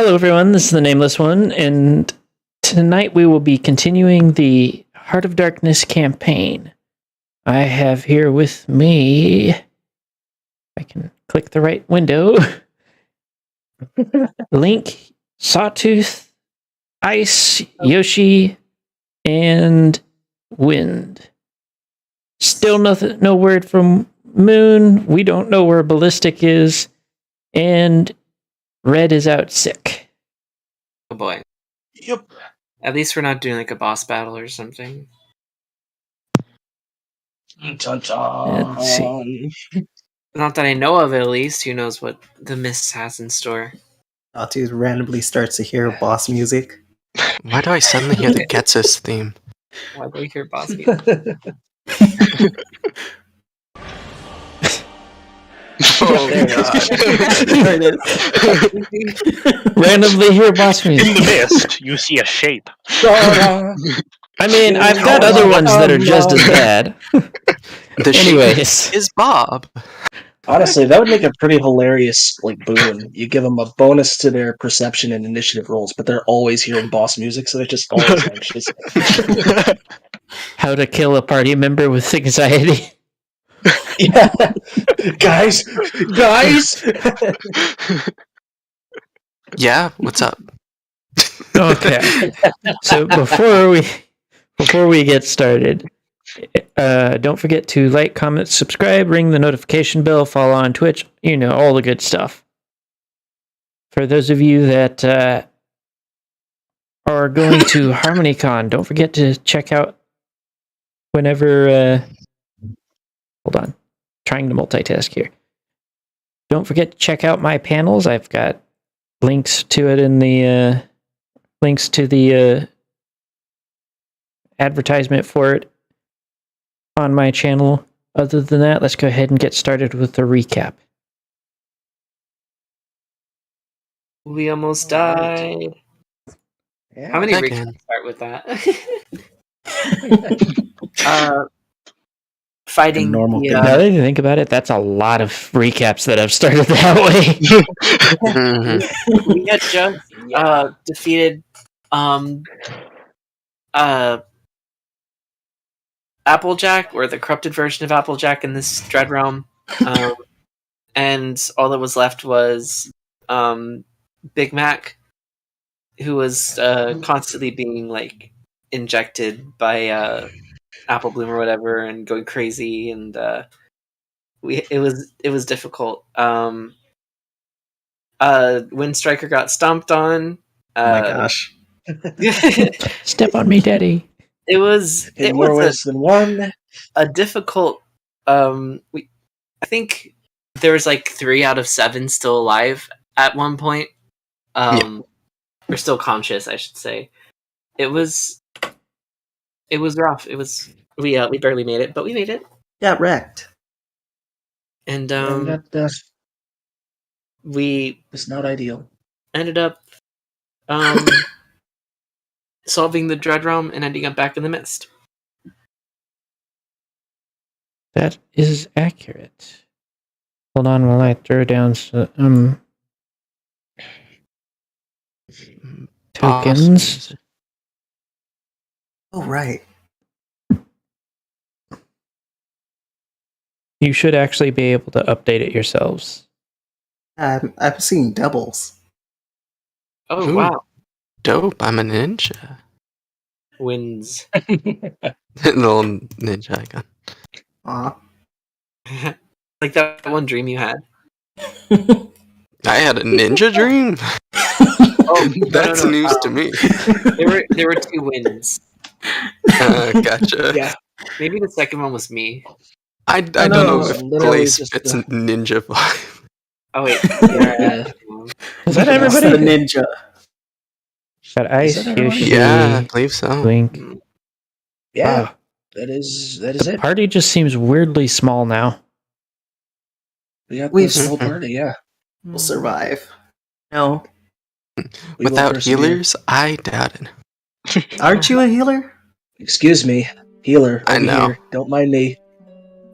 Hello, everyone. This is the Nameless One, and tonight we will be continuing the Heart of Darkness campaign. I have here with me, if I can click the right window, Link, Sawtooth, Ice, Yoshi, and Wind. Still nothing, no word from Moon. We don't know where Ballistic is, and Red is out sick. Oh boy. Yep. At least we're not doing like a boss battle or something. Let's see. Not that I know of, at least. Who knows what the Mist has in store? Sawtooth randomly starts to hear boss music. Why do I suddenly hear the Getsus theme? Why do we hear boss music? Oh god. There it is. Randomly hear boss In music. the mist, you see a shape. I mean, I've got other ones that are just as bad. The shape Anyways, is Bob. Honestly, that would make a pretty hilarious boon. You give them a bonus to their perception and initiative rolls, but they're always hearing boss music, so they're just always anxious. how to kill a party member with anxiety. Yeah, guys. Yeah, what's up? Okay. So before we get started, don't forget to like, comment, subscribe, ring the notification bell, follow on Twitch. You know, all the good stuff. For those of you that are going to HarmonyCon, don't forget to check out whenever. Hold on, trying to multitask here. Don't forget to check out my panels. I've got links to it in the links to the advertisement for it on my channel. Other than that, let's go ahead and get started with the recap. We almost died. How many Again. recaps start with that? Fighting Normal the, thing. Now that you think about it, that's a lot of recaps that I've started that way. Mhm. we had just defeated Applejack, or the corrupted version of Applejack in this Dread Realm. And all that was left was Big Mac, who was constantly being like injected by Apple Bloom or whatever and going crazy, and it was difficult. Wind Striker got stomped on. Oh my gosh. Step on me, Daddy. It was In more ways than one. a difficult. I think there was like 3 out of 7 still alive at one point. Or still conscious, I should say. It was rough. It was we barely made it, but we made it. Got wrecked. And That we is not ideal. ended up solving the Dread Realm and ending up back in the Mist. That is accurate. Hold on while I throw down some tokens. Oh, right. You should actually be able to update it yourselves. I'm seeing doubles. Oh Ooh. wow. Dope, I'm a ninja. Wins. Little ninja icon. Aw. Like that one dream you had. I had a ninja dream? Oh, That's news to me. There were 2 wins. Gotcha. Yeah. Maybe the second one was me. I don't no, know it's if literally Blaze just fits the- a ninja vibe. Oh wait. Yeah. Is that That's the everybody? ninja. Got Ice, Is that everybody? Yoshi, Yeah, I believe so. Link. Yeah, Wow. that is The it. party just seems weirdly small now. We got We've- this whole party, yeah. We'll survive. No. We will Without persevere. healers, I doubt it. Aren't you a healer? Excuse me, healer. I over know. Here. Don't mind me.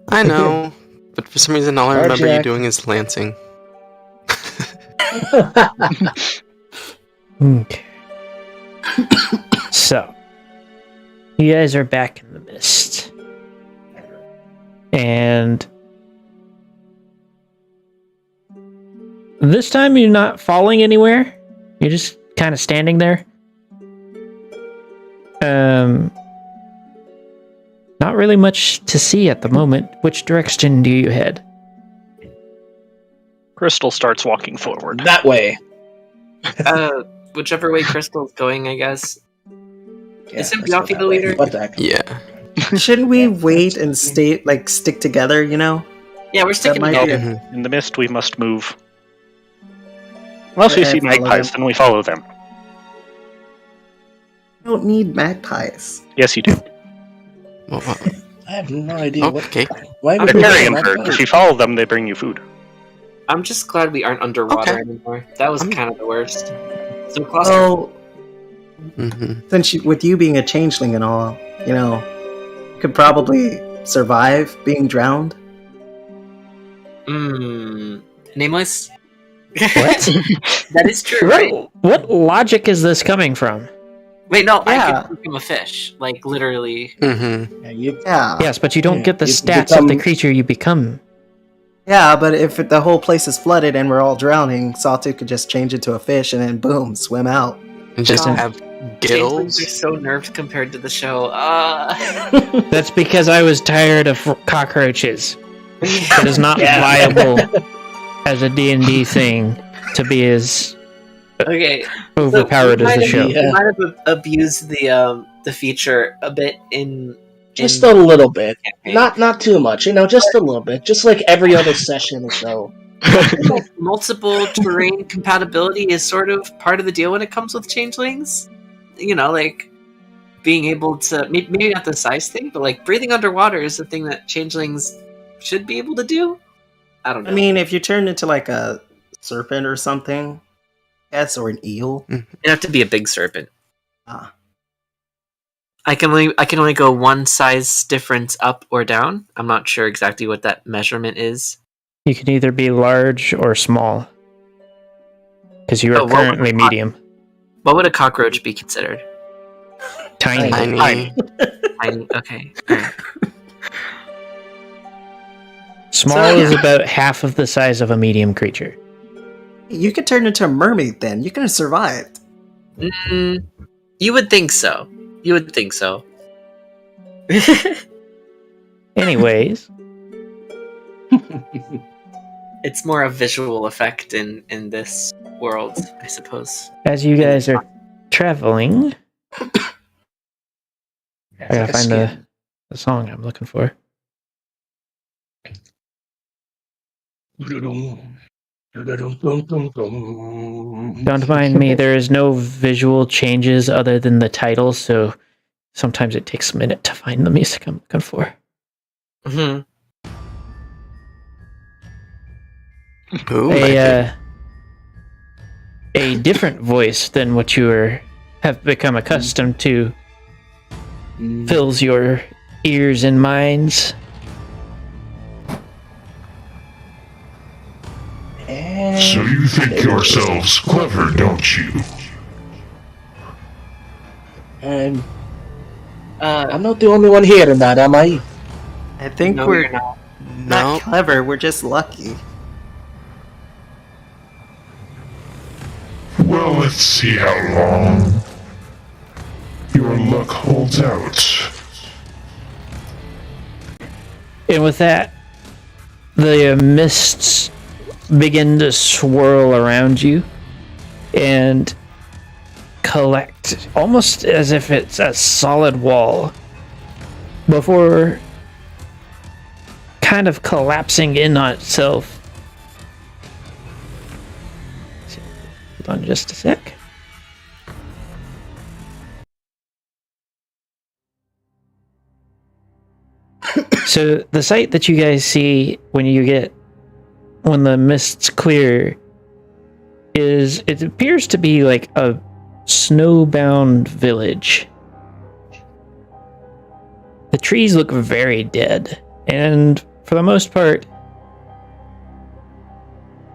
I know, but for some reason all I remember you Jack. doing is lancing. Okay. So, you guys are back in the mist. And this time you're not falling anywhere. You're just kind of standing there. Not really much to see at the moment. Which direction do you head? Crystal starts walking forward. That way. Whichever way Crystal's going, I guess. Yeah, Isn't let's go Bianchi that the way. leader? What the heck? Yeah. Shouldn't we wait and stick together, you know? Yeah, we're sticking might be together. Mhm. In the mist, we must move. Unless we Okay, see follow magpies, them. then we follow them. We don't need magpies. Yes, you do. Well, I have no idea okay. Why They're would we carrion have birds. If you follow them, they bring you food. I'm just glad we aren't underwater Okay. anymore. That was I'm- kind of the worst. So cluster. Well, Mm-hmm. since with you being a changeling and all, you know, you could probably survive being drowned. Nameless? What? That is true, right? What logic is this coming from? Wait, no, Yeah. I could become a fish. Like, literally. Mm-hmm. Yeah, you, Yeah. Yes, but you don't Yeah, get the you stats of the become- creature you become. Yeah, but if the whole place is flooded and we're all drowning, Sawtooth could just change into a fish and then boom, swim out. And just God. have Changelings gills. are so nerfed compared to the show. That's because I was tired of cockroaches. It is not Yeah. viable as a D&D thing to be as Okay. overpowered as the show. Yeah. We might have abused the feature a bit in just a little bit. campaign. Not too much, just a little bit. Just like every other session or so. Like, multiple terrain compatibility is sort of part of the deal when it comes with changelings. You know, like being able to maybe not the size thing, but like breathing underwater is the thing that changelings should be able to do. I don't know. I mean, if you turned into like a serpent or something, yes, or an eel. it'd have to be a big serpent. Ah. I can only go one size difference up or down. I'm not sure exactly what that measurement is. You can either be large or small. Because you are Oh, what would currently the medium. What would a cockroach be considered? Tiny. Tiny. Tiny. Okay. Alright. Small So, is yeah. about half of the size of a medium creature. You could turn into a mermaid then. You could have survived. You would think so. You would think so. Anyways, It's more a visual effect in this world, I suppose. as you guys are traveling, I gotta find the song I'm looking for. Don't mind me, there is no visual changes other than the title, so sometimes it takes a minute to find the music I'm looking for. Hmm. Ooh, magic. A different voice than what have become accustomed to fills your ears and minds. So you think yourselves clever, don't you? And I'm not the only one hearing that, am I? I think No, we're you're not. not No. clever. We're just lucky. Well, let's see how long your luck holds out. And with that, the mists begin to swirl around you and collect almost as if it's a solid wall before kind of collapsing in on itself. Hold on just a sec. So the sight that you guys see when the mists clear is, it appears to be like a snowbound village. The trees look very dead, and for the most part,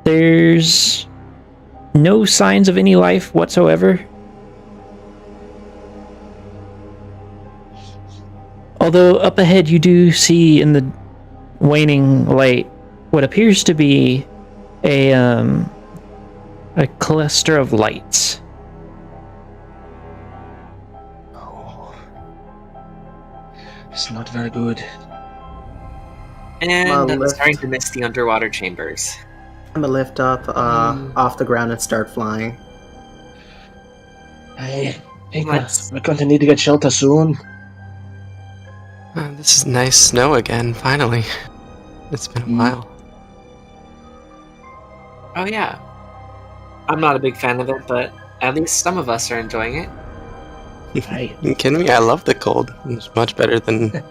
there's no signs of any life whatsoever. Although up ahead you do see in the waning light what appears to be a cluster of lights. Oh. It's not very good. And Well, I'm lift. starting to miss the underwater chambers. I'm gonna lift up off the ground and start flying. I think Let's- we're going to need to get shelter soon. This is nice snow again, finally. It's been a while. Oh yeah. I'm not a big fan of it, but at least some of us are enjoying it. Aye. You kidding me? I love the cold. It's much better than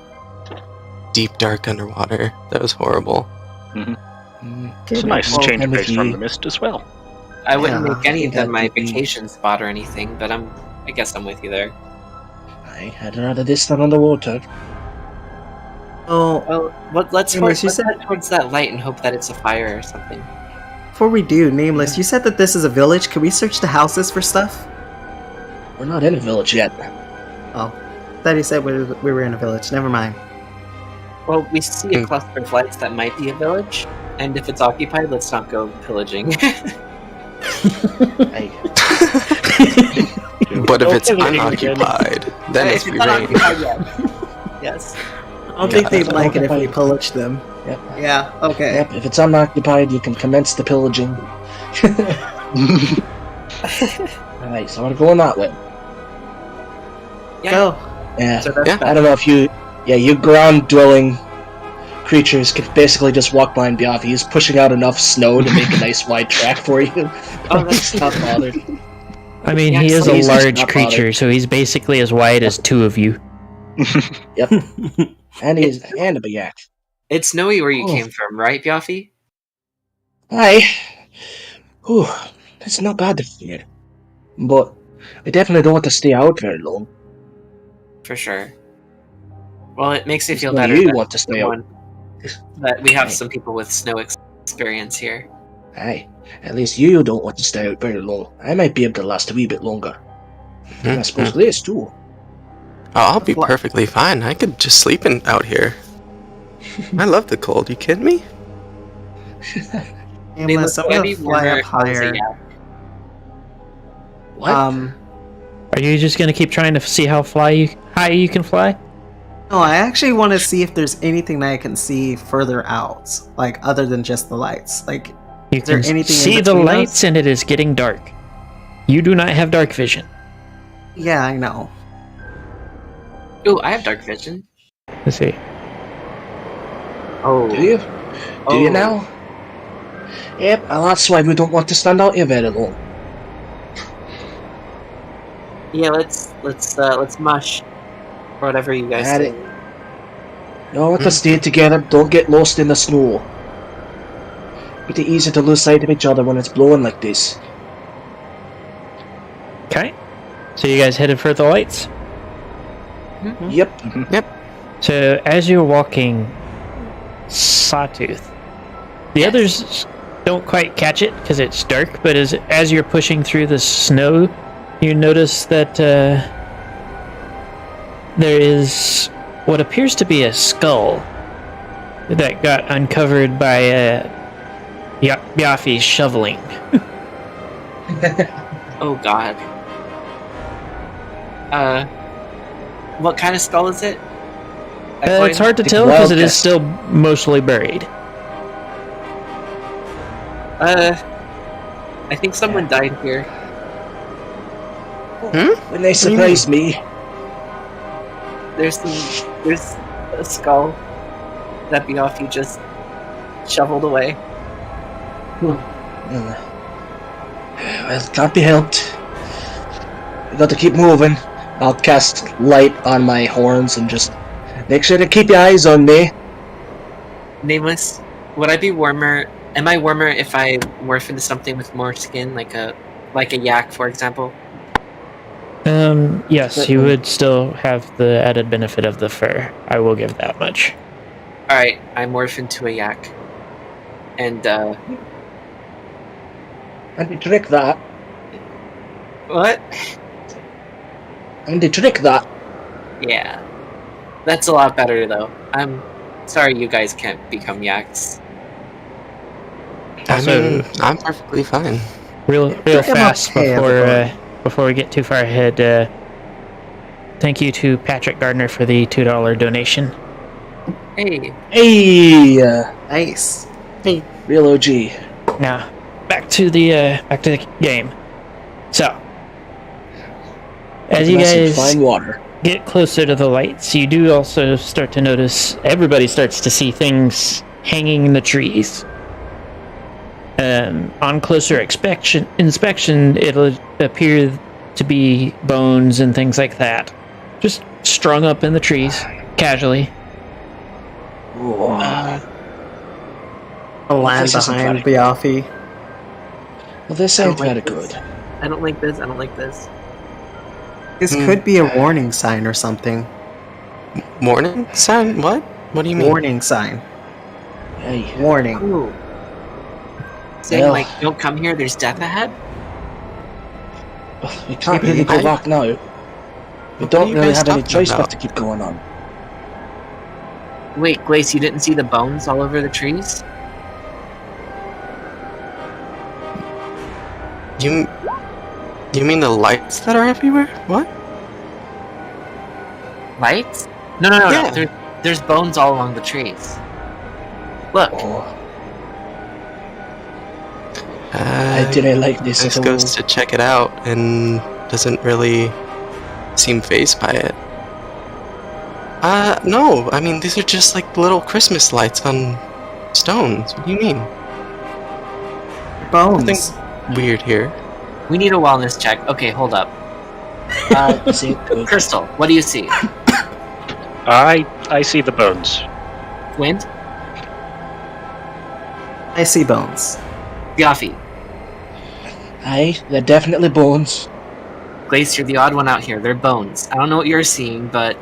deep, dark underwater. That was horrible. It's a nice Well, change of pace from McGee. the mist as well. I wouldn't Yeah, make any I of think them my that'd be- vacation spot or anything, but I guess I'm with you there. I'd rather this than underwater. Oh, Well, let's Nameless, you let's said- head towards that light and hope that it's a fire or something. before we do, Nameless, you said that this is a village. Can we search the houses for stuff? We're not in a village yet. Oh, thought you said we were in a village. Never mind. Well, we see a Hmm. cluster of lights that might be a village, and if it's occupied, let's not go pillaging. Aye. But if it's Okay, unoccupied, then it's If free not reign. occupied yet. Yes. I don't think they'd that's like it if we occupied. pillaged them. Yep. Yeah, okay. Yep, if it's unoccupied, you can commence the pillaging. Alright, so we're going that way. Yeah. Go. Yeah. So that's Yeah. I don't know if you ground-dwelling creatures could basically just walk by and be off. He's pushing out enough snow to make a nice wide track for you. Oh, that's- not bothered. I mean, Yeah, he is so a he's just large not creature, so he's basically as wide as two of you. Yep. And he's and a yak. It's snowy where you Oh. came from, right, Biaffi? Aye. Whew, it's not bad to fear. But I definitely don't want to stay out very long. For sure. Well, it makes me feel So better you that, want to stay out. one, that we have Aye. some people with snow experience here. Aye. At least you don't want to stay out very long. I might be able to last a wee bit longer. And I suppose Liz too. Oh, I'll be perfectly fine. I could just sleep out here. I love the cold. You kidding me? Nameless, I'm gonna fly up higher. What? Are you just gonna keep trying to see how high you can fly? No, I actually want to see if there's anything that I can see further out, like other than just the lights. Like, You Is there can anything in see the between lights, us? and it is getting dark. You do not have dark vision. yeah, I know. Ooh, I have dark vision. Let's see. Oh. Do you? Do you now? Yep, well, that's why we don't want to stand out here very long. Yeah, let's mush. Or whatever you guys At say. it. No, want to stay together, don't get lost in the snow. Pretty easy to lose sight of each other when it's blowing like this. Okay. So you guys headed for the lights? Yep. So as you're walking, Sawtooth, the others don't quite catch it because it's dark, but as you're pushing through the snow, you notice that there is what appears to be a skull that got uncovered by Biaffi's shoveling. Oh god. What kind of skull is it? It's hard to Like tell because it is wildcat. still mostly buried. I think someone died here. When they surprised me. There's a skull that Biaffi just shoveled away. Well, it can't be helped. We got to keep moving. I'll cast light on my horns and just make sure to keep your eyes on me. Nameless, would I be warmer? Am I warmer if I morph into something with more skin, like a yak, for example? Yes, you would still have the added benefit of the fur. I will give that much. Alright, I morph into a yak. And, And they trick that. What? And they trick that. Yeah. That's a lot better, though. I'm sorry you guys can't become yaks. I mean, I'm perfectly fine. Real I'm fast okay, everybody. before we get too far ahead. Thank you to Patrick Gardner for the $2 donation. Hey. Hey, Nice. real OG. Now, back to the game. So, as you Message, guys find water. get closer to the lights, you do also start to notice everybody starts to see things hanging in the trees. On closer inspection, it'll appear to be bones and things like that, just strung up in the trees, casually. A land this isn't behind very Biaffi. Well, this I ain't don't very like this. good. I don't like this. I don't like this. This could be a warning sign or something. Warning sign? What? What do you mean? Warning sign. Hey, Warning. Ooh. Saying, Well. like, don't come here, there's death ahead? we can't really go back now. We What are don't you really guys have any talking choice about? but to keep going on. Wait, Glace, you didn't see the bones all over the trees? You mean the lights that are everywhere? What? Lights? No. Yeah. There's bones all along the trees. Look. Oh, I didn't like this This at all. goes to check it out and doesn't really seem fazed by it. No. I mean, these are just like little Christmas lights on stones. What do you mean? Bones. Nothing weird here. We need a wellness check. Okay, hold up. See, good. Crystal, what do you see? I see the bones. Wind? I see bones. Biaffi? Aye, they're definitely bones. Glace, you're the odd one out here. They're bones. I don't know what you're seeing, but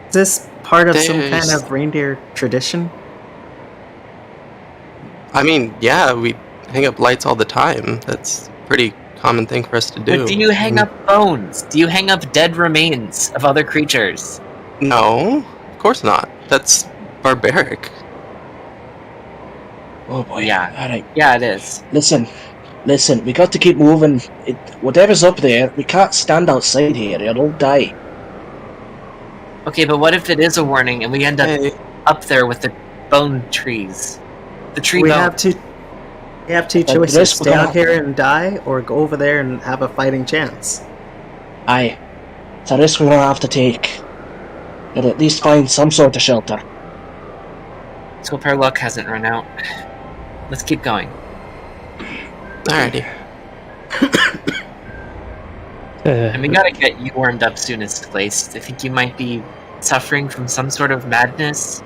Is this part of some kind There's- of reindeer tradition? I mean, yeah, we hang up lights all the time. That's a pretty common thing for us to do. but do you hang up bones? Do you hang up dead remains of other creatures? No, of course not. That's barbaric. Oh boy. Yeah. Alright, Yeah, it is. listen, we got to keep moving. Whatever's up there, we can't stand outside here, it'll die. Okay, but what if it is a warning and we end up Hey, up there with the bone trees? The tree We bone. have two. We have two And choices: this stay will- out here and die, or go over there and have a fighting chance. Aye. It's a risk we're gonna have to take. But at least find some sort of shelter. Let's hope our luck hasn't run out. Let's keep going. alrighty. And we gotta get you warmed up soonest, Glace. I think you might be suffering from some sort of madness.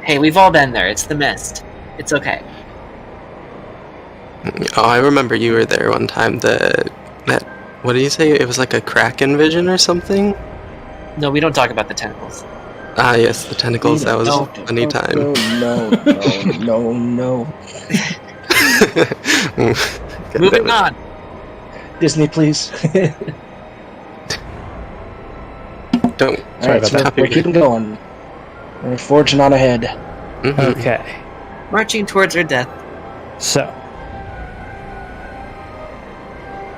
Hey, we've all been there. It's the mist. It's okay. Oh, I remember you were there one time. That what did you say? It was like a Kraken vision or something? No, we don't talk about the tentacles. Ah, yes, the tentacles. That was No. a funny time. No. God Moving damn on. Disney, please. it. Don't. Alright, so we're keeping going. We're forging on ahead. Mhm. Okay, Marching towards our death. so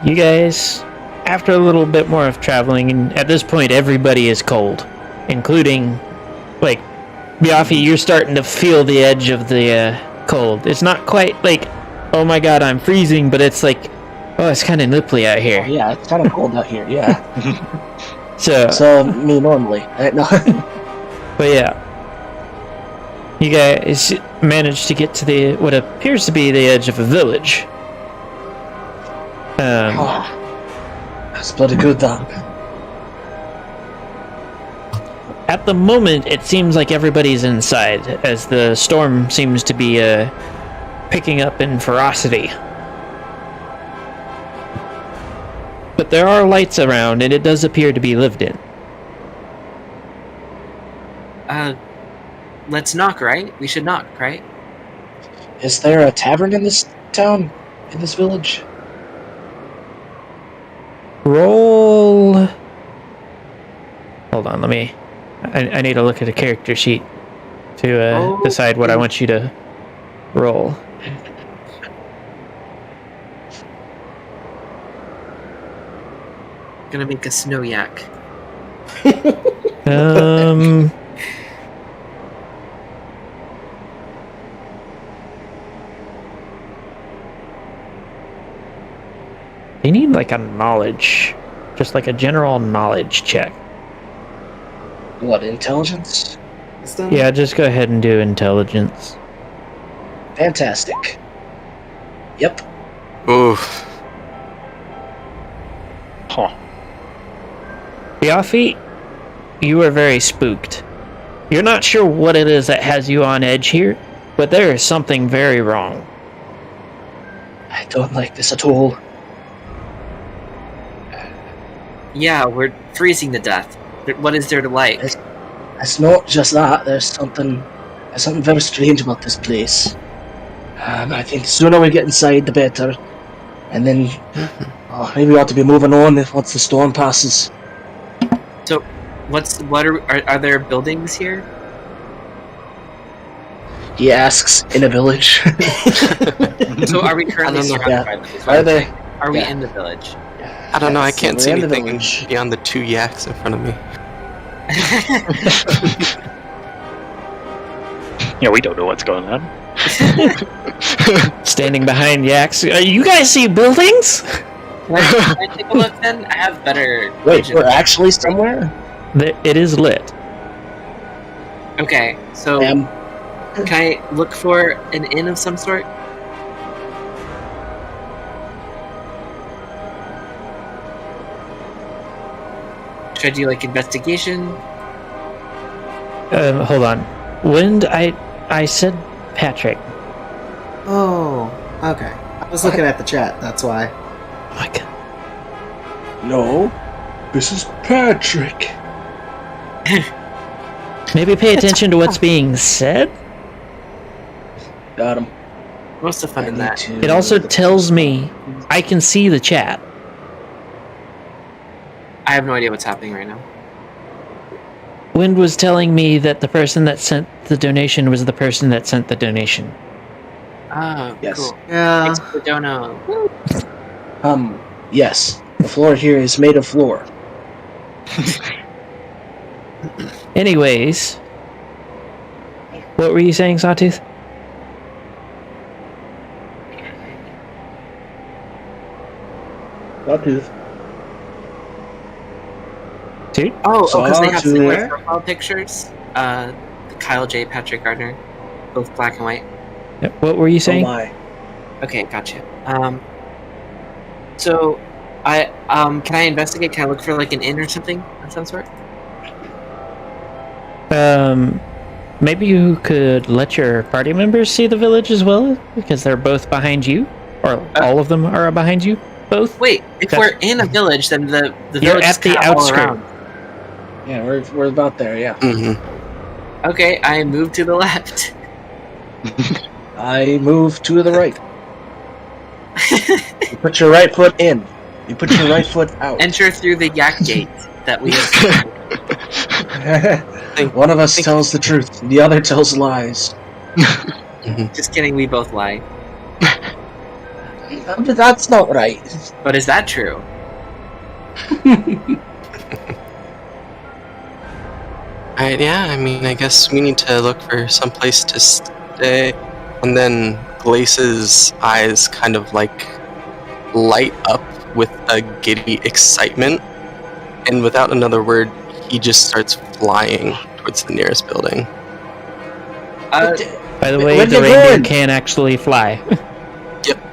you guys, after a little bit more of traveling, and at this point everybody is cold, including, like, Biaffi, you're starting to feel the edge of the cold. It's not quite like, oh my god, I'm freezing, but it's like, oh, it's kind of nipply out Oh, here. yeah, it's kind of cold out here, yeah. So, Me normally. No. but yeah, you guys managed to get to the what appears to be the edge of a village. That's bloody good, that. At the moment, it seems like everybody's inside, as the storm seems to be picking up in ferocity. But there are lights around, and it does appear to be lived in. Let's knock, right? We should knock, right? Is there a tavern in this town? In this village? Roll. Hold on, I need to look at a character sheet to decide what I want you to roll. Gonna make a snow yak. You need like a knowledge, just like a general knowledge check. What, intelligence? Yeah, just go ahead and do intelligence. Fantastic. Yep. Oof. Huh. Biaffi, you are very spooked. You're not sure what it is that has you on edge here, but there is something very wrong. I don't like this at all. Yeah, we're freezing to death. What is there to like? It's not just that. There's something very strange about this place. I think the sooner we get inside, the better. And then maybe we ought to be moving on once the storm passes. So, are there buildings here? He asks in a village. So, are we currently surrounded by them? Are they? Are we in the village? I don't know, I can't see we're in the anything village. beyond the 2 yaks in front of me. Yeah, we don't know what's going on. Standing behind yaks. You guys see buildings? Can I take a look then? I have better. Wait, vision. we're actually somewhere? It is lit. Okay, so Can I look for an inn of some sort? Should I do like investigation? Hold on. Wind, I said Patrick. Oh, okay. I was looking at the chat, that's why. Oh my god. No. This is Patrick. Maybe pay attention to what's being said. Got him. What's the fun in that? It also tells me I can see the chat. I have no idea what's happening right now. Wind was telling me that the person that sent the donation was the person that sent the donation. Oh, Yes. cool. Yeah. Thanks for the dono. Yes. The floor here is made of floor. Anyways, what were you saying, Sawtooth? Sawtooth. Dude? Oh, because they have Sawtooth. similar profile pictures. Kyle J. Patrick Gardner, both black and white. What were you Oh saying? my. Okay, gotcha. So I can I investigate? Can I look for like an inn or something of some sort? Maybe you could let your party members see the village as well, because they're both behind you, or all of them are behind you. Both. Wait, if That's- we're in a village, then the You're village is at the kinda all outskirt. around. Yeah, we're about there, yeah. Mm-hmm. Okay, I move to the left. I move to the right. You put your right foot in. You put your right foot out. Enter through the yak gate that we have. One of us tells the truth, the other tells lies. Just kidding, we both lie. That's not right. But is that true? Alright, yeah, I mean, I guess we need to look for some place to stay. And then Glace's eyes kind of like light up with a giddy excitement. And without another word, he just starts flying towards the nearest building. By the way, Where the you reindeer going? can actually fly.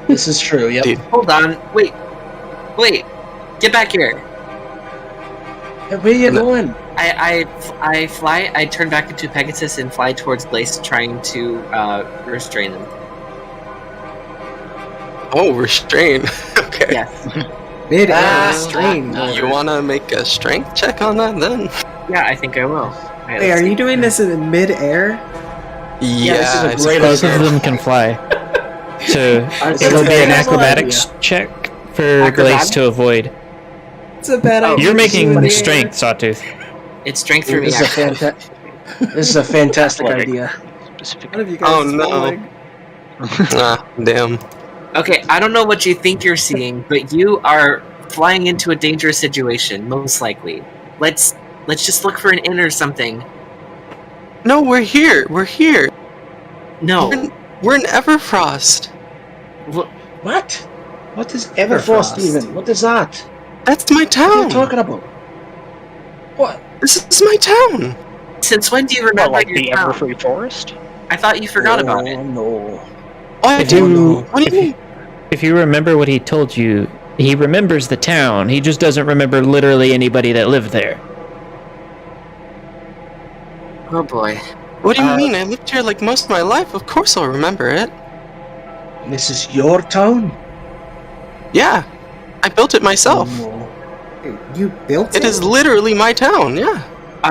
This is true, yep. Dude. Hold on. Wait. Get back here. Hey, where you going? I fly. I turn back into Pegasus and fly towards Glace, trying to restrain them. Oh, restrain. Okay. Yes. Mid-air strain. You want to make a strength check on that then? Yeah, I think I will. Alright, Wait, let's are see. you doing this in mid-air? Yeah, this is a I great suppose Both of so. them can fly. So It's it'll a be an terrible acrobatics check for Glace Acrobatics? to avoid. It's a bad Oh, idea. You're to shoot in making the strength, Sawtooth. It's strength for me. This is a Actually. this is a fantastic Athletic. idea. Specific. One of you guys Oh, is no. falling. Ah, damn. Okay, I don't know what you think you're seeing, but you are flying into a dangerous situation, most likely. Let's just look for an inn or something. No, we're here. We're here. No. We're in Everfrost. What? What is Everfrost Everfrost. even? What is that? That's my What are you town. talking about? What? This is my town. Since when do you Well, remember like your the town? Everfree Forest? I thought you forgot about it. Oh no. Oh, I If do. you, What do you mean? if you remember what he told you, he remembers the town. He just doesn't remember literally anybody that lived there. Oh boy. What do you mean? I lived here like most of my life. Of course I'll remember it. This is your town? Yeah. I built it myself. Oh, You built It is literally my town, yeah.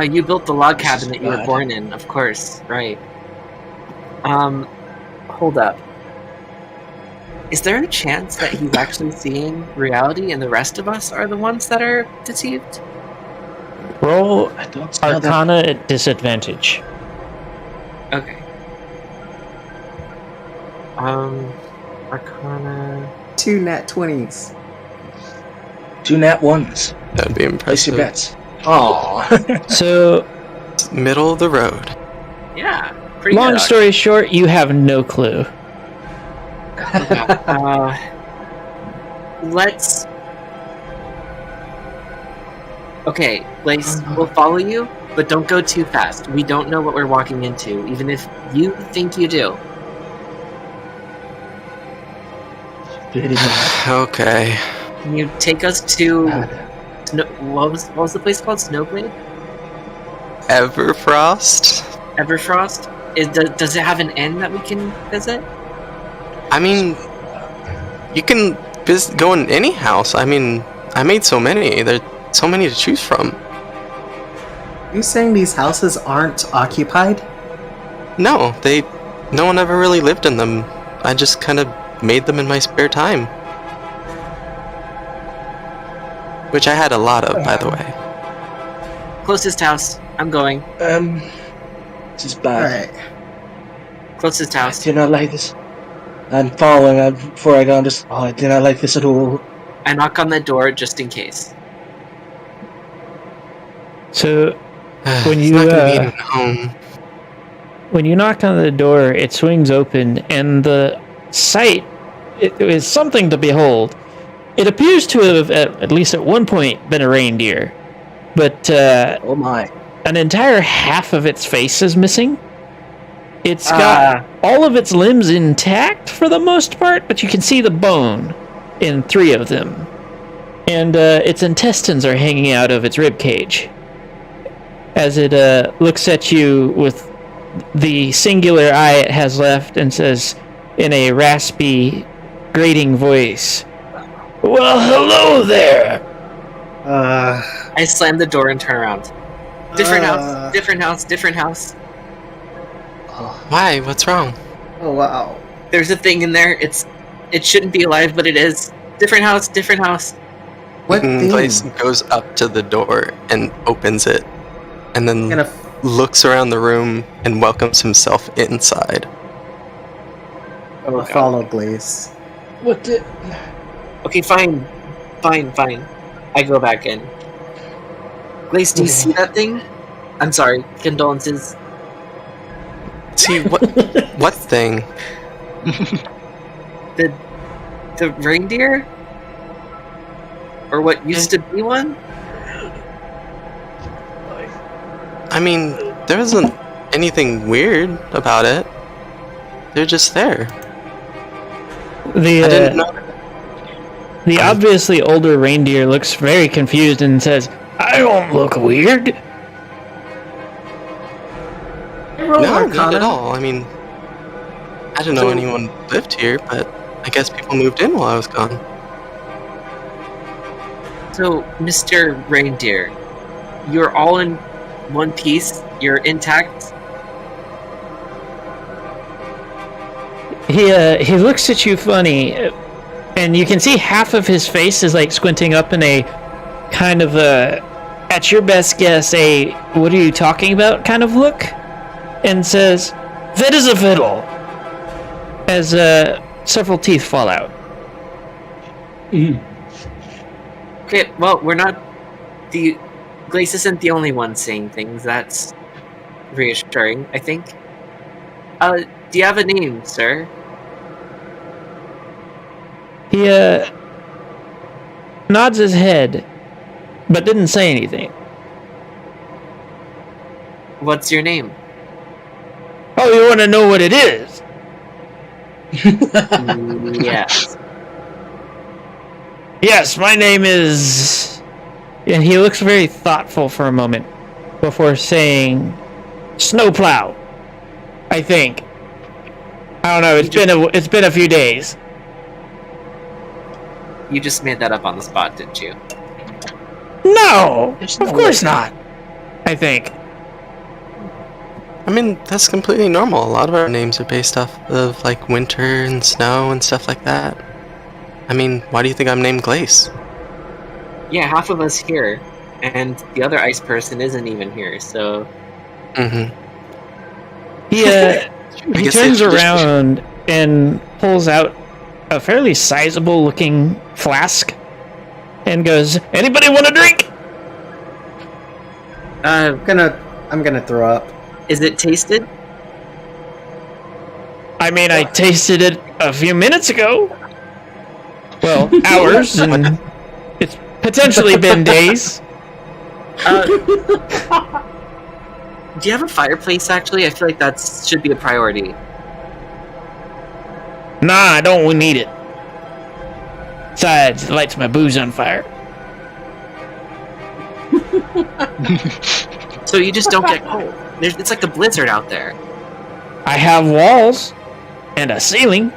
You built the log This cabin is that you were bad. born in, of course, right. Hold up. Is there a chance that he's actually seeing reality and the rest of us are the ones that are deceived? Roll I don't smell that. Arcana at disadvantage. Okay. Arcana... 2 nat 20s. 2 nat 1s. That'd be Place your impressive. bets. Oh. So, Middle of the road. Yeah, pretty long good. story short, you have no clue. Let's... Okay, Lace, we'll follow you, but don't go too fast. We don't know what we're walking into, even if you think you do. Pretty bad. Okay. Can you take us to... Bad. What was the place called? Snowblade? Everfrost? Everfrost? Does it have an inn that we can visit? I mean, you can go in any house. I mean, I made so many. There's so many to choose from. Are you saying these houses aren't occupied? No, no one ever really lived in them. I just kind of made them in my spare time. Which I had a lot of, by the way. Closest house. I'm going. This is bad. Alright. Closest I house. do not like this. I'm following. Before I go, I'm just. Oh, I do not like this at all. I knock on the door just in case. So, When It's you, not gonna be at home. when you knock on the door, it swings open, and the sight it is something to behold. It appears to have, at least at one point, been a reindeer, but Oh my. an entire half of its face is missing. It's got all of its limbs intact for the most part, but you can see the bone in 3 of them. And its intestines are hanging out of its rib cage. As it looks at you with the singular eye it has left and says in a raspy, grating voice, "Well, hello there!" I slam the door and turn around. Different Uh. house, different house, different house. Why? What's wrong? Oh wow. There's a thing in there. It shouldn't be alive, but it is. Different house, different house. What thing? Place goes up to the door and opens it, and then Gonna looks around the room and welcomes himself inside. follow Glaze. What the? Okay, fine. Fine. I go back in. Glace, do you see that thing? I'm sorry. Condolences. See what thing? The reindeer? Or what used to be one? I mean, there wasn't anything weird about it. They're just there. I didn't know. The obviously older reindeer looks very confused and says, "I don't look weird." Roll No, not Arcana. at all. I mean, I didn't know anyone lived here, but I guess people moved in while I was gone. So, Mr. Reindeer, you're all in one piece? You're intact? He looks at you funny, and you can see half of his face is like squinting up in a kind of a, at your best guess, a "what are you talking about" kind of look, and says, "That is a fiddle," as several teeth fall out. Okay, well, we're not... Glace isn't the only one saying things. That's reassuring, I think. Do you have a name, sir? He nods his head, but didn't say anything. What's your name? Oh, you want to know what it is? Yes. Yes, my name is... And he looks very thoughtful for a moment before saying, "Snowplow, I think. I don't know, it's been a few days." You just made that up on the spot, didn't you? No! There's Of no course way. not. I think. I mean, that's completely normal. A lot of our names are based off of like winter and snow and stuff like that. I mean, why do you think I'm named Glace? Yeah, half of us here, and the other ice person isn't even here, so... Mm-hmm. He he guess turns they should just- around and pulls out a fairly sizable looking flask and goes, "Anybody want a drink?" I'm gonna throw up. Is it tasted? I mean, I tasted it a few minutes ago. Well, hours, and it's potentially been days. Do you have a fireplace, actually? I feel like that should be a priority. Nah, I don't need it. Besides, it lights my booze on fire. So you just don't get cold. It's like a blizzard out there. I have walls, and a ceiling,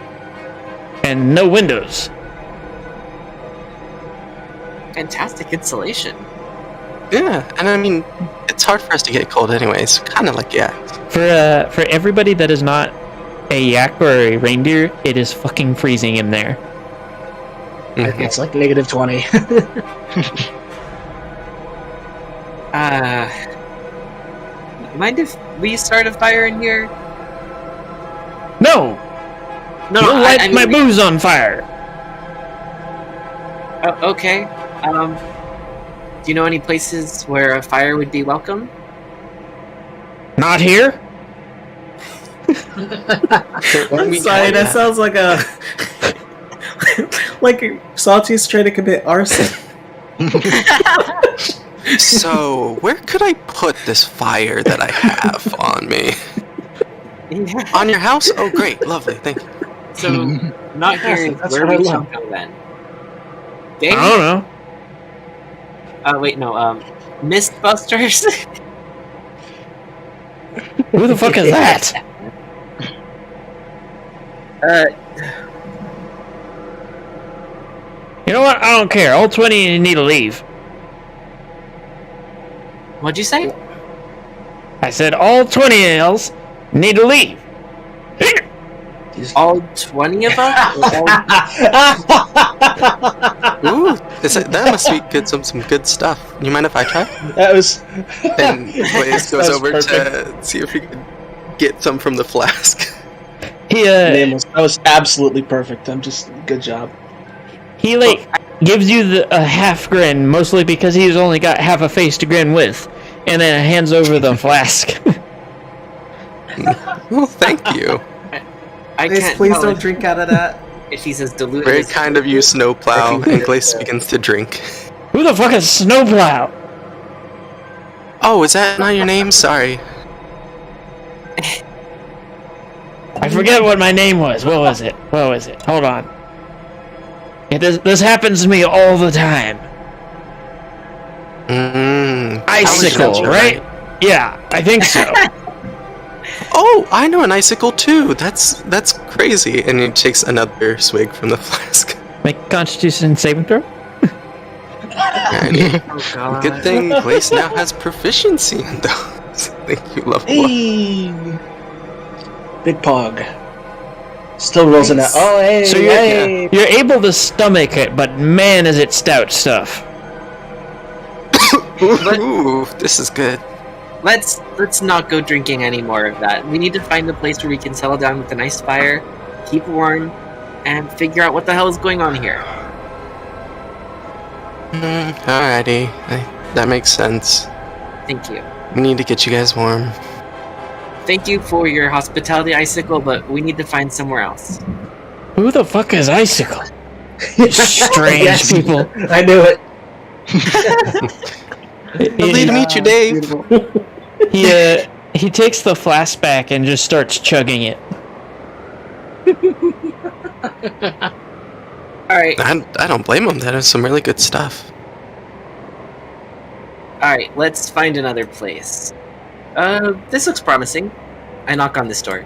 and no windows. Fantastic insulation. Yeah, and I mean, it's hard for us to get cold anyways. Kind of like yaks. For everybody that is not a yak or a reindeer, it is fucking freezing in there. Mhm. It's like -20. Mind if we start a fire in here? No, No, you'll light I mean, my booze on fire. Okay. Do you know any places where a fire would be welcome? Not here. I'm sorry, that sounds like a like Salty's trying to commit arson. So, where could I put this fire that I have on me? On your house? Oh, great, lovely, thank you. So, not here. Yes, that's Where what I we love. shall go then? I Dave? don't know. Wait, no. Mistbusters. Who the fuck is that? You know what? I don't care. All 20 need to leave. What'd you say? I said all 20 else need to leave. All 20 of us? Ooh, that must be good. Some good stuff. You mind if I try? That was. And Blaze goes That was over perfect. to see if he can get some from the flask. He That was absolutely perfect. Good job. he like gives you a half grin, mostly because he's only got half a face to grin with, and then hands over the flask. Well, thank you. I Please, can't please tell don't drink out of that. if he's as deluded Very as... kind of you, Snowplow. If you- And Glace begins to drink. Who the fuck is Snowplow? Oh, is that not your name? Sorry. I forget what my name was. What was it? Hold on. This happens to me all the time. Icicle, right? Yeah, I think so. Oh, I know an icicle too. That's crazy. And he takes another swig from the flask. Make Constitution saving throw. Alrighty. Oh, God. Good thing Glace now has proficiency in those. Thank you, level one. Hey! Big Pog. Still rolls in that. Oh, hey, So you're able to stomach it, but man, is it stout stuff. Ooh, this is good. Let's not go drinking any more of that. We need to find a place where we can settle down with a nice fire, keep warm, and figure out what the hell is going on here. Alrighty, that makes sense. Thank you. We need to get you guys warm. Thank you for your hospitality, Icicle, but we need to find somewhere else. Who the fuck is Icicle? Strange Yes. people. I knew it. Lovely to meet you, Dave. Beautiful. He takes the flask back and just starts chugging it. Alright, I don't blame him. That is some really good stuff. alright, let's find another place. This looks promising. I knock on this door.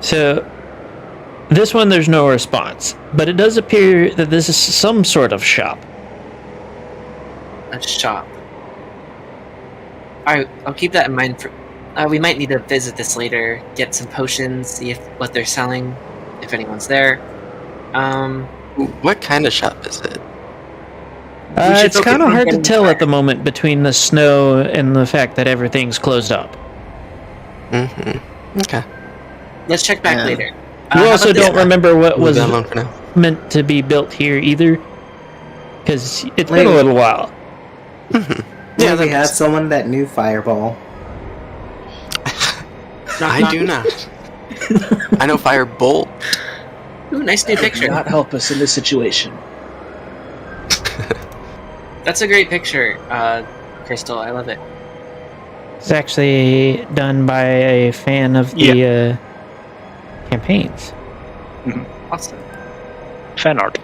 So, this one there's no response, but it does appear that this is some sort of shop. A shop. Alright, I'll keep that in mind for... we might need to visit this later, get some potions, see what they're selling, if anyone's there. What kind of shop is it? should It's focus kind of on hard to getting tell fire. at the moment between the snow and the fact that everything's closed up. Mm-hmm. Okay. Let's check back Yeah. later. You how also about this? don't remember what Leave was that alone for now. meant to be built here either, because it's been a Wait. little while. Yeah, We that had makes- someone that knew Fireball. I do not. I know Firebolt. Ooh, nice new Do picture. not help us in this situation. That's a great picture, Crystal. I love it. It's actually done by a fan of the campaigns. Awesome. Fan art.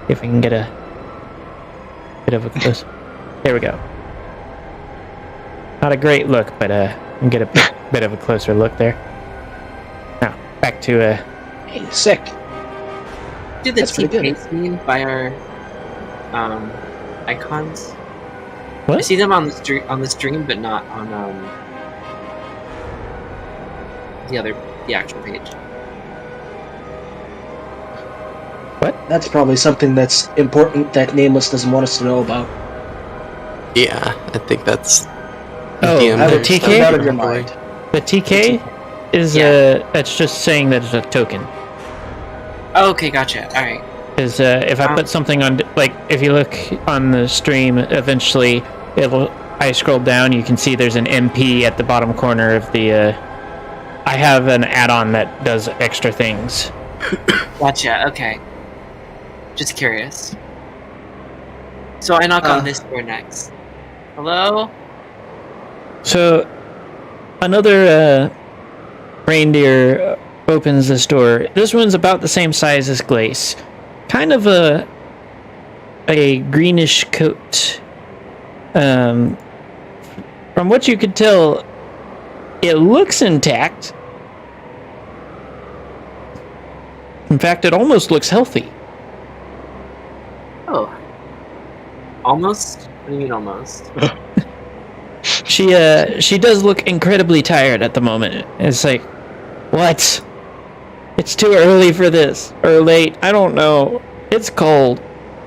If we can get a bit of a close. There we go. Not a great look, but we can get a bit of a closer look there. Now, back to Hey, sick. Did the That's pretty good. TK scene by our icons? What? I see them on the stream, but not on the actual page. That's probably something that's important that Nameless doesn't want us to know about. Yeah, I think that's. Oh, DM the there, TK? so- Out of your mind. the TK is Yeah. it's just saying that it's a token. Oh, okay, gotcha. All right. Is if I put something on, like if you look on the stream, eventually I scroll down, you can see there's an MP at the bottom corner of the. I have an add-on that does extra things. Gotcha. Okay. Just curious. So I knock on this door next. Hello? So, another reindeer opens this door. This one's about the same size as Glace. Kind of a greenish coat. From what you could tell, it looks intact. In fact, it almost looks healthy. Oh. Almost? What do you mean almost? She does look incredibly tired at the moment. It's like, what? It's too early for this. Or late. I don't know. It's cold.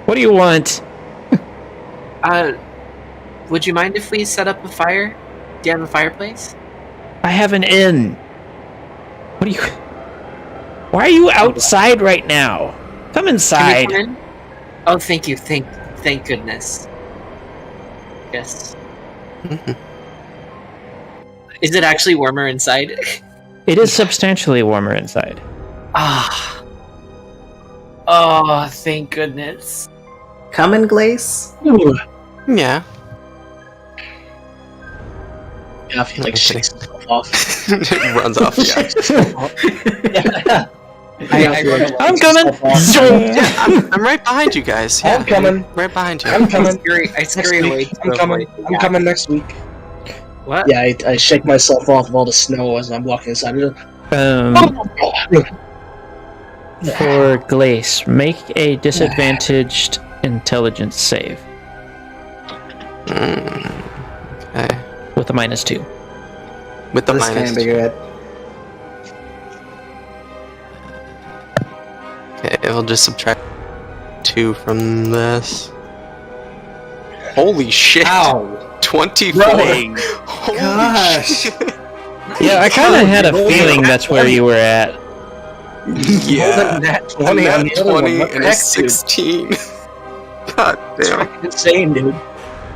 What do you want? Would you mind if we set up a fire? Do you have a fireplace? I have an inn. What are you... Why are you outside right now? Come Can inside. we come in? Oh, thank you. Thank goodness. Yes. Is it actually warmer inside? It is substantially warmer inside. Ah. Oh, thank goodness. Come in, Glace. Ooh. Yeah. Yeah, if he like Okay. shakes himself off. It runs off. Yeah. I'm coming. Yeah, I'm right behind you guys. Yeah, I'm coming. Right behind you. I'm coming. I scurry Next away. week. to I'm coming. avoid the I'm gap. coming next week. What? Yeah, I shake myself off of all the snow as I'm walking inside. For Glace, make a disadvantaged intelligence save Okay. with a -2. With the This minus can't be good. Okay, we'll just subtract 2 from this. Holy shit! Ow! 24! Dang. Holy Gosh. shit! Yeah, I kind of had a feeling that's where you were at. Yeah. That A 20 on nat the other one. 20 What the and a heck, dude? 16. God damn. Fucking insane, dude.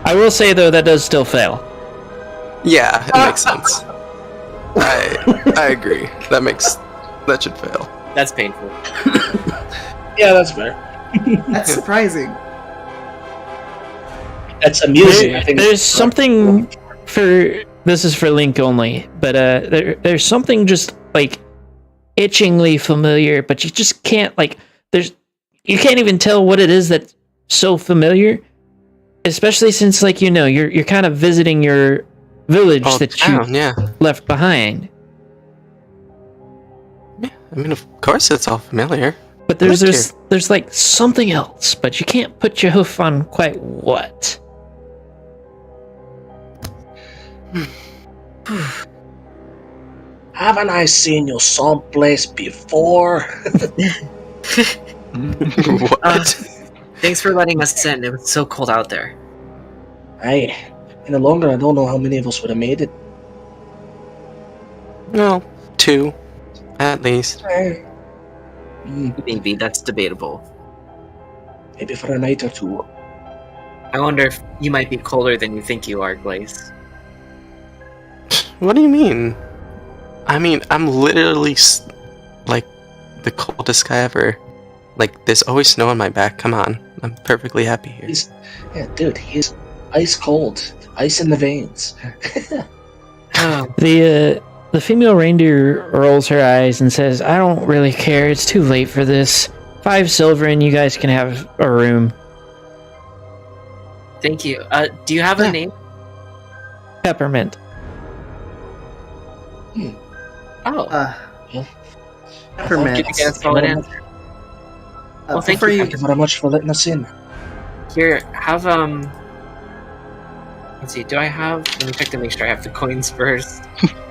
I will say though that does still fail. Yeah, it makes sense. I agree. That should fail. That's painful. Yeah, that's fair. That's surprising. That's amusing. I think There's something for this is for Link only, but there's something just like itchingly familiar, but you just can't you can't even tell what it is that's so familiar, especially since you're kind of visiting your village that town, you yeah. left behind. Yeah, I mean, of course it's all familiar. But there's like something else, but you can't put your hoof on quite what. Haven't I seen you someplace before? What? Thanks for letting us in. It was so cold out there. Hey, in the longer, I don't know how many of us would have made it. Well, 2, at least. Hey. Maybe that's debatable. Maybe for a night or two. I wonder if you might be colder than you think you are, Glaze. What do you mean? I mean, I'm literally like the coldest guy ever. Like, there's always snow on my back. Come on, I'm perfectly happy here. He's ice cold, ice in the veins. The female reindeer rolls her eyes and says, "I don't really care. It's too late for this. 5 silver and you guys can have a room." Thank you. Do you have a name? Peppermint. Oh. Peppermint. Did you get a solid answer? Well, thank you. Thank you very much for letting us in. Here, have let's see, do I have... Let me check to make sure I have the coins first.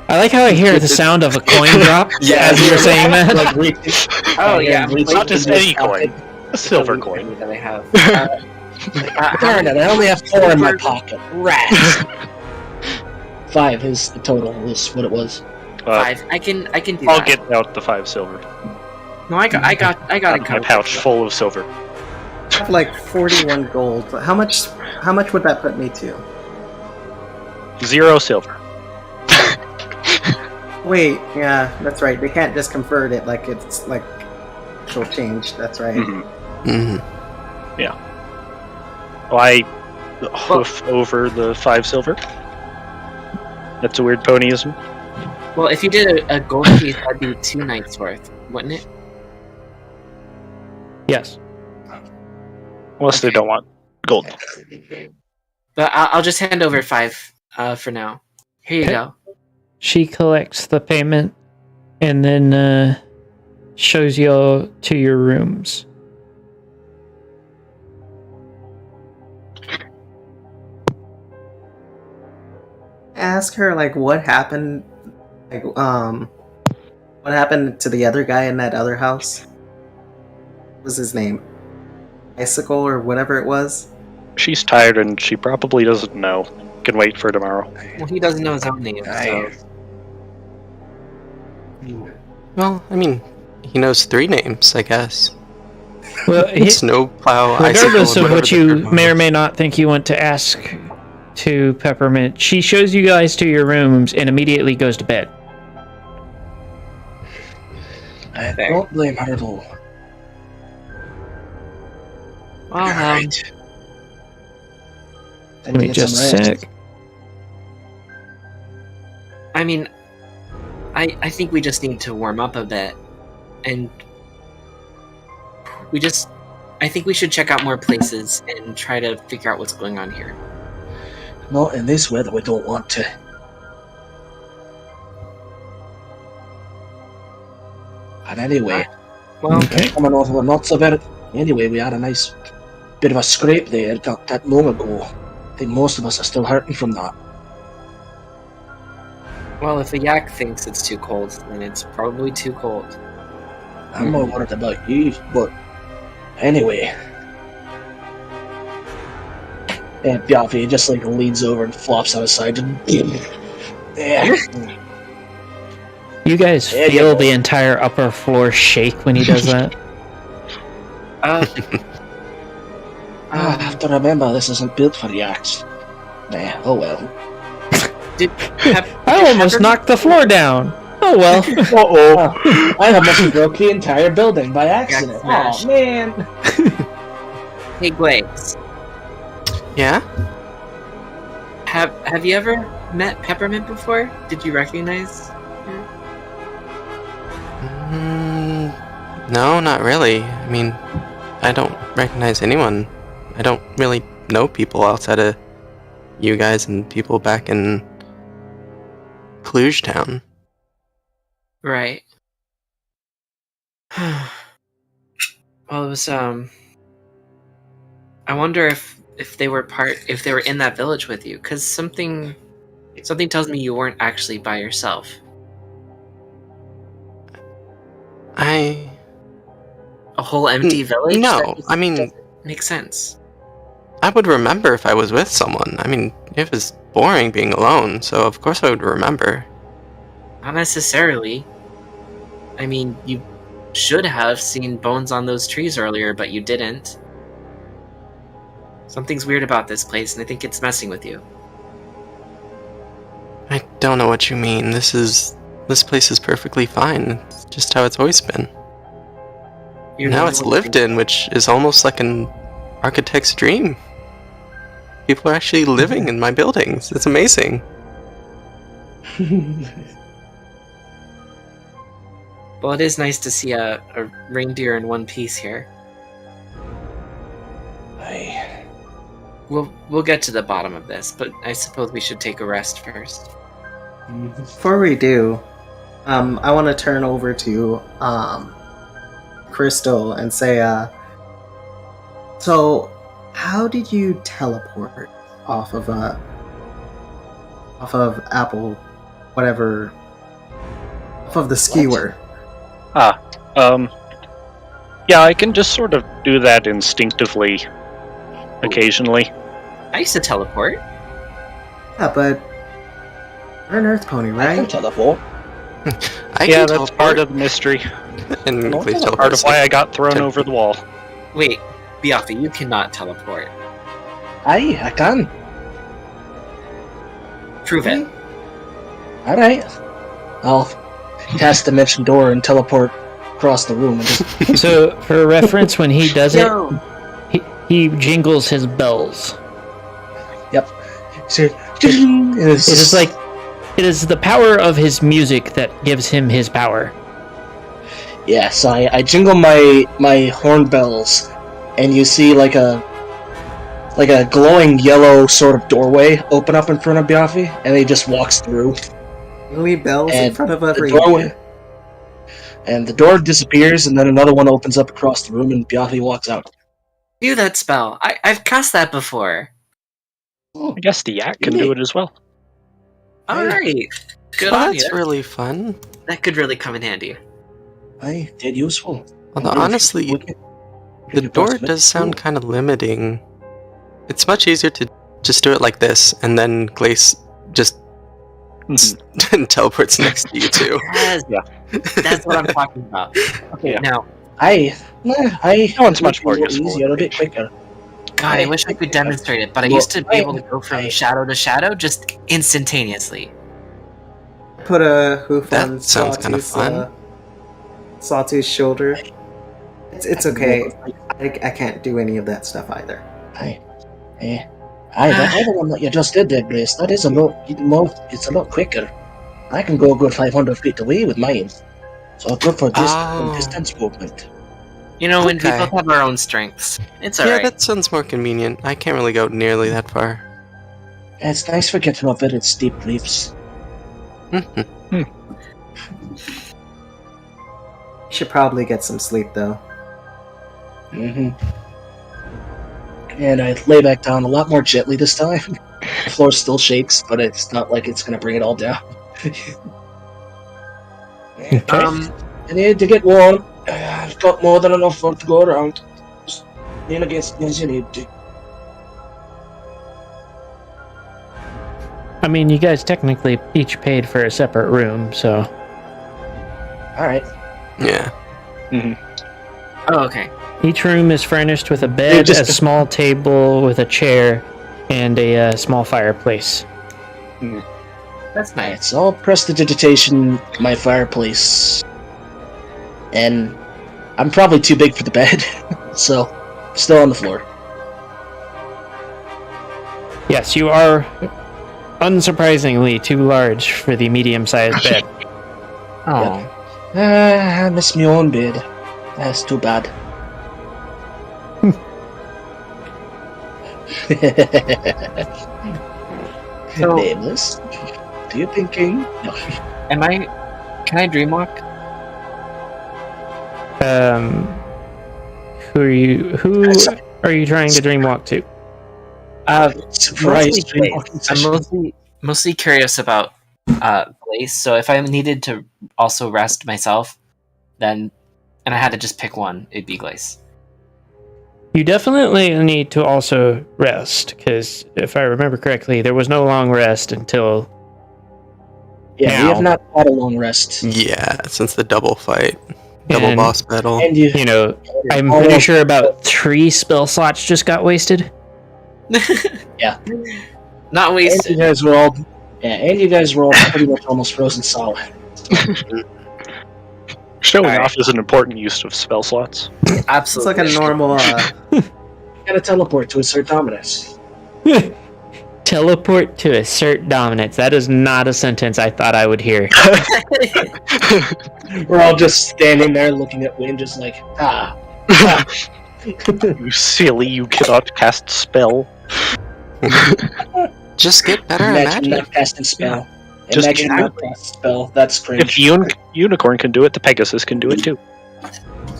I like how I hear the sound of a coin drop as you were saying that. Oh, yeah. Not just any coin. A silver coin. That I have. Darn it, I only have 4 in my pocket. Rats! 5 is the total, is what it was. 5. I can do I'll that. get out the 5 silver. No, I got it My covered. pouch full of silver. I have like 41 gold. How much would that put me to? 0 silver. Wait, yeah, that's right. They can't just convert it like it's like actual change. That's right. Well, I hoof over the 5 silver. That's a weird ponyism. Well, if you did a gold piece, that'd be 2 nights worth, wouldn't it? Yes. Unless they don't want gold. But I'll just hand over 5 for now. Here you Okay. go. She collects the payment and then shows you to your rooms. Ask her like what happened. Like what happened to the other guy in that other house? What was his name? Icicle or whatever it was. She's tired and she probably doesn't know. Can wait for tomorrow. Well, he doesn't know his own name, so... Well, I mean, he knows 3 names, I guess. Well, Snowplow, regardless Icicle, of and what whatever you the third one may or was. may not think you want to ask to Peppermint, she shows you guys to your rooms and immediately goes to bed. I don't blame her at all. Well, Alright. Then Let me get just some rest. sec. I mean, I think we just need to warm up a bit, and I think we should check out more places and try to figure out what's going on here. Not in this weather, we don't want to. And anyway, Well, Okay. coming off of the nuts about it. Anyway, we had a nice bit of a scrape there not that long ago. I think most of us are still hurting from that. Well, if a yak thinks it's too cold, then it's probably too cold. I'm more worried about you, but anyway. And Biafi just like leans over and flops on his side. Yeah. You guys Yeah, feel yeah. the entire upper floor shake when he does that. I have to remember this isn't built for yaks. Nah, oh well. I almost knocked the floor down. Oh well. Uh-oh. I almost broke the entire building by accident. smash. Oh, man. Hey, Glaze. Yeah? Have you ever met Peppermint before? Did you recognize her? No, not really. I mean, I don't recognize anyone. I don't really know people outside of you guys and people back in Cluj Town. Right. Well, it was I wonder if they were in that village with you, because something tells me you weren't actually by yourself. I... A whole empty village? no, That just I mean- doesn't make sense. I would remember if I was with someone. I mean, it was boring being alone, so of course I would remember. Not necessarily. I mean, you should have seen bones on those trees earlier, but you didn't. Something's weird about this place, and I think it's messing with you. I don't know what you mean. This place is perfectly fine. It's just how it's always been. Now it's lived in, which is almost like an architect's dream. People are actually living in my buildings. It's amazing. Well, it is nice to see a reindeer in one piece here. Aye. We'll get to the bottom of this, but I suppose we should take a rest first. Before we do, I want to turn over to Crystal and say, so how did you teleport off of Apple, whatever, off of the skewer? Yeah, I can just sort of do that instinctively, occasionally. I used to teleport. Yeah, but you're an Earth Pony, I can right? teleport. I Yeah, can that's teleport part of the mystery. and No, Glaze part Part of teleports. why I got thrown over the wall. Wait, Biafi, you cannot teleport. Aye, I can. Prove it. Alright. I'll cast Dimension Door and teleport across the room and just So, for reference, when he does it, Yo! he jingles his bells. so, It is like it is the power of his music that gives him his power. yes, I jingle my horn bells, and you see like a glowing yellow sort of doorway open up in front of Biafi, and he just walks through. Only bells in And front of the every. doorway, and the door disappears, and then another one opens up across the room, and Biafi walks out. Do that spell. I've cast that before. I guess the yak can do it as well. Alright. Good Well, on you. that's really fun. That could really come in handy. Aye, dead useful. Although honestly, the door does sound kind of limiting. It's much easier to just do it like this, and then Glace just teleports next to you too. Yes, that's what I'm talking about. Okay, Yeah. now, That one's much more useful. easier, a bit quicker. God, I wish I could demonstrate it, but I used to be able to go from shadow to shadow just instantaneously. Put a hoof That on sounds kinda Sawtooth's, fun. Sawtooth's shoulder. It's okay. I can't do any of that stuff either. Aye, that other one that you just did there, Grace, that is a lot more. It's a lot quicker. I can go a good 500 feet away with mine, so good for Oh. distance movement. You know, when we Okay. both have our own strengths. It's Yeah, alright. that sounds more convenient. I can't really go nearly that far. It's nice for getting up very steep reefs. Mhm. You should probably get some sleep though. Mm-hmm. And I lay back down a lot more gently this time. The floor still shakes, but it's not like it's gonna bring it all down. Okay. I need to get warm. I've got more than enough to go around. Just lean against me as you need to. I mean, you guys technically each paid for a separate room, so Alright. Yeah. Oh, okay. each room is furnished with a bed, just- a small table with a chair, and a small fireplace. That's nice. It's all prestidigitation, my fireplace. And I'm probably too big for the bed, so still on the floor. Yes, you are unsurprisingly too large for the medium-sized bed. Oh. I miss my own bed. That's too bad. So- Nameless. Do you thinking? No. Can I dreamwalk? Who are you trying to dreamwalk to? Surprise Mostly dream Glace. walking I'm session. mostly curious about Glace. So if I needed to also rest myself, then and I had to just pick one, it'd be Glace. You definitely need to also rest, because if I remember correctly, there was no long rest until Yeah, we now. have not had a long rest. Yeah, since the double fight. Double And- boss battle. And you, You know, I'm pretty sure about 3 spell slots just got wasted. Yeah. Not and wasted. you guys were all, and you guys were all pretty much almost frozen solid. Showing Alright. off is an important use of spell slots. It's Absolutely. like a normal. Gotta teleport to assert dominance. Teleport to assert dominance. That is not a sentence I thought I would hear. We're all just standing there looking at Wayne, just like, ah. You silly, you cannot cast spell. Just get better at Imagine magic. not casting spell. Just Imagine not exactly. casting spell. That's If cringe. the unicorn can do it, the Pegasus can do it too.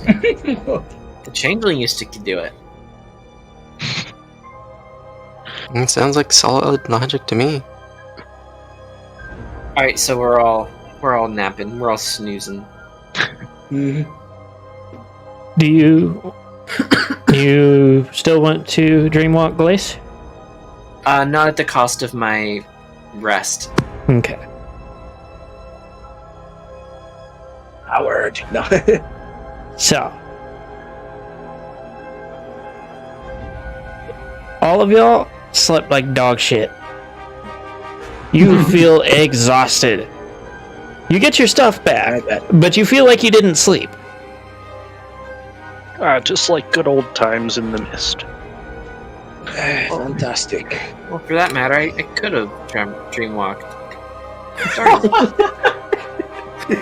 The changeling used to do it. It sounds like solid logic to me. All right, so we're all napping, we're all snoozing. Mhm. Do you still want to dreamwalk, Glace? Not at the cost of my rest. Okay. Howard. No. So, all of y'all slept like dog shit. You feel exhausted. You get your stuff I back, bet. but you feel like you didn't sleep. Just like good old times in the mist. Fantastic. Well, for that matter, I could have dreamwalked.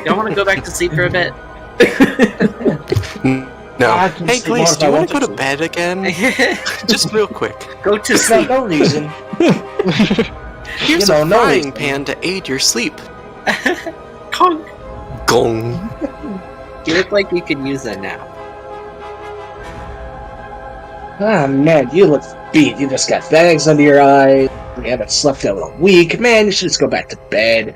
Y'all want to go back to sleep for a bit? No. I can Hey, sleep more Glace, if do I you want to wanted go to to. bed again? Just real quick. Go to There's sleep. no reason. Here's You know, a no frying reason. pan to aid your sleep. Conk. Gong. You look like you could use that now. Ah, man, you look beat. You just got bags under your eyes. You haven't slept in a week. Man, you should just go back to bed.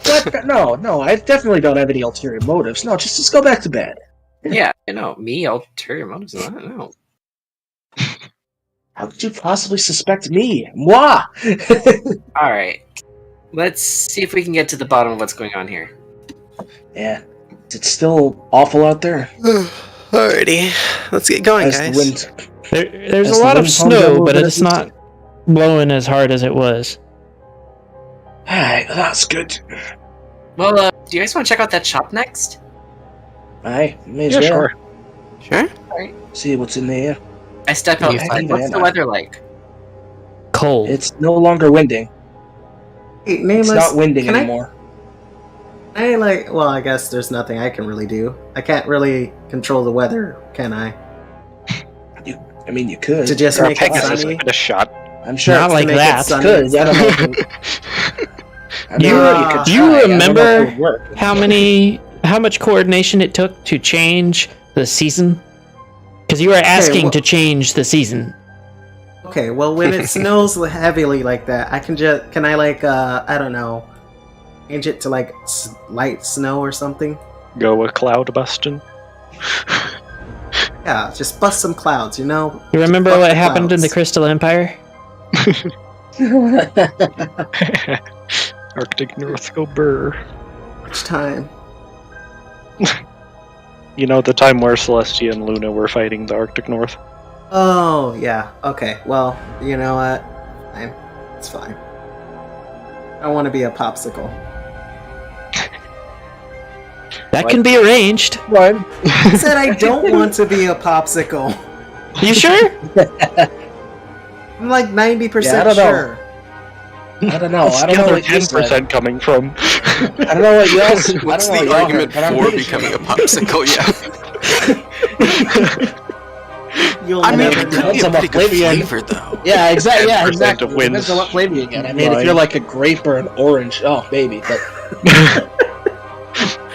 What? No, I definitely don't have any ulterior motives. No, just go back to bed. Yeah, I know. Me, ulterior motives. I don't know. How could you possibly suspect me? Moi! All right, let's see if we can get to the bottom of what's going on here. Yeah. Is it still awful out there? Alrighty. Let's get going, As the guys. wind... There's As a the lot of wind comes snow, over but the it's not blowing as hard as it was. Alright, that's good. Well, do you guys want to check out that shop next? Aye, may as Yeah, well. sure. Sure? See what's in there. I step You outside. think What's I the know. weather like? Cold. It's no longer winding. Hey, It's Nameless, not winding can anymore. well, I guess there's nothing I can really do. I can't really control the weather, can I? I mean, you could. To just Or a make it Pegasus sunny? with a shot. I'm sure. Not to like make it that. sunny. Could. I don't know. If it- I mean, You- could do you try. I don't know if remember it would work. how much coordination it took to change the season? Because you were asking well- to change the season. Okay, well, when it snows heavily like that, I don't know, change it to like light snow or something. Go a cloud busting. Yeah, just bust some clouds, you know? You remember Fuck what the happened in the clouds. Crystal Empire? Arctic North go burr. Which time? You know, the time where Celestia and Luna were fighting the Arctic North. Oh, yeah. Okay, well, you know what? Fine. It's fine. I want to be a popsicle. That can be arranged. One. I said I don't want to be a popsicle. You sure? I'm like 90% Yeah, I don't know. sure. I don't know. What's I don't the know other what you said. 10% coming from? I don't know what y'all. What's I don't know the what y'all argument heard, but I'm for pretty sure. becoming a popsicle? Yeah. You'll I mean, never it could know. be Depends a on what pretty good flavor you- flavor, though. Yeah, exactly. Yeah, 10% exactly. of wins. Depends on what flavor you get. I mean, if Mine. you're like a grape or an orange, oh, maybe. But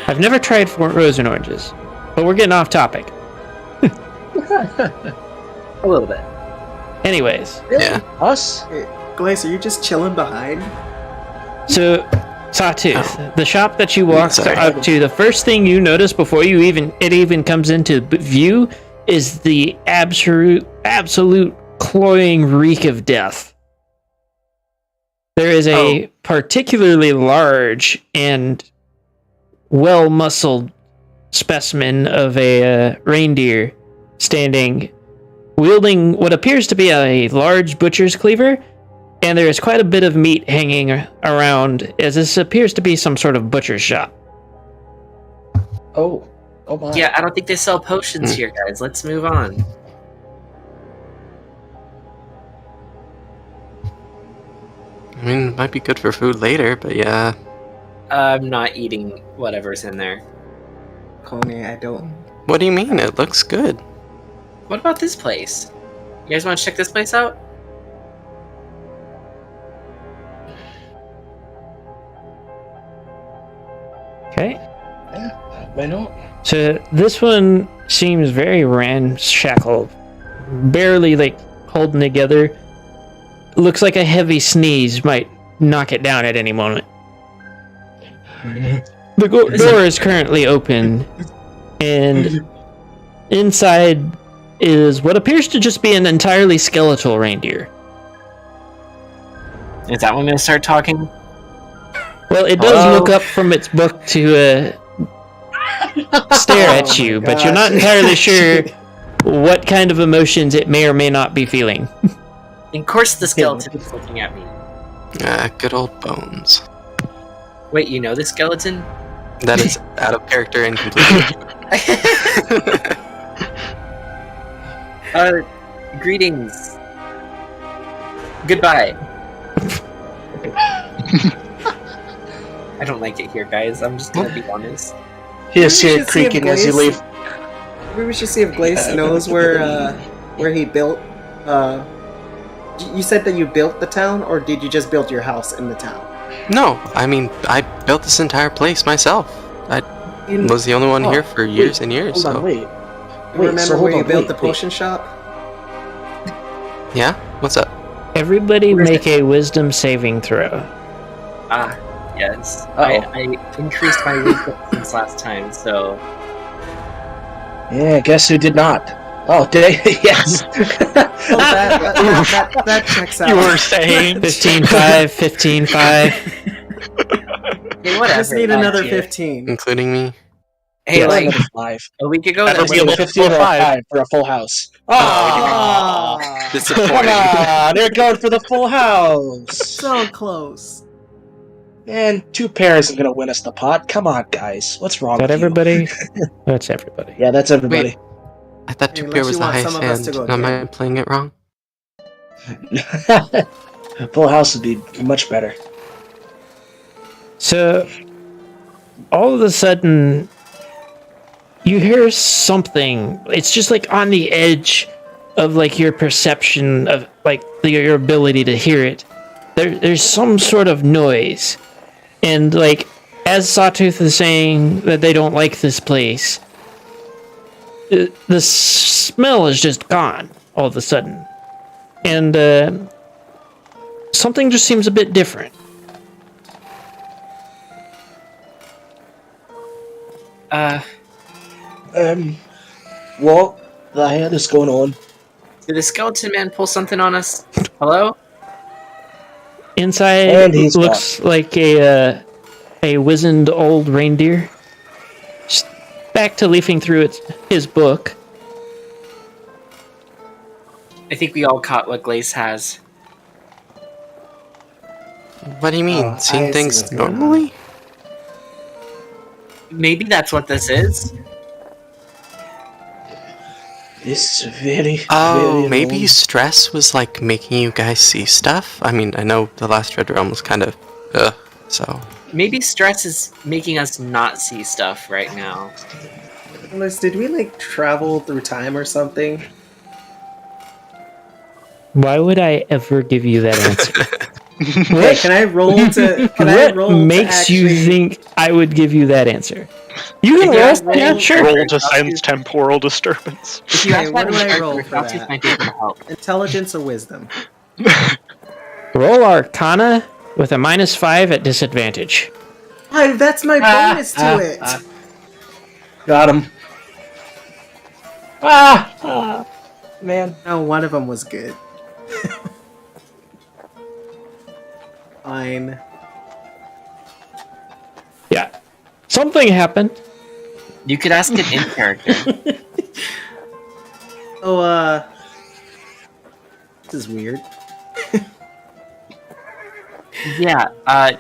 I've never tried frozen oranges, but we're getting off topic. A little bit. Anyways, really, Yeah. us? Glace, are you just chilling behind? so Sawtooth, the shop that you walked Sorry. up to, the first thing you notice before it even comes into view is the absolute cloying reek of death. There is a particularly large and well-muscled specimen of a reindeer standing, wielding what appears to be a large butcher's cleaver, and there is quite a bit of meat hanging around, as this appears to be some sort of butcher's shop. Oh my. Yeah, I don't think they sell potions here, guys. Let's move on. I mean, it might be good for food later, but yeah. I'm not eating whatever's in there. Coney, I don't. What do you mean? It looks good. What about this place? You guys want to check this place out? Okay. Why not? So this one seems very ramshackle, barely holding together. Looks like a heavy sneeze might knock it down at any moment. The door is currently open, and inside is what appears to just be an entirely skeletal reindeer. Is that when I'm going to start talking? Well, it does Hello? look up from its book to stare at you, but you're not entirely sure what kind of emotions it may or may not be feeling. Of course the skeleton is looking at me. Good old bones. Wait, you know the skeleton? That is out of character and completely. Greetings. Goodbye. I don't like it here, guys. I'm just gonna be honest. He is Maybe we here should see if creaking as you Glaze- leave. Maybe we should see if Glace knows where he built. You said that you built the town, or did you just build your house in the town? No, I mean, I built this entire place myself. I You was the only one Oh, here for years wait, and years. Hold on, So wait. remember so hold where you on, built wait, the wait. potion shop? yeah, what's up? Everybody make a wisdom saving throw. Ah, yes. Uh-oh. I increased my wisdom since last time, so Yeah, guess who did not? Oh, did I? Yes. Oh, that checks out. You were saying 15-5, 15-5. hey, I whatever. just need another idea. 15. Including me? Hey, Yeah. like Another 5. a week ago, That'll that be a was little- 15 or a 5. 5 for a full house. Ah, Come Disappointing. on, they're going for the full house. so close. And 2 pairs is gonna win us the pot. Come on, guys. What's wrong Is that with you? everybody? That's everybody. Yeah, that's everybody. I thought 2 Unless pair you was the want highest some of us to hand. go Am I again. playing it wrong? Full house would be much better. So, all of a sudden, you hear something. It's just on the edge of your perception of your ability to hear it. There's some sort of noise, and as Sawtooth is saying that they don't like this place, the smell is just gone all of a sudden, and something just seems a bit different. What the hell is going on? Did the skeleton man pull something on us? Hello? Inside And he's looks like a wizened old reindeer. Just back to leafing through his book. I think we all caught what Glace has. What do you mean? Oh, I Seeing see things what's going on. normally? Maybe that's what this is. This is very, Oh, very maybe wrong. stress was like making you guys see stuff? I mean, I know the last Dread Realm was kind of so. Maybe stress is making us not see stuff right now. Liz, did we like travel through time or something? Why would I ever give you that answer? Hey, can I roll to? Can I What roll to makes you actually- think I would give you that answer? You can Yeah, roll. Yeah, sure. Roll to sense temporal disturbance. If you Okay, ask what that do I in character, roll for Gaussius that? might be able to help. Intelligence or wisdom? Roll Arcana with a -5 at disadvantage. Hi, that's my bonus to it. Got him. Man. No, one of them was good. Fine. Yeah. Something happened. You could ask it in character. Oh, this is weird. Yeah, I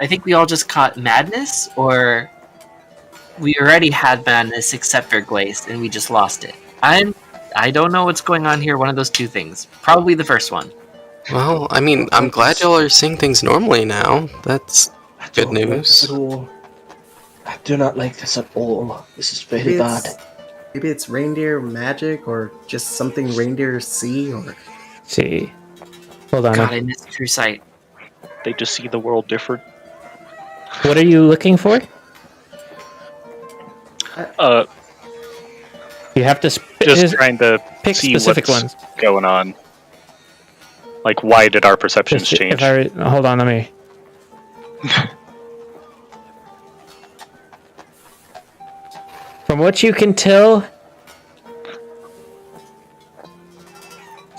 think we all just caught madness, or we already had madness except for Glace, and we just lost it. I don't know what's going on here. One of those two things. Probably the first one. Well, I mean, I'm glad y'all are seeing things normally now. That's I good don't like news. this at all. I do not like this at all. This is very Maybe bad. maybe it's reindeer magic, or just something reindeers see, or See. Hold on. God, I missed True Sight. They just see the world different. What are you looking for? You have to Just trying to pick see specific what's ones. going on. Like, why did our perceptions Just- change? Hold on, let me. From what you can tell,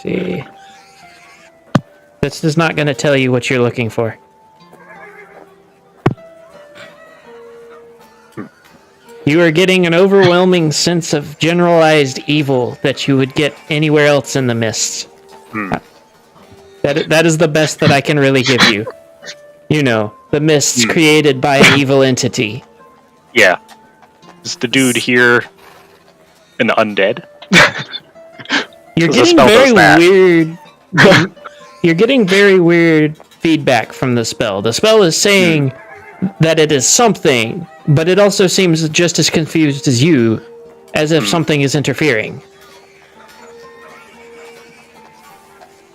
see, this is not going to tell you what you're looking for. You are getting an overwhelming sense of generalized evil that you would get anywhere else in the mists. That is the best that I can really give you. You know, the mists created by an evil entity. Yeah. Is the dude here an undead? You're 'Cause the getting spell does very that. weird. You're getting very weird feedback from the spell. The spell is saying that it is something, but it also seems just as confused as you, as if something is interfering.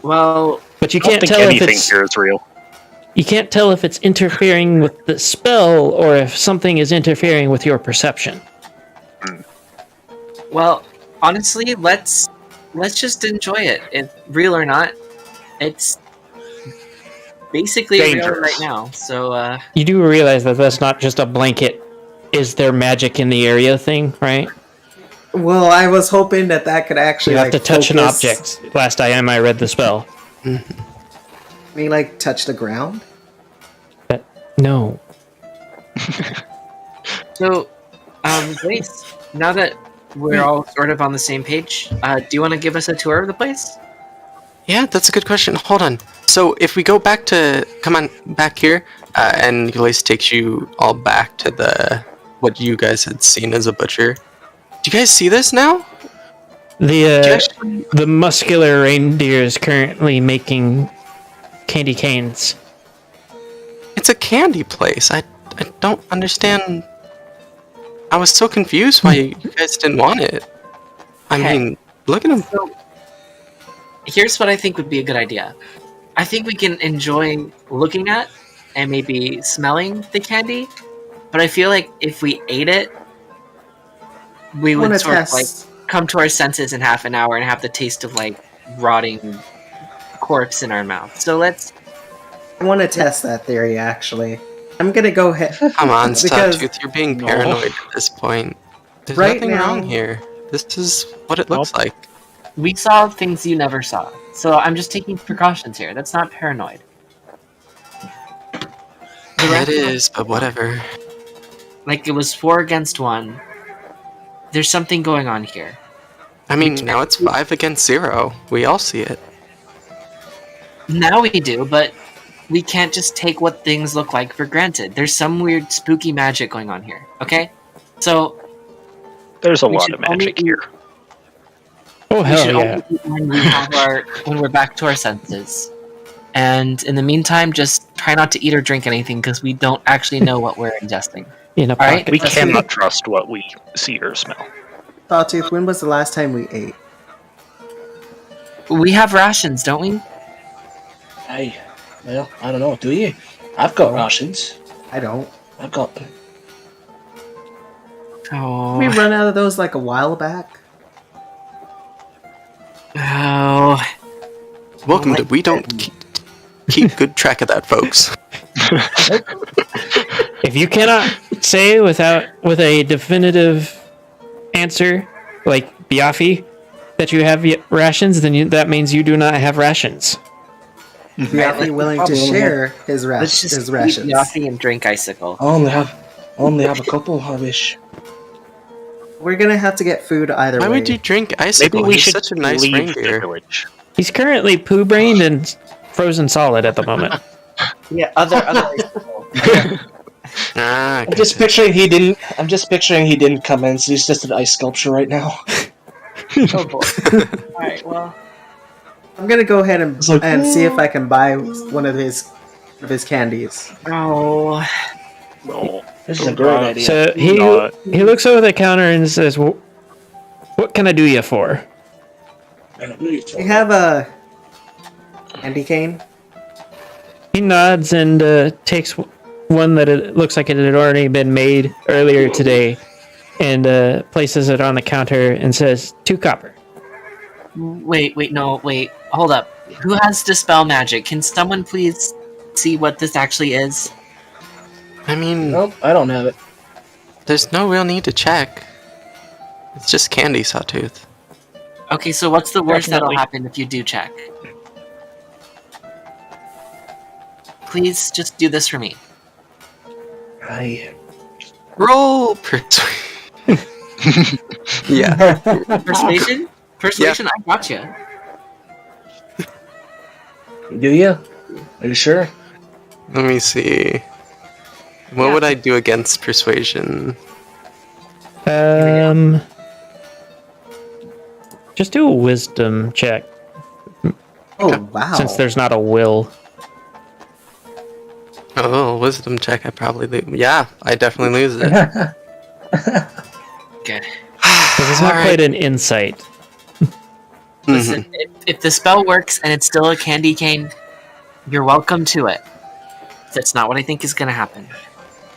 Well, But you I don't can't think tell if anything it's here is real. you can't tell if it's interfering with the spell or if something is interfering with your perception. well, honestly, let's just enjoy it. If real or not, it's basically real Dangerous. right now. So, You do realize that that's not just a blanket. Is there magic in the area thing, right? well, I was hoping that could actually You have like to touch an focus- object. Last time I read the spell. Me like touch the ground. No. so, Grace, now that we're all sort of on the same page, do you want to give us a tour of the place? Yeah, that's a good question. Hold on. So if we go back to, come on, back here, and Glace takes you all back to what you guys had seen as a butcher. Do you guys see this now? The muscular reindeer is currently making candy canes. It's a candy place. I don't understand. I was so confused why you guys didn't want it. I Okay. mean, look at them. So, here's what I think would be a good idea. I think we can enjoy looking at and maybe smelling the candy, but I feel like if we ate it, we I want would to sort of test. like come to our senses in half an hour and have the taste of like rotting corpse in our mouth. So let's. I want to test that theory actually. I'm gonna go ahead. Come on, Because- Sawtooth, you're being No. paranoid at this point. There's Right nothing now- wrong here. This is what it looks like. We saw things you never saw, so I'm just taking precautions here. That's not paranoid. The It rest of us- is, but whatever. Like it was 4 against 1. There's something going on here. I mean, now it's 5 against 0. We all see it. Now we do, but we can't just take what things look like for granted. There's some weird spooky magic going on here, okay? So There's a We lot should of magic only- here. Oh, we hell should yeah. only eat when we're back to our senses. And in the meantime, just try not to eat or drink anything because we don't actually know what we're ingesting. In a All right, pocket. We That's cannot trust what we see or smell. Sawtooth, when was the last time we ate? We have rations, don't we? Well, I don't know. Do you? I've got rations. I don't. I've got. Oh, We run out of those like a while back. oh. Welcome to my We Don't keep good track of that, folks. If you cannot say with a definitive answer, like Biaffi, that you have rations, then that means you do not have rations. Biaffi let's willing to probably share his, Let's just his eat rations. Yossi and drink icicle. I only have a couple. I wish. We're gonna have to get food either Why way. would you drink icicle? Maybe we He's should such a nice leave the reindeer. village. He's currently poo-brained and frozen solid at the moment. Yeah, other icicle. Ah, I'm just picturing he didn't. I'm just picturing he didn't come in. So he's just an ice sculpture right now. Oh boy. Alright, well. I'm gonna go ahead and, It's like, and see if I can buy one of his candies. Oh. No. This is a great idea. So Not. he looks over the counter and says, "What can I do you for?" We have a candy cane. He nods and takes one that it looks like it had already been made earlier today, and places it on the counter and says, 2 copper. Wait, hold up. Who has Dispel Magic? Can someone please see what this actually is? I mean, Nope, I don't have it. there's no real need to check. It's just candy, Sawtooth. Okay, so what's the worst that'll Definitely. happen if you do check? Please just do this for me. Roll persuasion. Yeah. Persuasion? Persuasion, I gotcha. Do you? Are you sure? Let me see. What Yeah. would I do against persuasion? Just do a wisdom check, Oh wow! since there's not a will. Oh, wisdom check. I probably lose. Yeah, I definitely lose it. Okay. Because it's not Alright. quite an insight. Listen, if the spell works and it's still a candy cane, you're welcome to it. That's not what I think is gonna happen.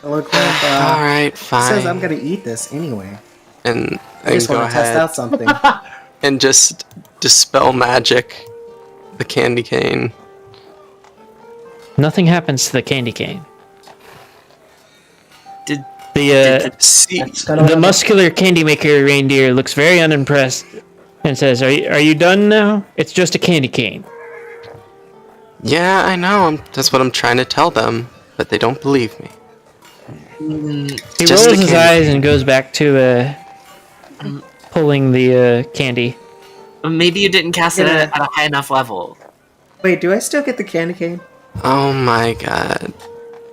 It looked like All right, it says I'm fine. gonna eat this anyway. And I just go want to test ahead out something. and just dispel magic the candy cane. Nothing happens to the candy cane. Did The See, That's kind of the muscular candy maker reindeer looks very unimpressed and says, "Are you done now? It's just a candy cane." yeah, I know. That's what I'm trying to tell them, but they don't believe me. He Just rolls a his candy eyes cane. and goes back to pulling the candy. maybe you didn't cast it Yeah. at a high enough level. Wait, do I still get the candy cane? Oh my god.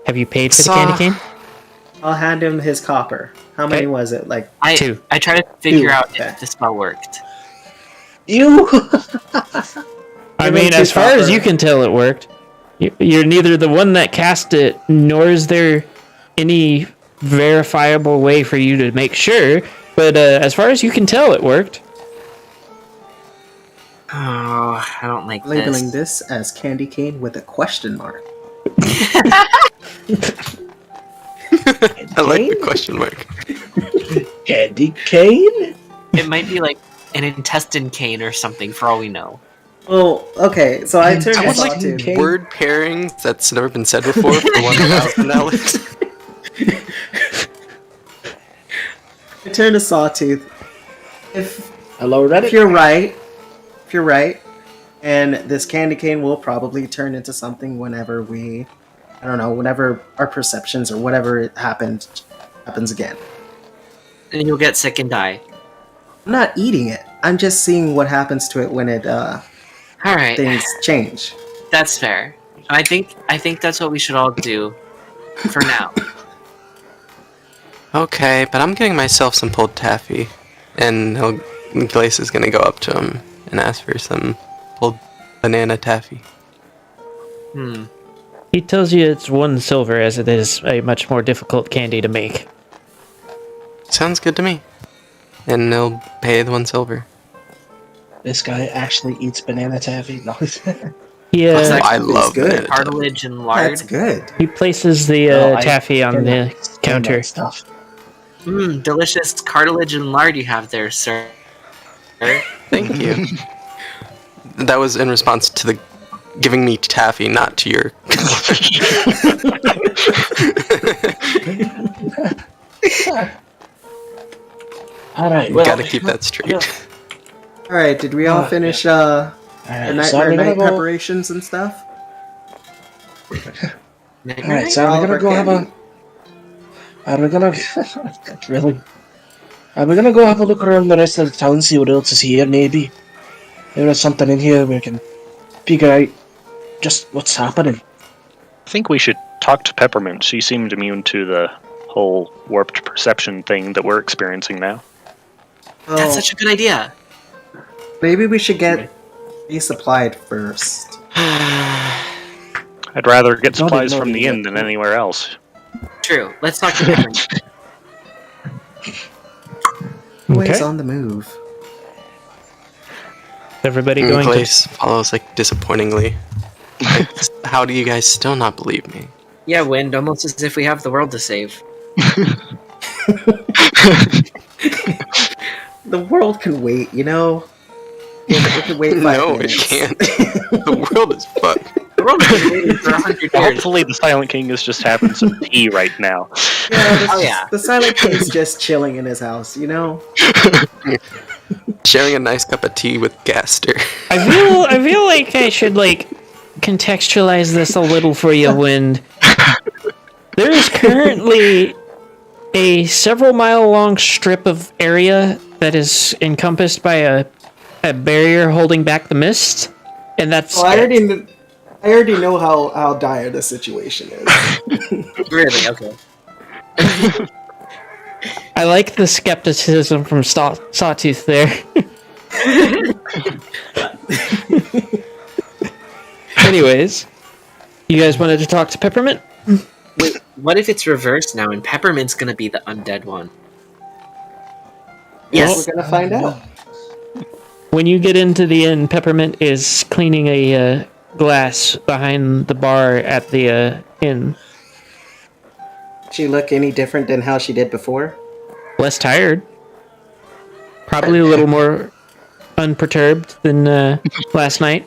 Have you paid for the Saw- candy cane? I'll hand him his copper. How many Okay. was it? Like I 2. I tried to figure Two, out okay. if the spell worked. You. I Give him mean, 2 as far as copper. you can tell, it worked. You're neither the one that cast it, nor is there any verifiable way for you to make sure. But as far as you can tell, it worked. Oh, I don't like labeling this. this as candy cane with a question mark. I like the question mark. Candy cane? It might be like an intestine cane or something, for all we know. Well, okay, so I turned I to would like Sawtooth. word pairings that's never been said before for $1,000. I turned to Sawtooth. If Hello, if Reddit. you're right, and this candy cane will probably turn into something whenever I don't know, whenever our perceptions or whatever it happens again. And you'll get sick and die. I'm not eating it. I'm just seeing what happens to it when Alright, things change. that's fair. I think that's what we should all do for now. Okay, but I'm getting myself some pulled taffy, and Glace is gonna go up to him and ask for some pulled banana taffy. He tells you it's 1 silver, as it is a much more difficult candy to make. Sounds good to me. And they'll pay the 1 silver. This guy actually eats banana taffy. No. He, What's that? I love good. banana taffy. Cartilage and lard. That's good. he places the No, I taffy on cannot the stand counter. that stuff. Delicious cartilage and lard you have there, sir. Thank you. That was in response to the giving me taffy, not to your. All right, You well, gotta keep that straight. All right, did we all finish our so nightmare we're gonna night go. preparations and stuff? All right, so we're gonna go have a. Are we gonna really? Are we gonna go have a look around the rest of the town, see what else is here? Maybe there's something in here we can figure out just what's happening. I think we should talk to Peppermint. She seemed immune to the whole warped perception thing that we're experiencing now. Well, That's such a good idea. maybe we should get resupplied first. I'd rather get supplies from the inn than anywhere else. True. Let's talk to him. Always Okay. on the move. Everybody going to... Glace follows like disappointingly. Like, how do you guys still not believe me? Yeah, Wind, almost as if we have the world to save. The world can wait, you know? It can wait 5 No, it minutes. can't. The world is fucked. The world has been waiting for 100 years. Hopefully the Silent King is just having some tea right now. Yeah, Oh, yeah. the Silent King's just chilling in his house, you know? Sharing a nice cup of tea with Gaster. I feel like I should, like, contextualize this a little for you, Wind. There is currently a several mile long strip of area that is encompassed by a barrier holding back the mist, and that's Well, I already know how dire the situation is. Really? Okay. I like the skepticism from Sawtooth there. Anyways, you guys wanted to talk to Peppermint? Wait, what if it's reversed now and Peppermint's gonna be the undead one? Yes. We're gonna find out. When you get into the inn, Peppermint is cleaning a glass behind the bar at the inn. She look any different than how she did before? Less tired. Probably a little more unperturbed than last night.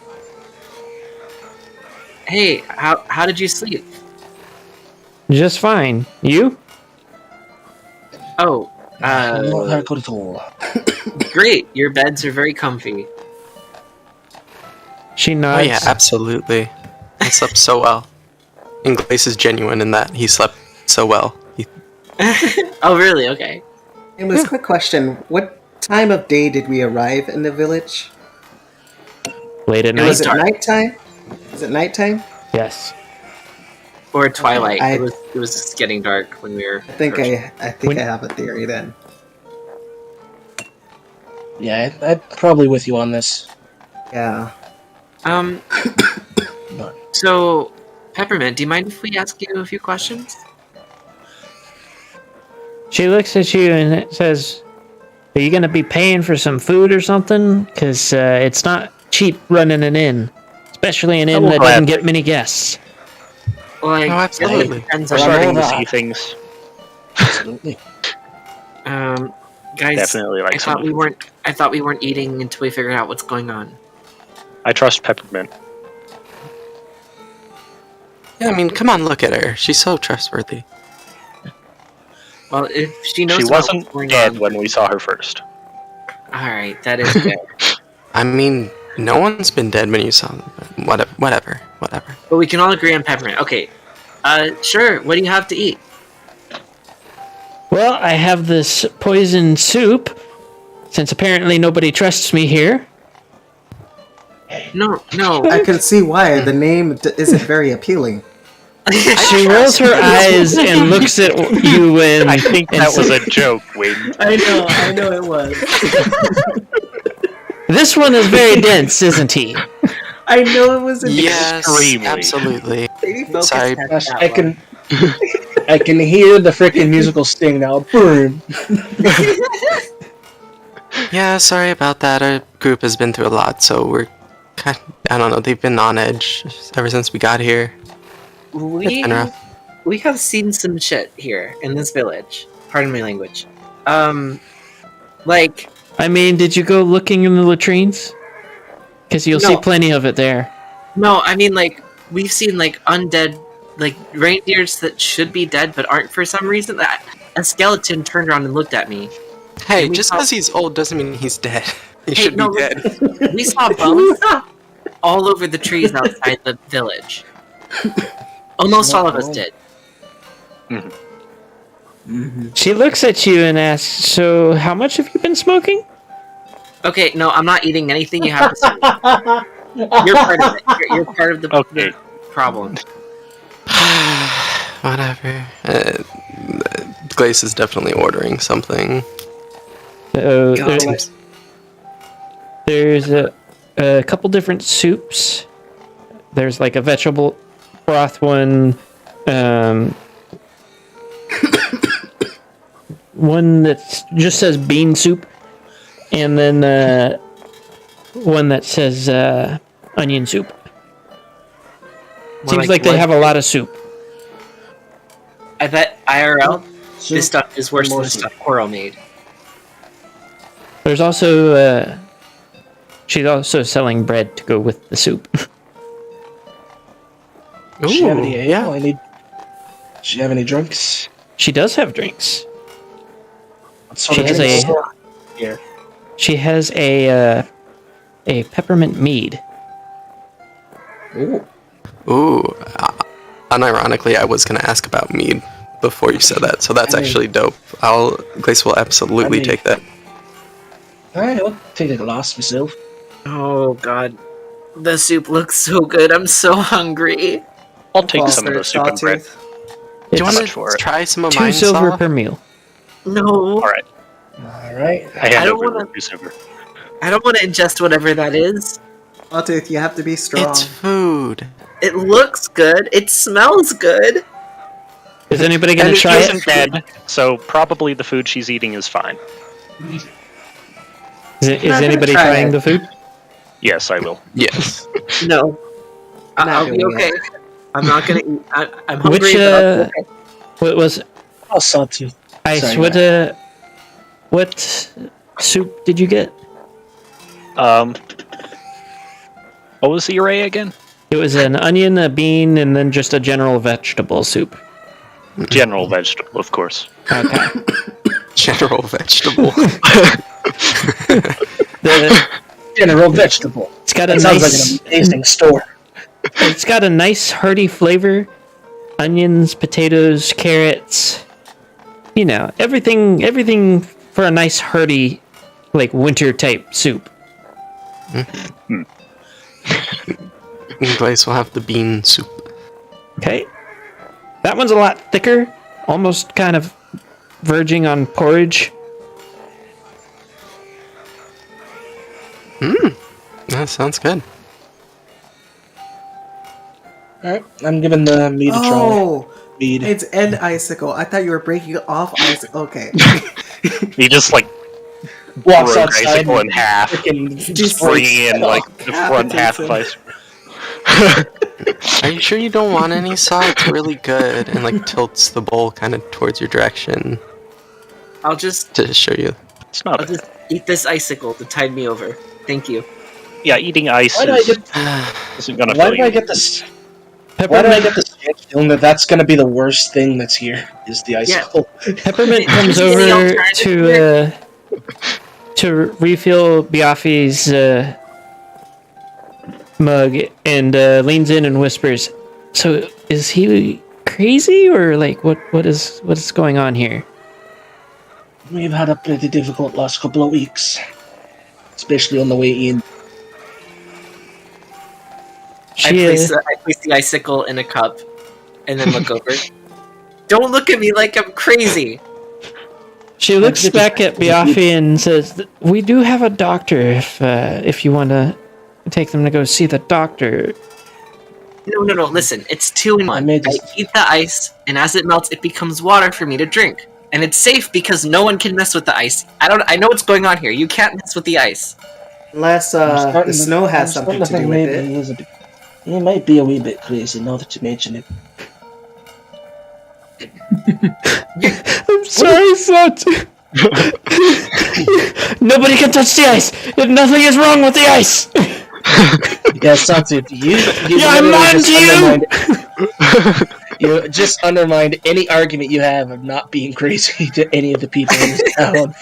Hey, how did you sleep? Just fine. You? Oh, Not very good at all. great. Your beds are very comfy. She Oh nods. yeah, absolutely. I slept so well. And Glace is genuine in that he slept so well. Oh, really? Okay. And this quick question: what time of day did we arrive in the village? Late at night. Was it dark. nighttime? Is it nighttime? Yes. Or twilight. I- It was just getting dark when we were. I think When- I have a theory then. Yeah, I'm probably with you on this. Yeah. But So, Peppermint, do you mind if we ask you a few questions? She looks at you and says, "Are you going to be paying for some food or something? Because it's not cheap running an inn. Especially an inn will that doesn't gladly. get many guests." Well, I Oh, guess it absolutely. depends We're on. starting to that. see things. absolutely. Guys, Definitely like I thought some. we weren't eating until we figured out what's going on. I trust Peppermint. Yeah, I mean, come on, look at her. She's so trustworthy. Well, if she knows She about wasn't what's going dead on, when we saw her first. all right, that is good. I mean, no one's been dead when you saw them. Whatever. But we can all agree on peppermint. Okay. Sure. What do you have to eat? Well, I have this poison soup, since apparently nobody trusts me here. No. I can see why the name isn't very appealing. She rolls her eyes and looks at you and I think and that was says, a joke, Wade. I know it was. This one is very dense, isn't he? I know it was. Yes, Extremely. absolutely. Baby Focus Sorry. had Gosh, that I one. can hear the freaking musical sting now. Boom. Yeah, sorry about that. Our group has been through a lot, so we're kind I don't know, they've been on edge ever since we got here. It's been rough. We have seen some shit here in this village. Pardon my language. Like, I mean, did you go looking in the latrines? Because you'll see No. plenty of it there. no, I mean, like, we've seen, like, undead, like, reindeers that should be dead but aren't for some reason. A skeleton turned around and looked at me. Hey, we just saw- because he's old doesn't mean he's dead. He Hey, should no, be dead. We saw bones all over the trees outside the village. Almost all of us did. She looks at you and asks, so how much have you been smoking? Okay, no, I'm not eating anything you have to say. You're part of it. You're part of the, Okay. the problem. Whatever. Glace is definitely ordering something. There's a couple different soups. There's like a vegetable broth one, one that just says bean soup, and then one that says onion soup. Seems like they have a lot of soup. I bet IRL, Soup this stuff is worse than more the soup. stuff Coral made. There's also she's also selling bread to go with the soup. Does she have any Ooh, ale? yeah. Does she have any drinks? She does have drinks. What sort She of has drinks? a- Here. She has a peppermint mead. Ooh. Ooh. Unironically, I was going to ask about mead before you said that, so that's I mean- actually dope. Glace will absolutely I mean- take that. Alright, I'll take a glass myself. Oh god. The soup looks so good. I'm so hungry. I'll take Foster some of the soup and bread. Sawtooth. Do you It's want for to it. try some of 2 mine, silver Saw? per meal. No. Alright, Alright. I hand I don't over wanna- the silver. I don't want to ingest whatever that is. Sawtooth, you have to be strong. It's food. It looks good. It smells good. Is anybody going And to she try isn't it? dead, so probably the food she's eating is fine. Is not gonna anybody try trying it. the food? Yes, I will. Yes. No. I'm not I'll be doing okay. I'm not gonna eat. I'm hungry, Which, but I'll be okay. What was I'll sawtooth. ice? Sorry, What soup did you get? What was the array again? It was an onion, a bean, and then just a general vegetable soup. General vegetable, of course. Okay. General vegetable. General vegetable. It's got a That sounds nice. like an amazing store. It's got a nice hearty flavor. Onions, potatoes, carrots. You know, everything for a nice hearty, like winter type soup. Glace will have the bean soup. Okay. That one's a lot thicker, almost kind of verging on porridge. That sounds good. Alright, I'm giving the mead a try. Oh, Mead. it's an icicle. I thought you were breaking off icicle. Okay. He just like Walks broke outside icicle in half, freaking Just bringing in like the front half of Appetizer. ice. Are you sure you don't want any Saw? It's really good and like tilts the bowl kind of towards your direction I'll just to show you. It's not I'll bad. just eat this icicle to tide me over. Thank you. Yeah, eating ice Why do I is, get? isn't going to Why fill do I you. get this? Why do I Peppermint, get this strange feeling that that's going to be the worst thing that's here? Is the icicle? Peppermint Is comes there any over alternative to refill Biaffi's mug and leans in and whispers, "So is he crazy or like what is going on here?" We've had a pretty difficult last couple of weeks, especially on the way in. I She place the icicle in a cup, and then look over. Don't look at me like I'm crazy. She looks back at Biaffi and says, "We do have a doctor if you want to take them to go see the doctor." No. Listen, it's 2 in 1. I I made this- eat the ice, and as it melts, it becomes water for me to drink. And it's safe because no one can mess with the ice. I know what's going on here. You can't mess with the ice. Unless the snow has something to do with it. He might be a wee bit crazy now that you mention it. I'm sorry, Satu. Nobody can touch the ice. Nothing is wrong with the ice. Yeah, Satu, you Yeah, I'm literally lying to undermined- you just undermined any argument you have of not being crazy to any of the people in this town.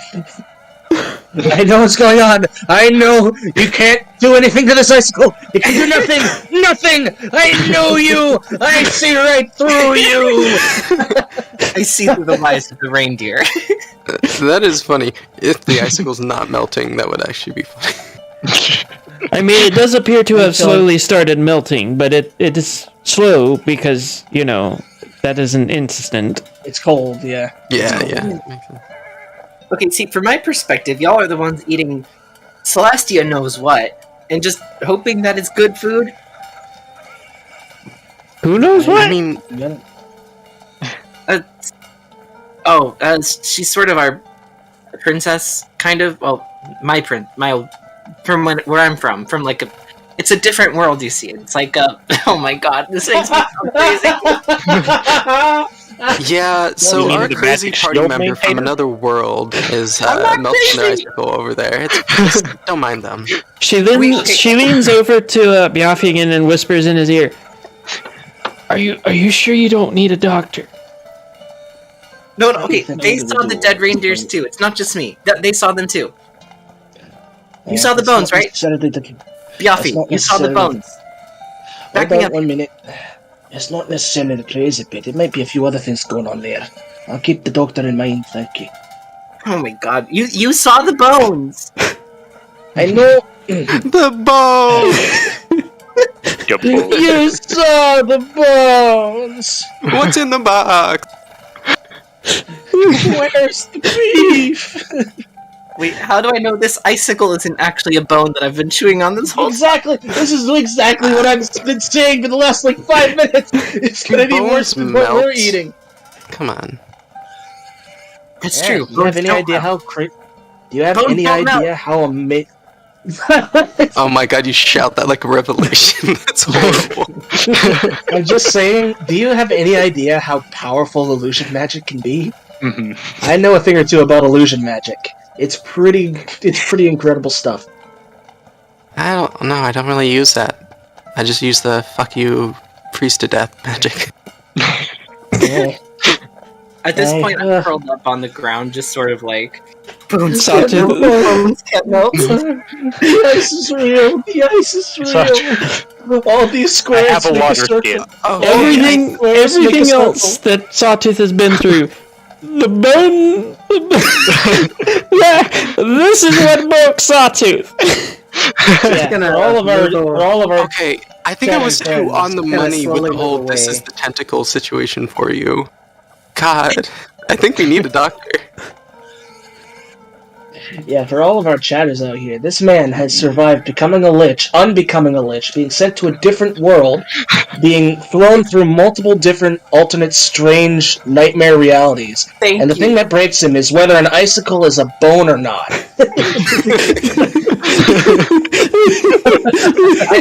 I know what's going on. I know you can't do anything to this icicle. You can do nothing. Nothing. I know you. I see right through you. I see through the lies of the reindeer. That is funny. If the icicle's not melting, that would actually be funny. I mean, it does appear to have slowly started melting, but it is slow because, you know, that isn't instant. It's cold, yeah. Yeah. Hmm. Okay, see, from my perspective, y'all are the ones eating Celestia knows what, and just hoping that it's good food. Who knows what? I mean, She's sort of our princess, kind of. Well, from where I'm from like it's a different world. You see, it's like oh my god, this makes me so crazy. yeah, so You our mean the crazy magic party shield member from maintainer? another world is I'm not melting their crazy. icicle over there. Just don't mind them. She leans over to Biaffi again and whispers in his ear, Are you sure you don't need a doctor?" No, okay, they saw the dead reindeers too. It's not just me. They saw them too. You saw the bones, right? Biaffi, you saw the bones. Back Hold me on up. 1 minute. It's not necessarily the crazy bit. It might be a few other things going on there. I'll keep the doctor in mind, thank you. Oh my god, you saw the bones. I know. The bone! You saw the bones! What's in the box? Where's the beef? Wait, how do I know this icicle isn't actually a bone that I've been chewing on this whole time? Exactly! This is exactly what I've been saying for the last, 5 minutes! It's gonna be worse than what we're melt? eating. Come on. That's Yeah, true. Do you have any Bones idea don't how crazy? Do you have Bones any don't idea how amazing? Oh my god, you shout that like a revelation. That's horrible. I'm just saying, do you have any idea how powerful illusion magic can be? Mhm. I know a thing or two about illusion magic. It's pretty incredible stuff. I don't know, I don't really use that. I just use the fuck you priest to death magic. Yeah. At this I- point, I'm curled up on the ground, just sort of like bones Sawtooth. can't melt. Bones can't melt. The ice is real. The ice is real. All these I squares have a make water circle. skin. Oh, Everything Let's make a everything circle. else that Sawtooth has been through. The bone. Yeah, this is what broke Sawtooth. Yeah, gonna for all of our okay, I think I was too on the Kinda money with slowly the whole move this away. is the tentacle situation for you. God, I think we need a doctor. for all of our chatters out here, this man has survived becoming a lich, unbecoming a lich, being sent to a different world, being thrown through multiple different alternate strange nightmare realities. Thank And the you. thing that breaks him is whether an icicle is a bone or not.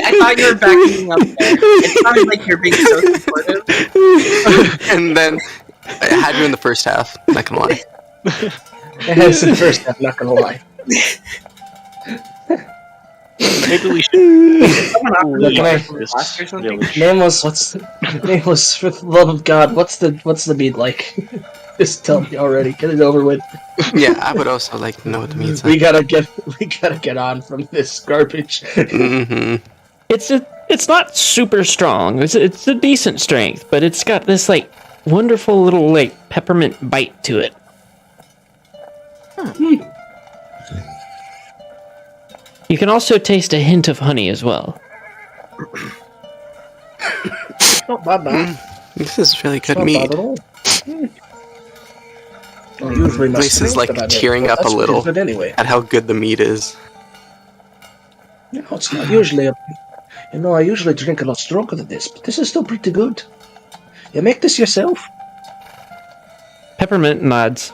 I thought you were backing me up there. It sounded like you're being so supportive. And then I had you in the first half, not gonna lie. That's the first step, not gonna lie. Maybe we should Look, leave can I- Last or something? village. Nameless, Nameless, for the love of God, what's the meat like? Just tell me already. Get it over with. Yeah, I would also like to know what the meat's We like. gotta get on from this garbage. Mm-hmm. It's not super strong. It's a decent strength, but it's got this like wonderful little like peppermint bite to it. You can also taste a hint of honey as well. Not bad, man. This is really good Not meat. bad at all. Well, usually my Grace is strength like about it, tearing but up a that's little good anyway. at how good the meat is. You know, it's not usually I usually drink a lot stronger than this, but this is still pretty good. You make this yourself? Peppermint nods.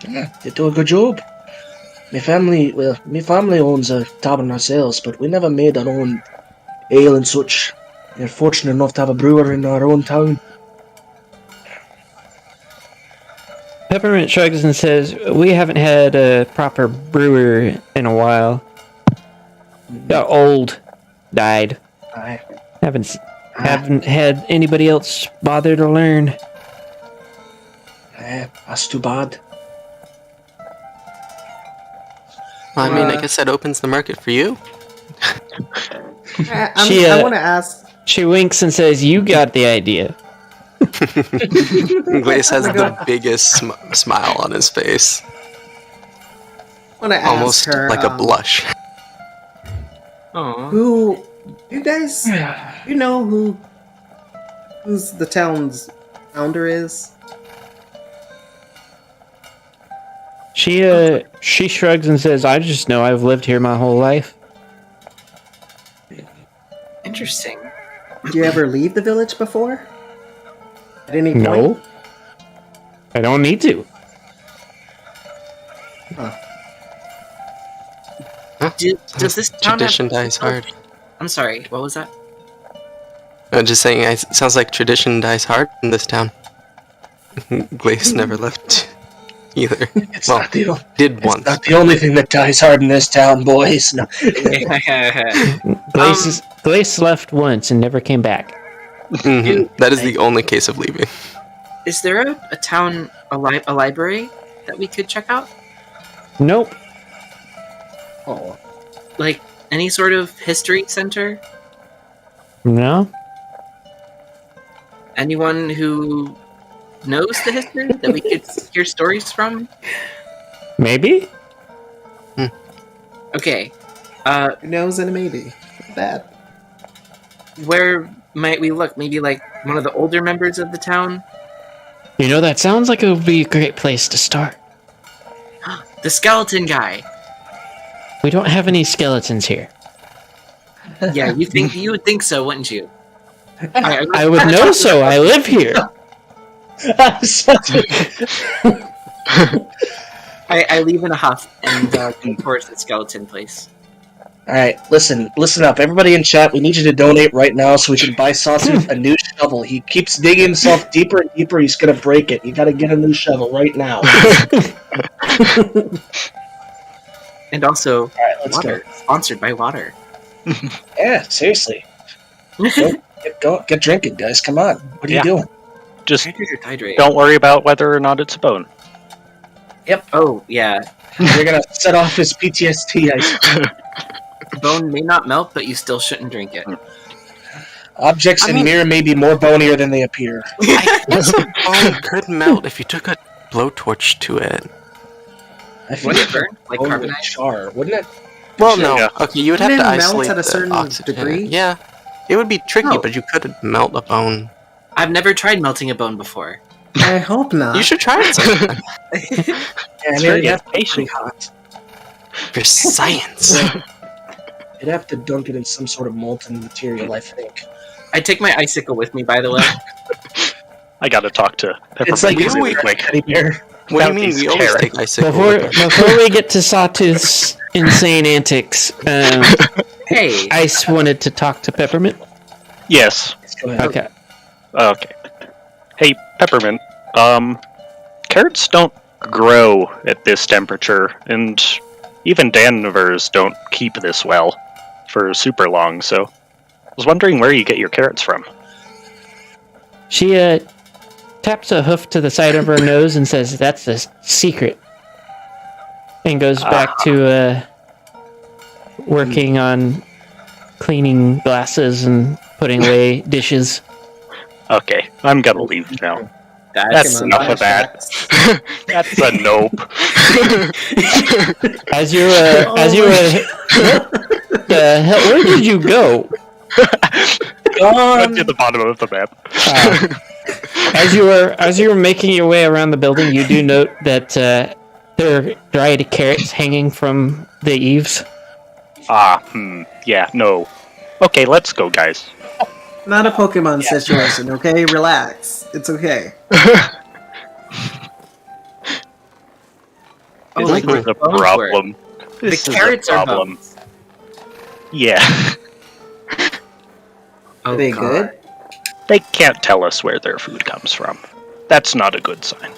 Yeah, you do a good job. My family owns a tavern ourselves, but we never made our own ale and such. We're fortunate enough to have a brewer in our own town. Peppermint shrugs and says, "We haven't had a proper brewer in a while. Got old, died. Aye. Haven't had anybody else bother to learn." That's too bad. Well, I mean, I guess that opens the market for you. I want to ask. She winks and says, "You got the idea." Glace has the biggest smile on his face. I want to ask Almost her. like a blush. Aw. Who you guys? You know who's the town's founder is? She shrugs and says, "I just know I've lived here my whole life." Interesting. Did you ever leave the village before? At any point? No, I don't need to. Does this town Tradition have... dies hard. I'm sorry, what was that? I'm just saying, it sounds like tradition dies hard in this town. Glace never left either. It's Well, not the did it's once. not the only thing that dies hard in this town, boys. No. Glace left once and never came back. Mhm. That is the only case of leaving. Is there a town, a library that we could check out? Nope. Oh, Like, any sort of history center? No. Anyone who knows the history that we could hear stories from? Maybe. Okay. Who knows and a maybe. Not bad. Where might we look? Maybe like one of the older members of the town? You know, that sounds like it would be a great place to start. The skeleton guy. We don't have any skeletons here. Yeah, you would think so, wouldn't you? I would know so. I live here. I leave in a huff and go towards the skeleton place. Alright, listen up. Everybody in chat, we need you to donate right now so we can buy Sawtooth a new shovel. He keeps digging himself deeper and deeper, he's gonna break it. You gotta get a new shovel right now. And also, Alright, let's water. Sponsored by water. go. Yeah, seriously. Get drinking, guys. Come on. What are you doing? Just Hydrate. don't worry about whether or not it's a bone. Yep. Oh, yeah. You're gonna set off his PTSD. Bone may not melt, but you still shouldn't drink it. Objects in mirror may be more bonier than they appear. I guess the bone could melt if you took a blowtorch to it. I feel Wouldn't it burn? Like bone would carbonite? char, wouldn't it? Well, no. Yeah. Okay, you would have Wouldn't to it melt isolate at a certain the oxygen. degree? Yeah, it would be tricky, No. but you could melt a bone. I've never tried melting a bone before. I hope not. You should try it sometime. Yeah, It's I very mean, it'd have to be patient. pretty hot. For science. You'd have to dunk it in some sort of molten material, I think. I take my icicle with me, by the way. I gotta talk to Peppermint It's like really we- quick. Teddy bear. What do you mean? These We always carrots. take icicle. Before we get to Sawtooth's insane antics, Hey, Ice wanted to talk to Peppermint. Yes. Let's go ahead. Okay. Okay. Hey, Peppermint. Carrots don't grow at this temperature, and Even Danvers don't keep this well for super long, so I was wondering where you get your carrots from. She taps a hoof to the side of her nose and says, "That's a secret." And goes back to working on cleaning glasses and putting away dishes. Okay, I'm gonna leave now. That's Come on, enough of that. That's a nope. As you the hell, where did you go? Went to the bottom of the map. As you were making your way around the building, you do note that there are dried carrots hanging from the eaves. Yeah, no. Okay, let's go, guys. Not a Pokemon situation, okay? Relax. It's okay. Oh, This like is a problem. This The is carrots a are problem. bones. Yeah, Oh, Are they God. good? they can't tell us where their food comes from. That's not a good sign.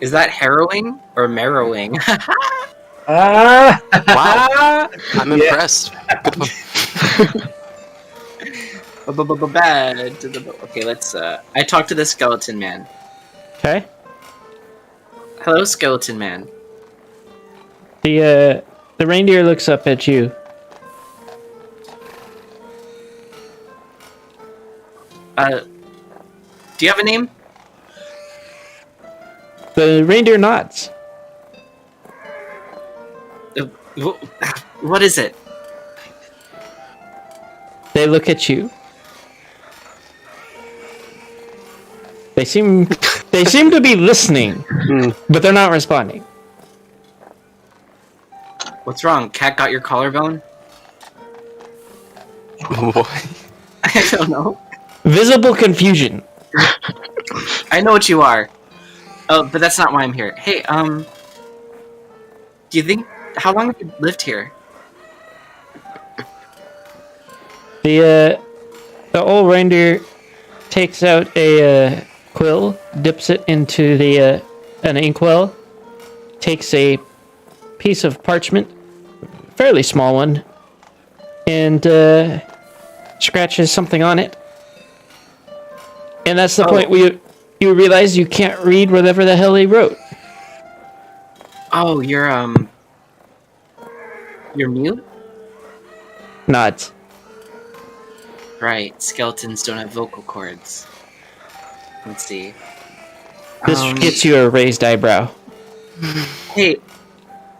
Is that harrowing or marrowing? Ah! Wow. I'm impressed. Good one. Bad. Okay, let's. I talked to the skeleton man. Okay. Hello, skeleton man. The reindeer looks up at you. Do you have a name? The reindeer nods. What is it? They look at you. They seem to be listening, but they're not responding. What's wrong? Cat got your collarbone? What? I don't know. Visible confusion. I know what you are. Oh, but that's not why I'm here. Hey, do you think how long have you lived here? The old reindeer takes out a quill, dips it into the an inkwell, takes a piece of parchment, fairly small one, and scratches something on it. And that's the point where you realize you can't read whatever the hell he wrote. Oh, you're mute? Nods. Right. Skeletons don't have vocal cords. Let's see. This gets you a raised eyebrow. Hey,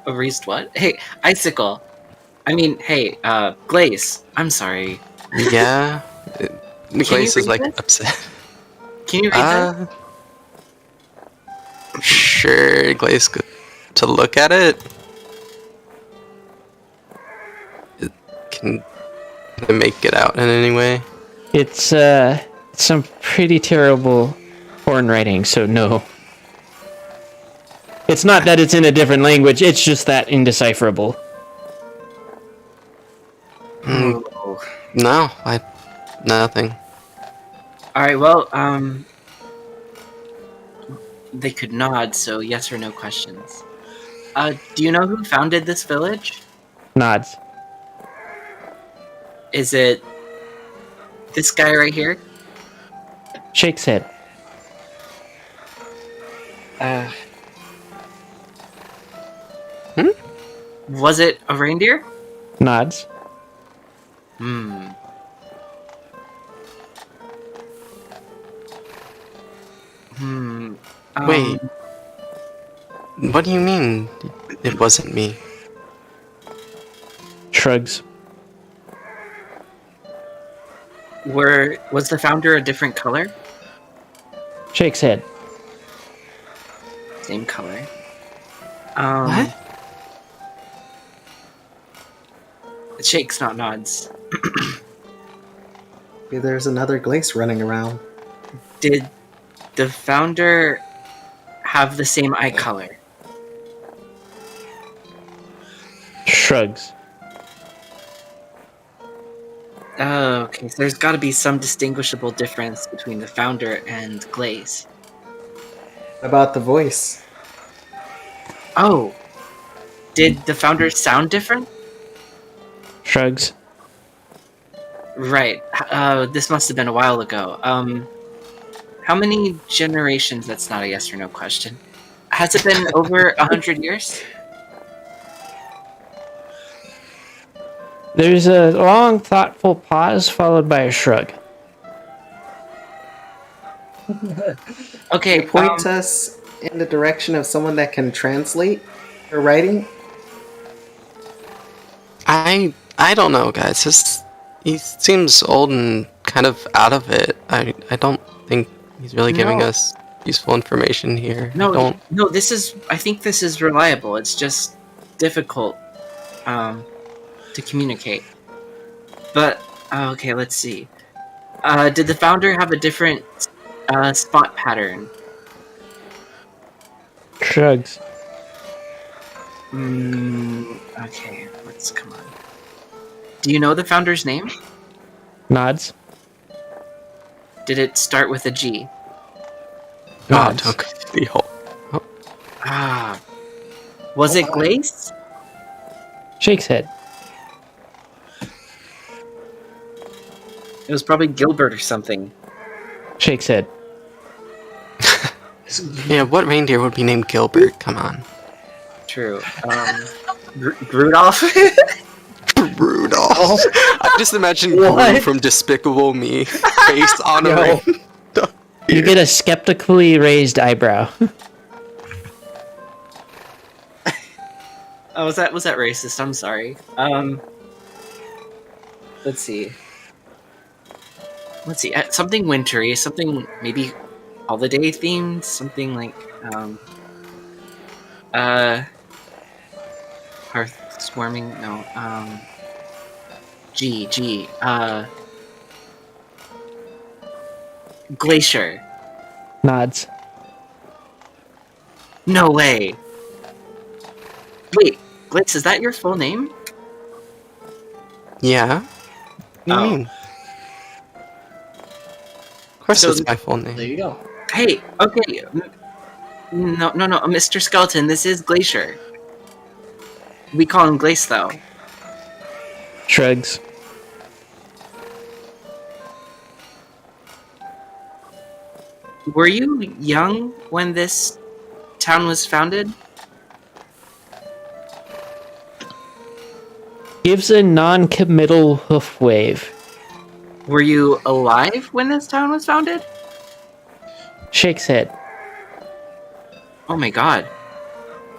a raised what? Hey, icicle. I mean, hey, Glaze. I'm sorry. Yeah. Glace is read like this? upset. Can you read that? Sure, Glace, to look at it. Can I make it out in any way? It's some pretty terrible horn writing, so no. It's not that it's in a different language, it's just that indecipherable. Oh. No, nothing. All right. Well, they could nod, so yes or no questions. Do you know who founded this village? Nods. Is it this guy right here? Shakes head. Was it a reindeer? Nods. Hmm. Wait. What do you mean? It wasn't me. Shrugs. Was the founder a different color? Shakes head. Same color. What? It shakes, not nods. Maybe there's another Glace running around. Did the founder have the same eye color? Shrugs. Oh, okay. So there's got to be some distinguishable difference between the founder and Glaze. What about the voice? Oh, Did the founders sound different? Shrugs. Right. This must have been a while ago. How many generations? That's not a yes or no question. Has it been over 100 years? There's a long, thoughtful pause followed by a shrug. Okay. It points us in the direction of someone that can translate her writing. I don't know, guys. He seems old and kind of out of it. I don't think he's really giving No. us useful information here. No, I don't. no. I think this is reliable. It's just difficult to communicate. But okay, let's see. Did the founder have a different spot pattern? Shrugs. Okay, let's come on. Do you know the founder's name? Nods. Did it start with a G? Oh, Nods. don't go the whole. Ah. Was it Glace? Shakes head. It was probably Gilbert or something. Shakes head. Yeah, what reindeer would be named Gilbert? Come on. True. Rudolph? Rudolph. I just imagine Gru from Despicable Me face on a Yo. ring. You get a skeptically raised eyebrow. Oh, was that racist? I'm sorry. Let's see. Something wintry, something maybe holiday themed, something like hearthwarming. No, Glacier. Nods. No way. Wait, Glitz, is that your full name? Yeah. What do you Oh. mean? Of course, So- it's my full There name. you go. Hey, okay. No, Mr. Skeleton, this is Glacier. We call him Glace, though. Shrugs. Were you young when this town was founded? Gives a non-committal hoof wave. Were you alive when this town was founded? Shakes head. Oh my god.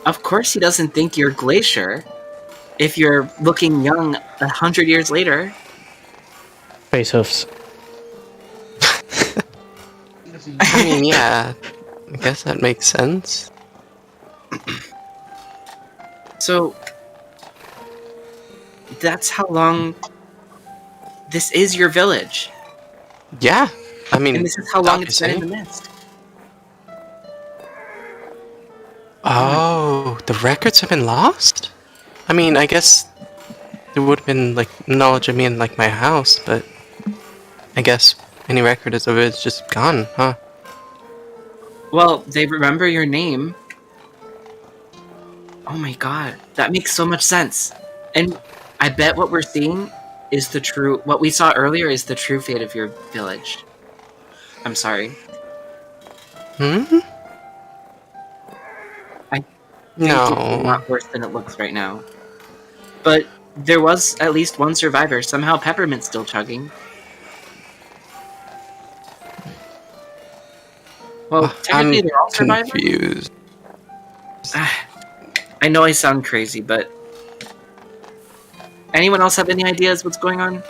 Of course he doesn't think you're Glacier. If you're looking young 100 years later. Face hoofs. I mean, yeah. I guess that makes sense. So, that's how long this is your village. Yeah. I mean, And this is how long it's been in obviously. the mist. Oh, the records have been lost? I mean, I guess there would have been, like, knowledge of me in, like, my house, but I guess any record of it is just gone, huh? Well, they remember your name. Oh my god, that makes so much sense. And I bet what we're seeing is what we saw earlier is the true fate of your village. I'm sorry. Hmm? I think it's a No. lot worse than it looks right now. But there was at least one survivor. Somehow Peppermint's still chugging. Well, technically I'm they're all survivors. confused. I know I sound crazy, but anyone else have any ideas what's going on?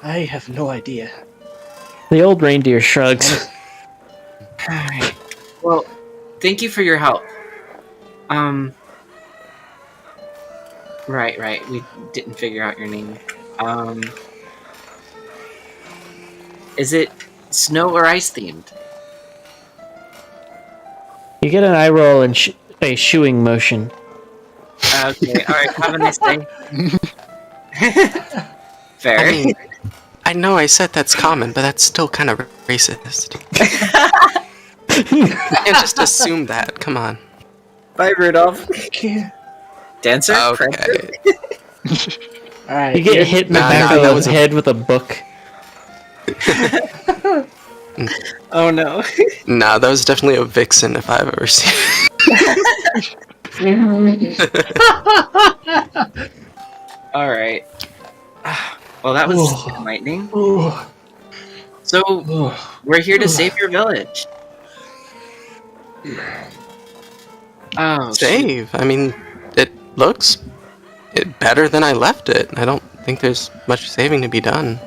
I have no idea. The old reindeer shrugs. Alright. Well, thank you for your help. Right. We didn't figure out your name. Is it snow or ice themed? You get an eye roll and a shooing motion. Okay, alright, have a nice day. Fair. I mean, I know I said that's common, but that's still kind of racist. You can't just assume that. Come on. Bye, Rudolph. Dancer? Prancer? Okay. All right. You get hit in the back that of was the a- head with a book. Oh no. Nah, that was definitely a vixen if I've ever seen. Alright. Well, that was Oh. enlightening. Oh, So, oh. we're here to save your village. Oh, shoot. Save. I mean, it looks better than I left it. I don't think there's much saving to be done.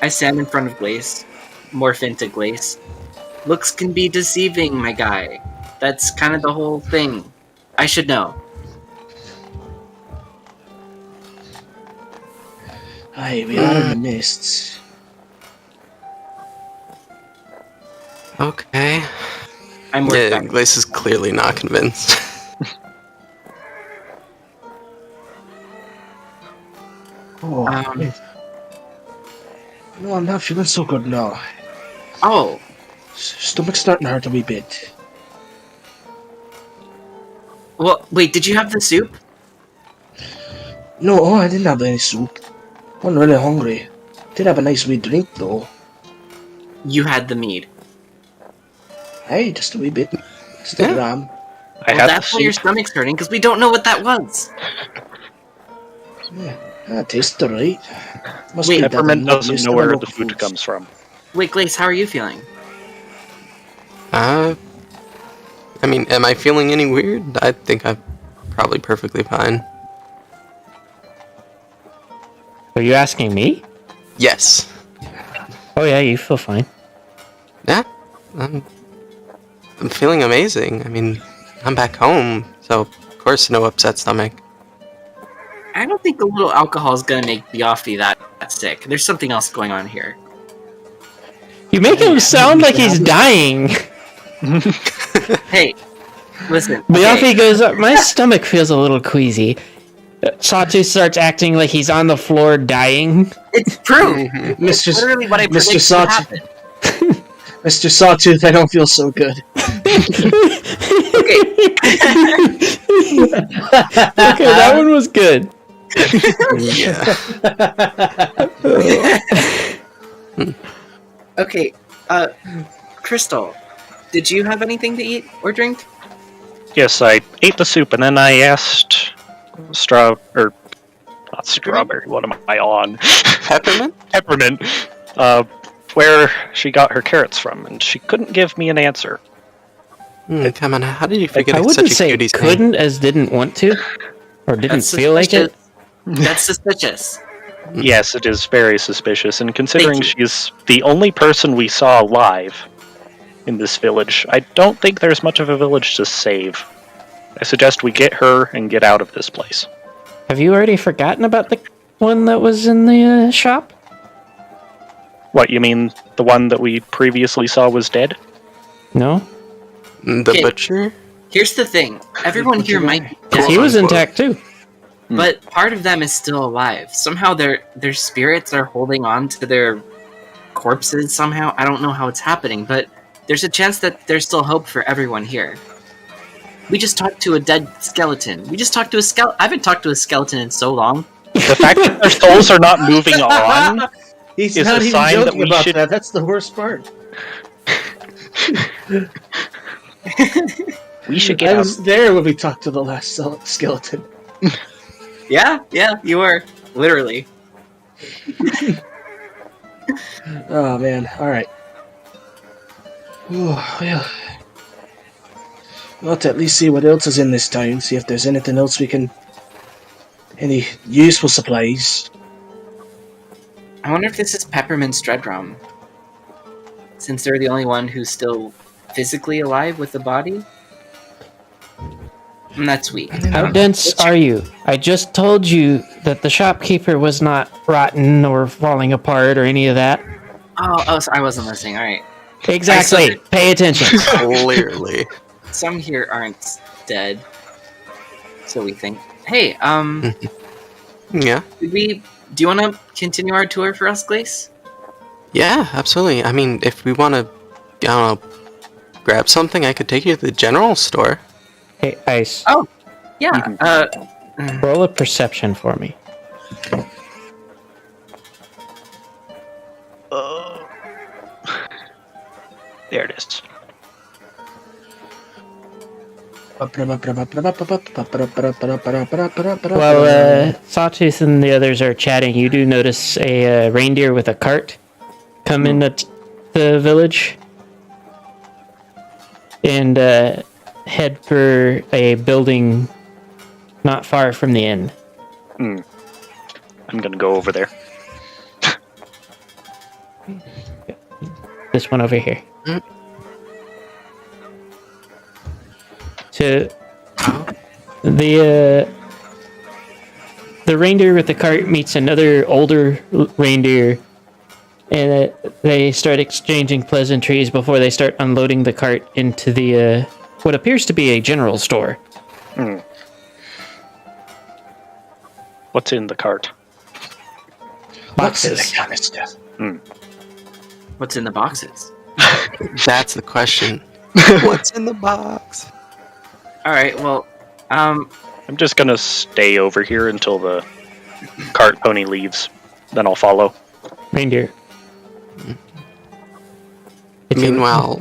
I stand in front of Glace, morph into Glace. Looks can be deceiving, my guy. That's kind of the whole thing. I should know. Aye, we are in the mists. Okay. I'm Yeah, back. Glace is clearly not convinced. Oh, Um, no, I'm not feeling so good now. Oh, Stomach's starting to hurt a wee bit. well, wait, did you have the soup? No, I didn't have any soup. I'm really hungry. Did have a nice wee drink though. You had the mead. Hey, just a wee bit. Just a Yeah. gram. I Well, had that's the why your soup. stomach's hurting, because we don't know what that was. Yeah, that tastes alright. Must Wait, be that Peppermint I'm not doesn't used know to where the local food foods. comes from. Wait, Glace, how are you feeling? I mean, am I feeling any weird? I think I'm probably perfectly fine. Are you asking me? Yes. Oh yeah, you feel fine. Yeah. I'm feeling amazing. I mean, I'm back home, so of course no upset stomach. I don't think a little alcohol is gonna make the offie that sick. There's something else going on here. You make him sound like he's dying. Hey, listen. Biaffi Okay, goes, my stomach feels a little queasy. Sawtooth starts acting like he's on the floor dying. it's true. Mr. Literally what I Mr. predicted would Sawtooth. happen. Mr. Sawtooth, I don't feel so good. Okay. Okay, that one was good. Yeah. Okay, Crystal, did you have anything to eat or drink? Yes, I ate the soup and then I asked not strawberry, what am I on? Peppermint? Peppermint, where she got her carrots from, and she couldn't give me an answer. Come on, how did you forget I it's wouldn't such a say cutie couldn't as didn't want to, or didn't That's feel like it. That's suspicious. Yes, it is very suspicious, and considering Thank she's the only person we saw alive in this village, I don't think there's much of a village to save. I suggest we get her and get out of this place. Have you already forgotten about the one that was in the shop? What, you mean the one that we previously saw was dead? No, The Okay. butcher? Here's the thing. Everyone here might be because dead, he was Unquote. intact too. but part of them is still alive. Somehow their spirits are holding on to their corpses somehow. I don't know how it's happening, but there's a chance that there's still hope for everyone here. We just talked to a dead skeleton. We just talked to a skeleton. I haven't talked to a skeleton in so long. The fact that their souls are not moving on He's is not a even sign that joking we about should- that. That's the worst part. we should get I out. was there when we talked to the last skeleton. Yeah, you were. Literally. Oh man! All right. Oh, well, we'll have to at least see what else is in this town. See if there's anything else we can, any useful supplies. I wonder if this is Peppermint's Dreadrum. Since they're the only one who's still physically alive with the body? And that's weak. How dense are you? I just told you that the shopkeeper was not rotten or falling apart or any of that. Oh, so I wasn't listening. Alright. Exactly. Pay attention. Clearly. Some here aren't dead. So we think. Hey, Yeah. do you want to continue our tour for us, Glace? Yeah, absolutely. I mean, if we want to, I don't know, grab something, I could take you to the general store. Hey, Ice. Oh. Yeah. Roll a perception for me. There it is. While Sawtooth and the others are chatting, you do notice a reindeer with a cart come in at the village and head for a building not far from the inn. I'm gonna go over there. This one over here. So the reindeer with the cart meets another older reindeer, and they start exchanging pleasantries before they start unloading the cart into the what appears to be a general store. What's in the cart? Boxes. What's in the boxes? That's the question. What's in the box? All right. Well, I'm just gonna stay over here until the cart pony leaves. Then I'll follow. Reindeer. Meanwhile,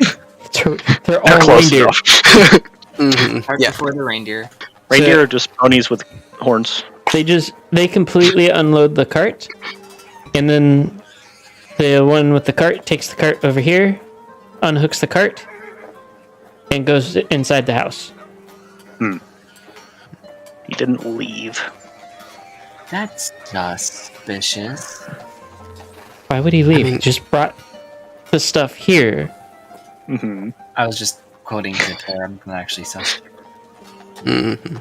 They're all They're close reindeer. enough. cart yeah. before the reindeer. Reindeer are just ponies with horns. They completely unload the cart, and then the one with the cart takes the cart over here, unhooks the cart, and goes inside the house. He didn't leave. That's suspicious. Why would he leave? I mean- He just brought the stuff here. I was just quoting the term, not actually sus. Mhm.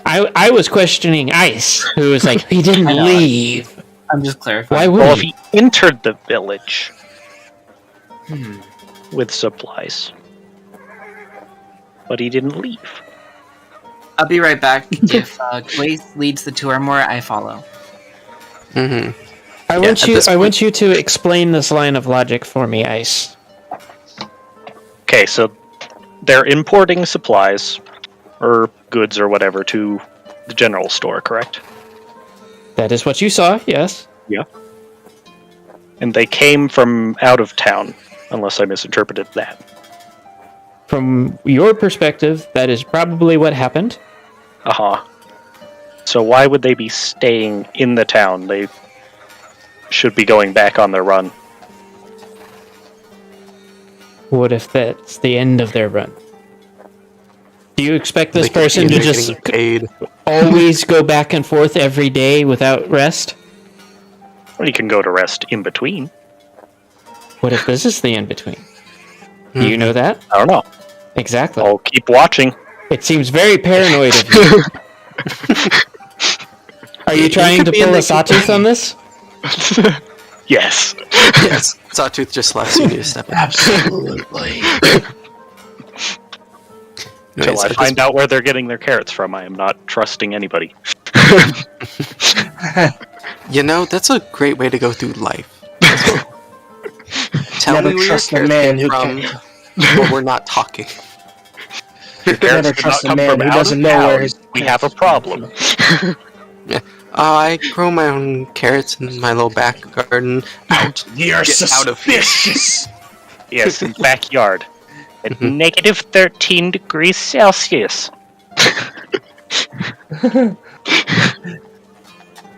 I was questioning Ice, who was like, he didn't I know. leave. I'm just clarifying. Why would Well, if he? he entered the village Hmm. with supplies, but he didn't leave. I'll be right back. If Glaze leads the tour more, I follow. Mhm. I at want you. this I point- want you to explain this line of logic for me, Ice. Okay, so they're importing supplies or goods or whatever to the general store, correct? That is what you saw. Yes. And they came from out of town, unless I misinterpreted that. From your perspective, that is probably what happened. So why would they be staying in the town? They should be going back on their run. What if that's the end of their run? Do you expect this They could person be to just getting paid. always go back and forth every day without rest? Or you can go to rest in between. What if this is the in between? Do you know that? I don't know. Exactly. I'll keep watching. It seems very paranoid of you. Are you trying could to be in pull the a sawtooth on this? Yes. Yes, Sawtooth just lets you need to step in. Absolutely. Until Anyways, I find out where they're getting their carrots from, I am not trusting anybody. You know, that's a great way to go through life. Tell Never me where your trust a carrots man came who from, can't. but we're not talking. Never Carrots did trust not a come man from who out doesn't of know where town. his. We have a problem. I grow my own carrots in my little back garden. Out. You're Get out of here. suspicious. Yes, in the backyard. At Mhm. negative 13 degrees Celsius.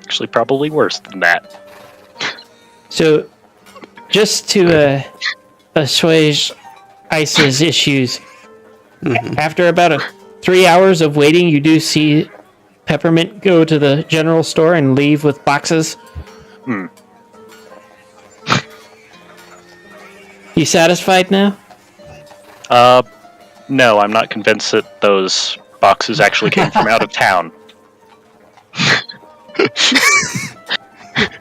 Actually, probably worse than that. So, just to assuage Ice's issues, after about 3 hours of waiting, you do see Peppermint go to the general store and leave with boxes. You satisfied now? No, I'm not convinced that those boxes actually came from out of town.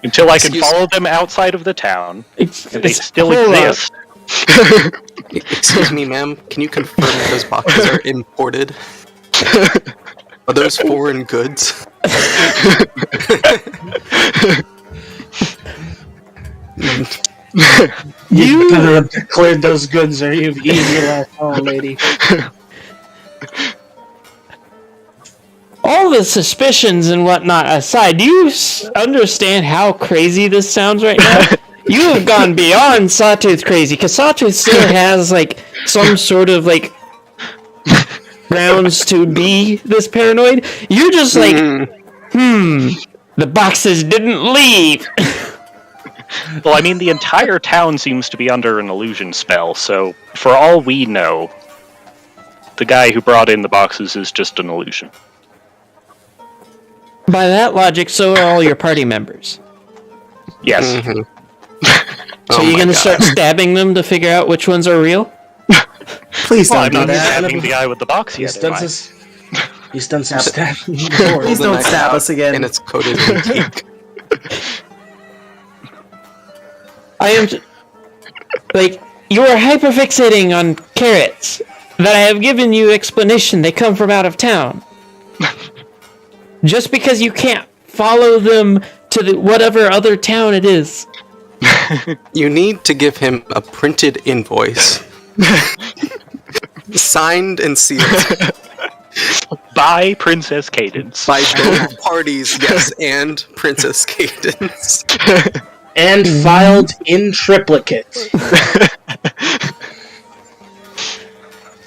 Until I can Excuse- follow them outside of the town, and they It's- still hold on. exist. Excuse me, ma'am. Can you confirm that those boxes are imported? Are those foreign goods? You better have declared those goods or you've eaten your last home, lady. all the suspicions and whatnot aside, do you understand how crazy this sounds right now? You have gone beyond Sawtooth crazy, because Sawtooth still has, like, some sort of, like, grounds to be this paranoid. You're just like, the boxes didn't leave. Well, I mean, the entire town seems to be under an illusion spell, so for all we know, the guy who brought in the boxes is just an illusion. By that logic, so are all your party members. Yes. Mm-hmm. So you're gonna start stabbing them to figure out which ones are real? Please Well, don't I'm do not that. stabbing the guy with the box yet. am I? He's done some stabbing Please before. don't stab us again. And it's coated in ink. I am... Like, you are hyperfixating on carrots that I have given you explanation they come from out of town. Just because you can't follow them to the whatever other town it is. You need to give him a printed invoice. Signed and sealed. By Princess Cadence. By both parties, yes, and Princess Cadence. And filed in triplicate.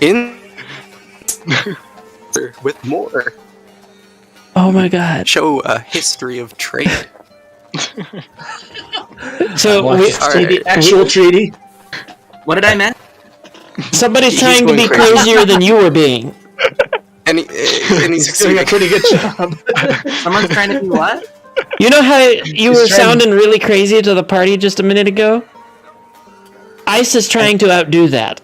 In with more. Oh my god. Show a history of trade. So, The actual treaty. What did I miss? somebody's He's trying to going be crazy. crazier than you were being. And he's He's doing a pretty good job. Someone's trying to do what? You know how you were He's trying- sounding really crazy to the party just a minute ago? Ice is trying to outdo that.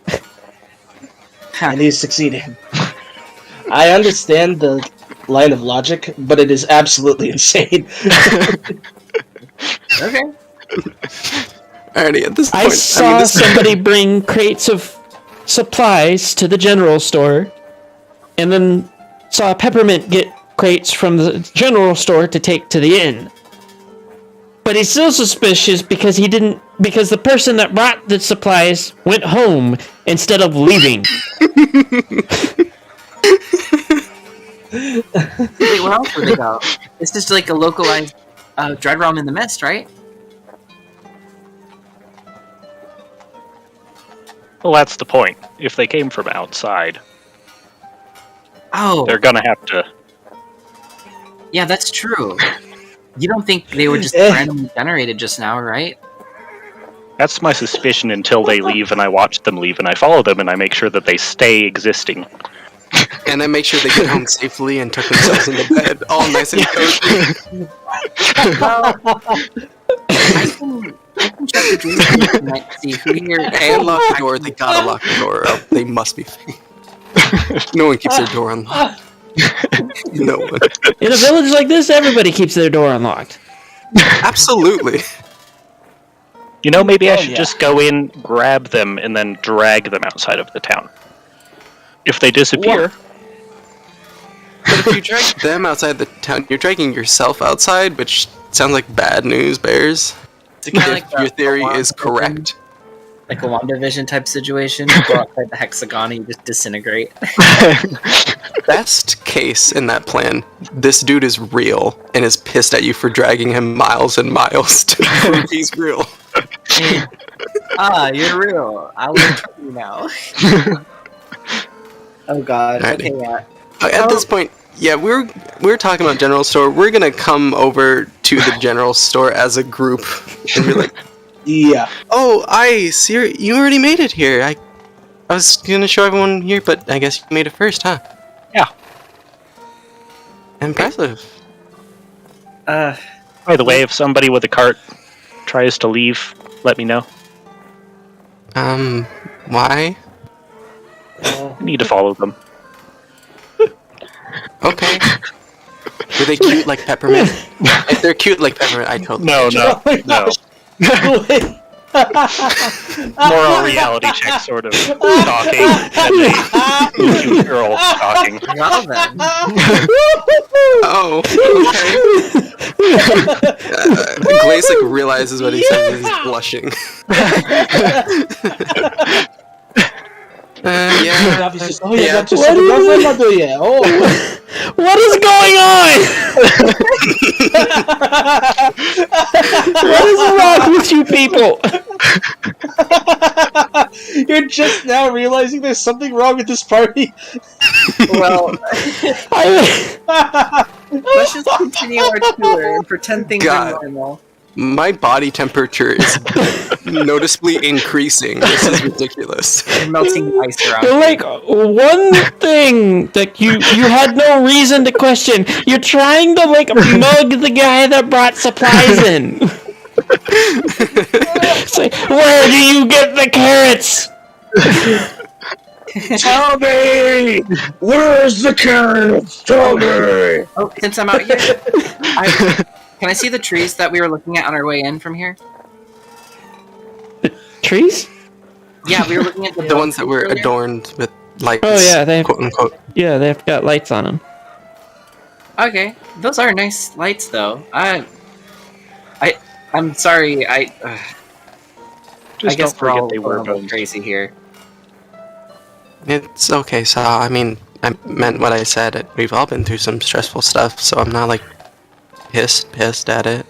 And he's succeeding. I understand the line of logic, but it is absolutely insane. Okay. Alrighty, at this point, I saw this- somebody bring crates of supplies to the general store, and then saw Peppermint get crates from the general store to take to the inn. But he's still suspicious because because the person that brought the supplies went home instead of leaving. Wait, where else would they go? It's just like a localized Dread Realm in the Mist, right? Well, that's the point. If they came from outside, Oh, they're gonna have to... yeah, that's true. You don't think they were just Eh. randomly generated just now, right? That's my suspicion until they leave and I watch them leave and I follow them and I make sure that they stay existing. And then make sure they get home safely and tuck themselves into bed, all nice and cozy. I can check the dream tonight to see who here And lock the door. They gotta lock the door, or they must be fake. No one keeps their door unlocked. No one. In a village like this, everybody keeps their door unlocked. Absolutely. You know, maybe I Oh, should yeah. just go in, grab them, and then drag them outside of the town. If they disappear, But if you drag them outside the town, you're dragging yourself outside, which sounds like bad news, Bears. It's kind of If like your theory a is correct. like a WandaVision type situation. You go outside the hexagon and you just disintegrate. Best case in that plan, this dude is real and is pissed at you for dragging him miles and miles to prove he's real. You're real. I will kill you now. Oh god. Alrighty. Okay, yeah. At this point, yeah, we're talking about general store. We're gonna come over to the general store as a group and be like, Yeah. "Oh, Ice, you already made it here. I was gonna show everyone here, but I guess you made it first, huh?" Yeah. Impressive. by the way, if somebody with a cart tries to leave, let me know. Why? I need to follow them. Okay. Were they cute like Peppermint? If they're cute like Peppermint, I totally. No, Oh my no. More a reality check sort of stalking than a cute girl stalking. Well then. Oh, okay. Glaze like realizes what he says and he's blushing. Yeah. Oh yeah, Yeah. got your What second do you- girlfriend, not do yet. Oh, What is going on? What is wrong with you people? You're just now realizing there's something wrong with this party. Well, I, let's just continue our tour and pretend things God. are normal. My body temperature is noticeably increasing. This is ridiculous. You're melting the ice around. like one thing that you had no reason to question. You're trying to like mug the guy that brought supplies in. It's like, where do you get the carrots? Tell me! Where's the carrots? Tell me! Oh, since I'm out here, can I see the trees that we were looking at on our way in from here? Trees? Yeah, we were looking at The ones that were earlier. adorned with lights. Oh yeah, they quote unquote. they've got lights on them. Okay, those are nice lights, though. I'm sorry. I Just guess don't we're forget all they a were little bones. crazy here. It's okay, so I mean, I meant what I said. We've all been through some stressful stuff, so I'm not like pissed at it.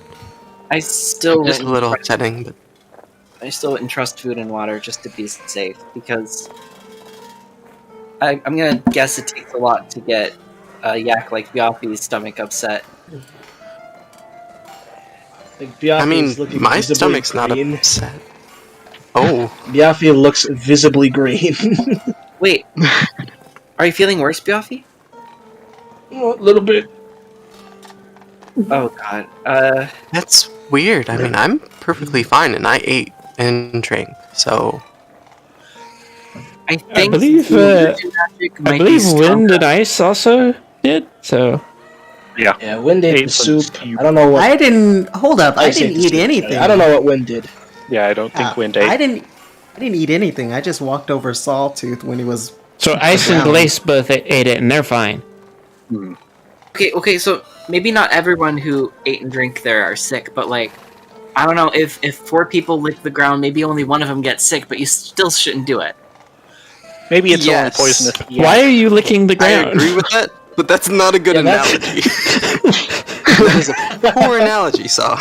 I still Just a wouldn't little trust- upsetting, but I still wouldn't trust food and water just to be safe because I'm gonna guess it takes a lot to get a yak like Byafi's stomach upset. Like, Biafi I mean, is looking my visibly stomach's not green. upset. Oh, Biafi looks visibly green. Wait, are you feeling worse, Byafi? A little bit. Oh God. that's weird. I mean, I'm perfectly fine, and I ate and drank, so I think believe, illusion magic might I be believe stronger. wind and ice also did. So Yeah, Wind ate Ate the some soup. stew. I don't know what. I didn't. Hold up. I Ice ate didn't the eat soup. anything. I don't know what Wind did. Yeah, I don't think Wind I ate. didn't eat anything. I just walked over Sawtooth when he was. ice and Brown. Glace both ate it, and they're fine. Okay, so maybe not everyone who ate and drank there are sick, but like, I don't know, if 4 people lick the ground, maybe only one of them gets sick, but you still shouldn't do it. Maybe it's Yes. only poisonous. Why are you licking the I ground? agree with that. But that's not a good Yeah, that's- analogy. That is a poor analogy, Saw.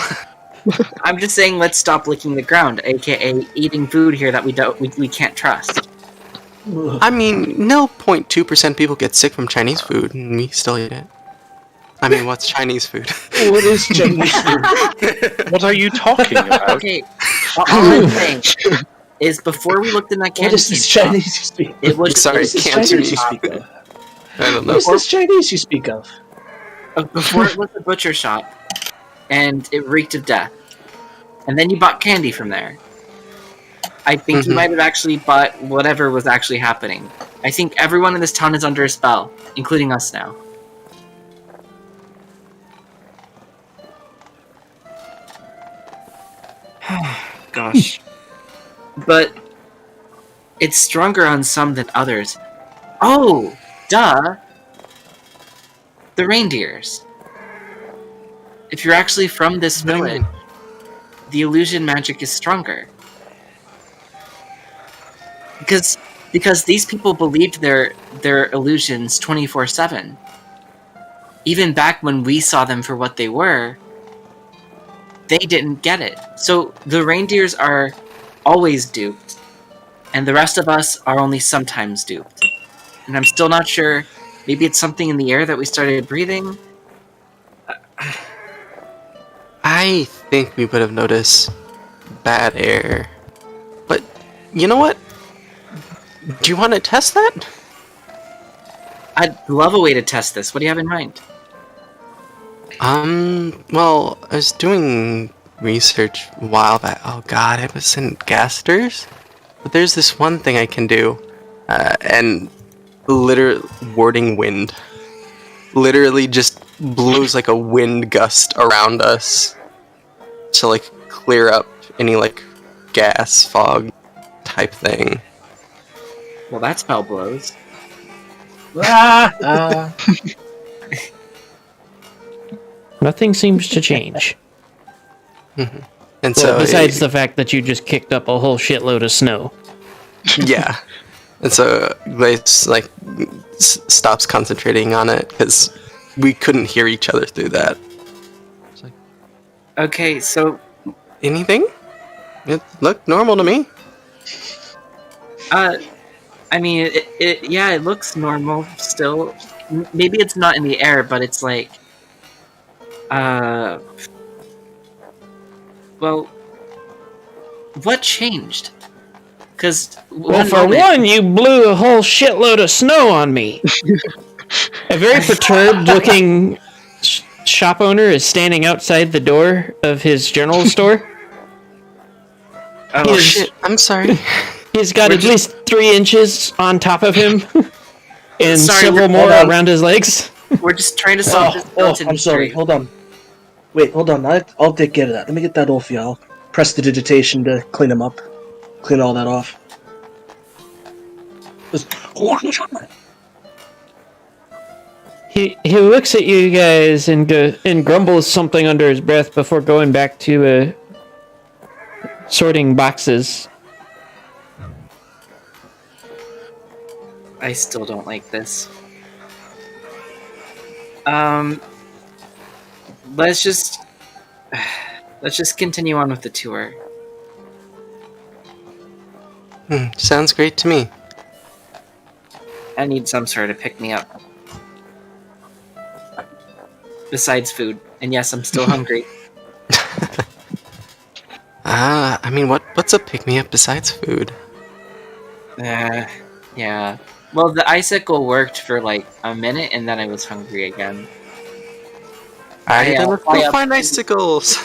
I'm just saying, let's stop licking the ground, aka eating food here that we can't trust. I mean, 0.2% people get sick from Chinese food, and we still eat it. I mean, what's Chinese food? What is Chinese food? What are you talking about? Okay, all I'm saying is before we looked in that What candy is this shop, Chinese you speak? it was Sorry, What is this Cantonese. Chinese you speak of? I don't What know. is this Chinese you speak of? before it was the butcher shop, and it reeked of death. And then you bought candy from there. I think you Mhm. might have actually bought whatever was actually happening. I think everyone in this town is under a spell, including us now. Gosh. But it's stronger on some than others. Oh, duh. The reindeers. If you're actually from this What do you village, mean? the illusion magic is stronger. Because these people believed their illusions 24/7. Even back when we saw them for what they were, they didn't get it. So the reindeers are always duped, and the rest of us are only sometimes duped. And I'm still not sure. Maybe it's something in the air that we started breathing. I think we would have noticed bad air. But, you know what? Do you want to test that? I'd love a way to test this. What do you have in mind? Well, I was doing research a while back. Oh god, it was in Gasters? But there's this one thing I can do, and literally, warding wind. Literally just blows like a wind gust around us to like clear up any like gas, fog type thing. Well, that spell blows. Nothing seems to change. And Well, so, besides the fact that you just kicked up a whole shitload of snow. yeah. And so Glace like stops concentrating on it because we couldn't hear each other through that. It's like, Okay, so anything? It looked normal to me. I mean, it looks normal still. Maybe it's not in the air, but it's like, well, what changed? Because Well, for one, you blew a whole shitload of snow on me. A very perturbed-looking shop owner is standing outside the door of his general store. Oh Shit, I'm sorry. He's got at least 3 inches on top of him, and Sorry, several more around his legs. We're just trying to solve this. I'm sorry. Hold on. Wait, hold on. I'll take care of that. Let me get that off you. I'll press the digitation to clean them up. Clean all that off. He looks at you guys and grumbles something under his breath before going back to sorting boxes. I still don't like this. Let's just continue on with the tour. Sounds great to me. I need some sort of pick me up. Besides food, and yes, I'm still hungry. I mean, what's a pick me up besides food? Yeah. Well, the icicle worked for like a minute, and then I was hungry again. Let's go find icicles.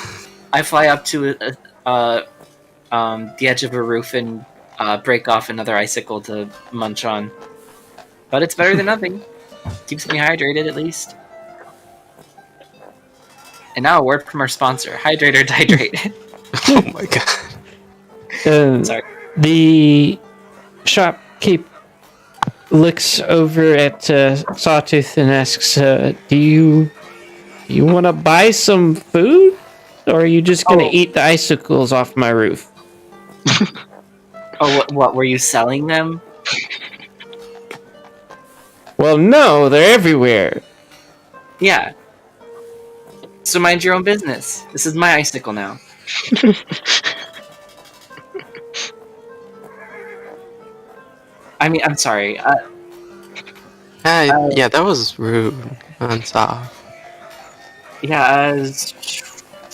I fly up to the edge of a roof and break off another icicle to munch on. But it's better than nothing. Keeps me hydrated at least. And now a word from our sponsor: hydrate or dihydrate. Oh my god. Sorry. The shopkeep looks over at Sawtooth and asks, "Do you want to buy some food, or are you just going to eat the icicles off my roof?" Oh, what were you selling them? Well, no, they're everywhere. Yeah. So mind your own business. This is my icicle now. I mean, I'm sorry. Yeah, that was rude and soft. Yeah,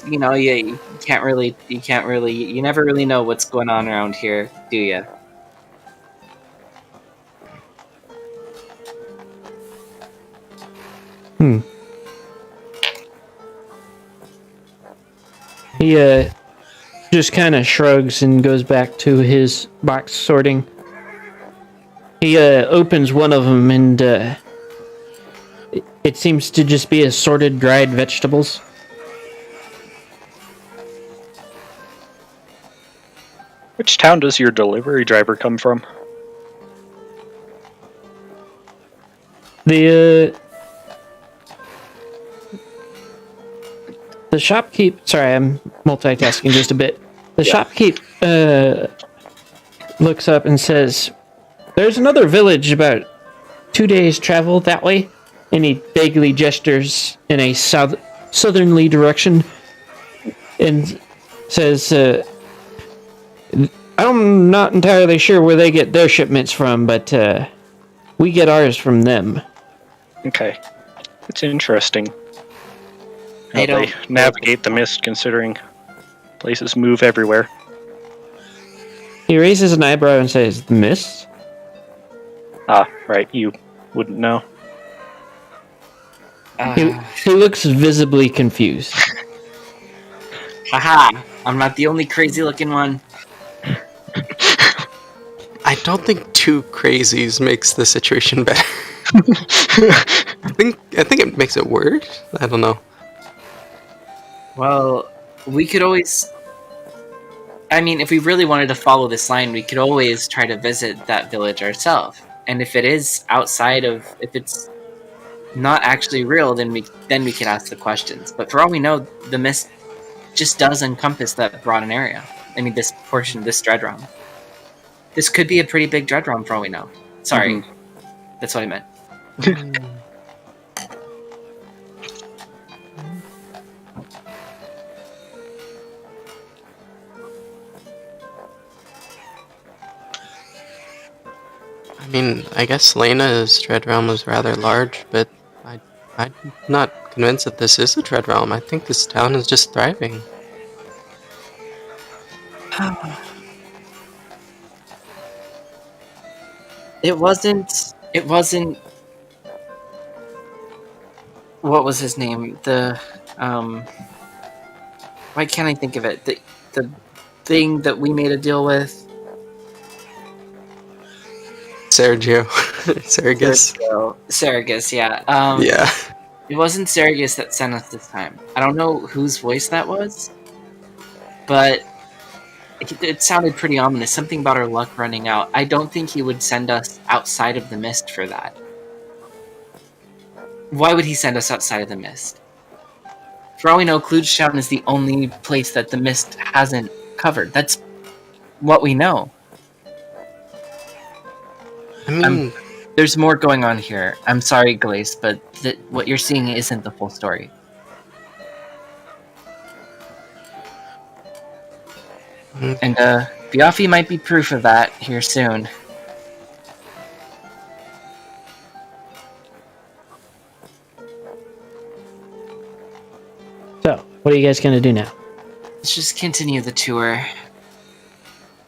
you know, you never really know what's going on around here, do you? He just kind of shrugs and goes back to his box sorting. He opens one of them, and it seems to just be assorted dried vegetables. Which town does your delivery driver come from? The shopkeep. Sorry, I'm multitasking just a bit. The shopkeep looks up and says, "There's another village about 2 days' travel that way," and he vaguely gestures in a southerly direction and says, "I'm not entirely sure where they get their shipments from, but we get ours from them." Okay. It's interesting. How They they navigate the mist, considering places move everywhere. He raises an eyebrow and says, "The mist?" Ah, right, you wouldn't know. He looks visibly confused. Haha! I'm not the only crazy-looking one. I don't think 2 crazies makes the situation better. I think it makes it worse. I don't know. Well, we could always... I mean, if we really wanted to follow this line, we could always try to visit that village ourselves. And if it is outside of... If it's not actually real, then we could ask the questions. But for all we know, the mist just does encompass that broad an area. I mean, this portion, this dread realm. This could be a pretty big dread realm for all we know. Sorry. That's what I meant. I mean, I guess Lena's Dread Realm was rather large, but I'm not convinced that this is a Dread Realm. I think this town is just thriving. It wasn't. It wasn't. What was his name? Why can't I think of it? The thing that we made a deal with. Sergio. Saragus. Saragus, yeah. Yeah. It wasn't Saragus that sent us this time. I don't know whose voice that was, but it sounded pretty ominous. Something about our luck running out. I don't think he would send us outside of the mist for that. Why would he send us outside of the mist? For all we know, Klugetown is the only place that the mist hasn't covered. That's what we know. I mean, there's more going on here. I'm sorry, Glace, but what you're seeing isn't the full story. And Biaffi might be proof of that here soon. So, what are you guys gonna do now? Let's just continue the tour.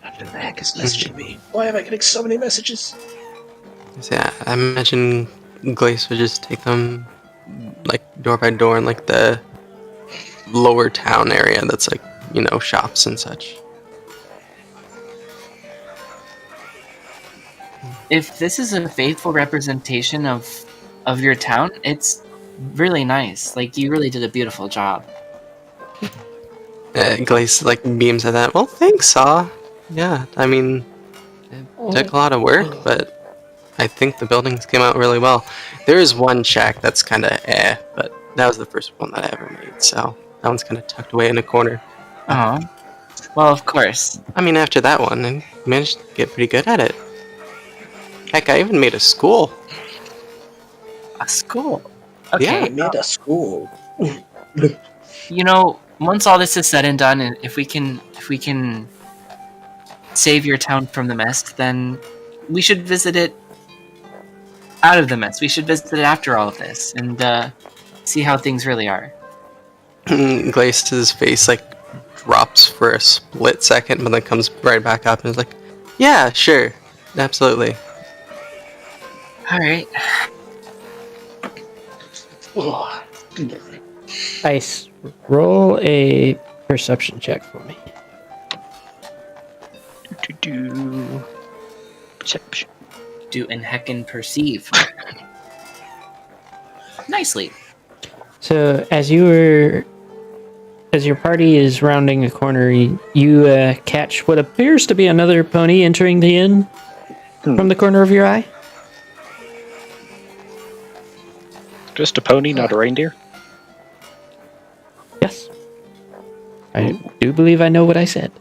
What the heck is messaging me? Why am I getting so many messages? yeah, I imagine Glace would just take them, like, door by door in, like, the lower town area that's, like, you know, shops and such. If this is a faithful representation of your town, it's really nice. Like, you really did a beautiful job. Glace, like, beams at that. Well, thanks, Saw. Yeah, I mean, it took a lot of work, but I think the buildings came out really well. There is one shack that's kind of but that was the first one that I ever made, so that one's kind of tucked away in a corner. Oh, well, of course. I mean, after that one, I managed to get pretty good at it. Heck, I even made a school. A school? Okay. Yeah. I made a school. You know, once all this is said and done, and if we can save your town from the mist, then we should visit it out of the mist. We should visit it after all of this and see how things really are. Glace's face like drops for a split second, but then comes right back up and is like, "Yeah, sure, absolutely." All right. Ice, roll a perception check for me. Perception. Do and heckin' perceive. Nicely. So, as your party is rounding a corner, you catch what appears to be another pony entering the inn from the corner of your eye. Just a pony, not a reindeer? Yes. I do believe I know what I said.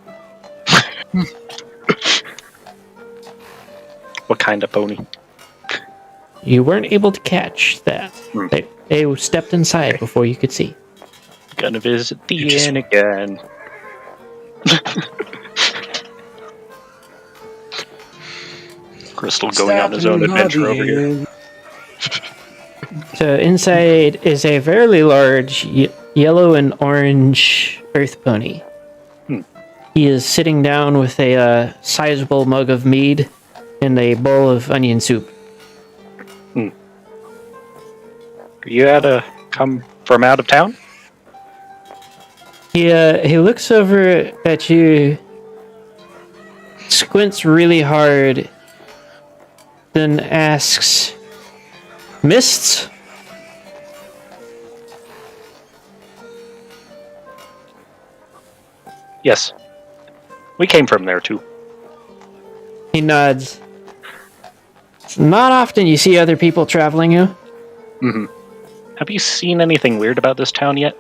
What kind of pony? You weren't able to catch that. Hmm. They stepped inside before you could see. Gonna visit the inn again. Crystal going on his own adventure over here. So inside is a fairly large yellow and orange earth pony. He is sitting down with a sizable mug of mead and a bowl of onion soup. You had to come from out of town? He looks over at you, squints really hard, then asks, "Mists?" Yes. We came from there too. He nods. It's not often you see other people traveling here. Mm-hmm. Have you seen anything weird about this town yet?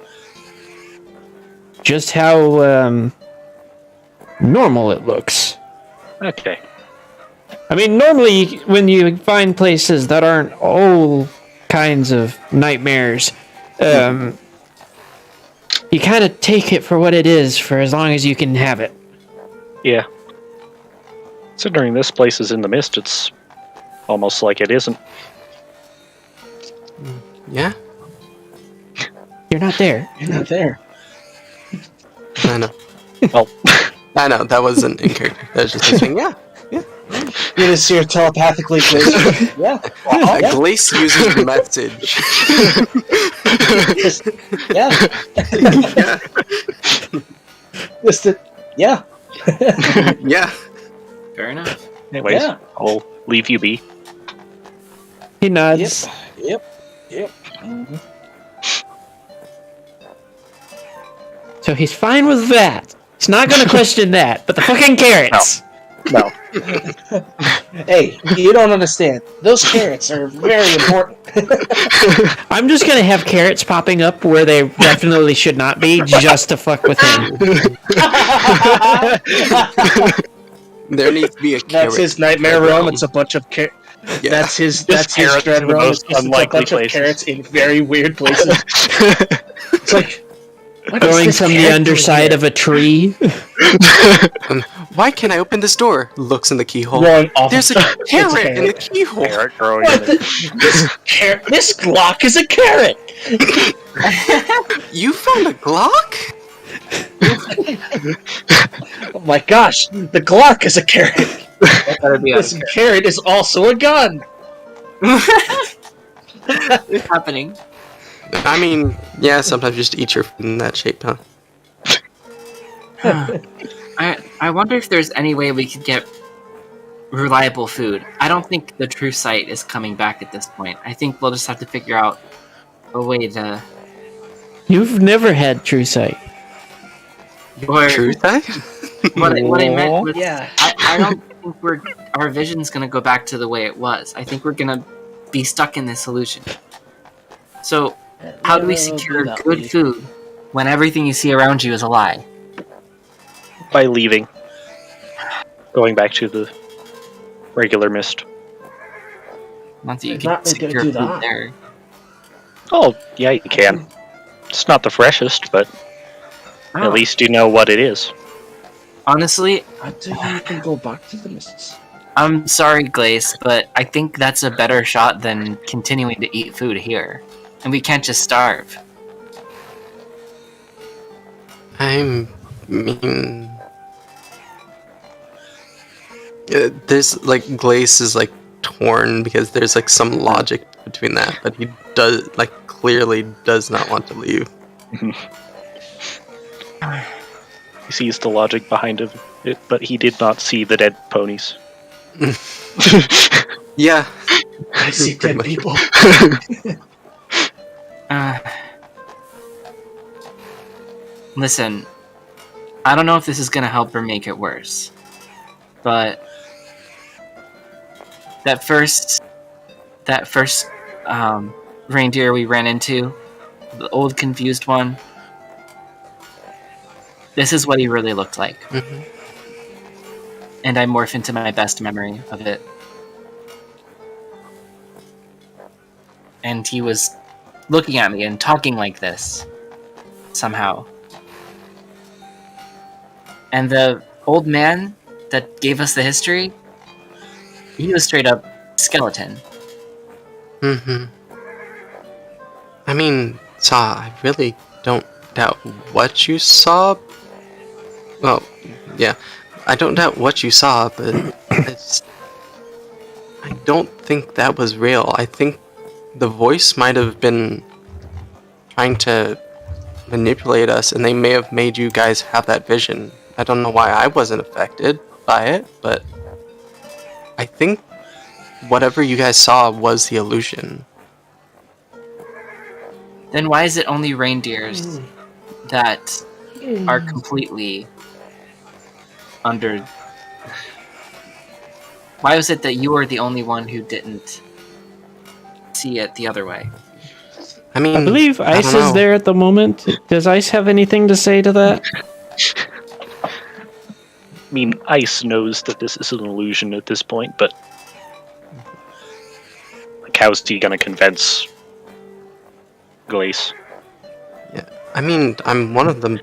Just how normal it looks. Okay. I mean, normally when you find places that aren't all kinds of nightmares, you kind of take it for what it is for as long as you can have it. Yeah. Considering this place is in the mist, it's almost like it isn't. Yeah, You're not there. You're not there. I know. Well, I know, that wasn't in character. That was just me saying, yeah. You just hear telepathically, Glace. Yeah. Yeah. Glace uses message. Just, yeah. Yeah. Just yeah. Yeah. Fair enough. anyways, Yeah. I'll leave you be. He nods. Yep. Mm-hmm. So he's fine with that. He's not going to question that. But the fucking carrots. No. Hey, you don't understand. Those carrots are very important. I'm just going to have carrots popping up where they definitely should not be just to fuck with him. There needs to be a carrot. That's his nightmare realm. It's a bunch of carrots. Yeah. That's his carrots dread in the realm. most It's a unlikely bunch of places. carrots in very weird places. It's like what is Growing this from the carrot underside doing of a tree. Why can't I open this door? Looks in the keyhole. here? Growing off There's a It's carrot in the keyhole. Carrot growing What in the, this Glock is a carrot. You found a Glock? Oh my gosh, the Glock is a carrot. That better be This carrot is also a gun. What's happening? I mean, yeah, sometimes you just eat your food in that shape, huh? I wonder if there's any way we could get reliable food. I don't think the true sight is coming back at this point. I think we'll just have to figure out a way to. You've never had true sight. Or, True sight? what I meant was, Yeah. I don't think our vision's gonna go back to the way it was. I think we're gonna be stuck in this illusion. So, how do we secure good food when everything you see around you is a lie? by leaving. Going back to the regular mist. Not that you It's can not really gonna secure do food that. there. Oh, yeah, you can. It's not the freshest, but Oh. at least you know what it is. Honestly, I think you can go back to the mists. I'm sorry, Glace, but I think that's a better shot than continuing to eat food here. And we can't just starve. I mean, there's like Glace is like torn because there's like some logic between that, but he does like clearly does not want to leave. He sees the logic behind it, but he did not see the dead ponies. Yeah, I see Pretty dead much. people. Listen, I don't know if this is gonna help or make it worse, but that first reindeer we ran into, the old confused one, this is what he really looked like. Mhm. And I morph into my best memory of it. And he was looking at me and talking like this, somehow. And the old man that gave us the history, he was straight up skeleton. Mm-hmm. I mean, Saw, I really don't doubt what you saw. Well, yeah, I don't doubt what you saw, but I don't think that was real. I think the voice might have been trying to manipulate us, and they may have made you guys have that vision. I don't know why I wasn't affected by it, but I think whatever you guys saw was the illusion. Then why is it only reindeers that are completely under... Why was it that you were the only one who didn't see it the other way? I mean, I believe I Ice don't is know. there at the moment. Does Ice have anything to say to that? I mean, Ice knows that this is an illusion at this point, but like, how's he gonna convince Glace? I mean, I'm one of the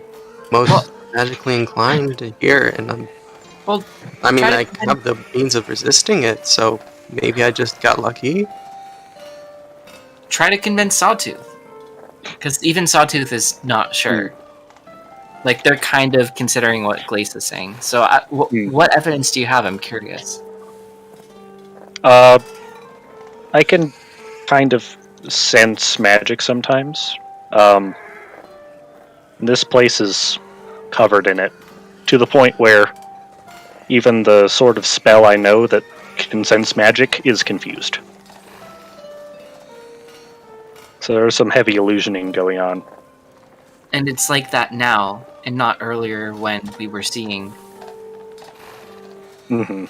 most magically inclined here, and Well, I mean, try I to have the means of resisting it, so maybe I just got lucky. try to convince Sawtooth, because even Sawtooth is not sure. Like, they're kind of considering what Glace is saying. So, what evidence do you have? I'm curious. I can kind of sense magic sometimes. This place is covered in it, to the point where even the sort of spell I know that can sense magic is confused. So there's some heavy illusioning going on. And it's like that now, and not earlier when we were seeing. Mm-hmm.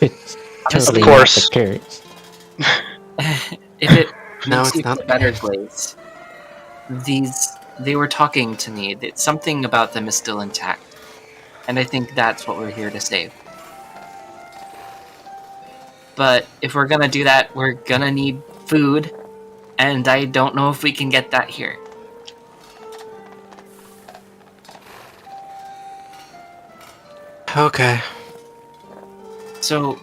It's totally Of course. not the carrots. If it No, makes it's you not feel better, Glaze, they were talking to me that something about them is still intact. And I think that's what we're here to save. But if we're gonna do that, we're gonna need food, and I don't know if we can get that here. Okay. So,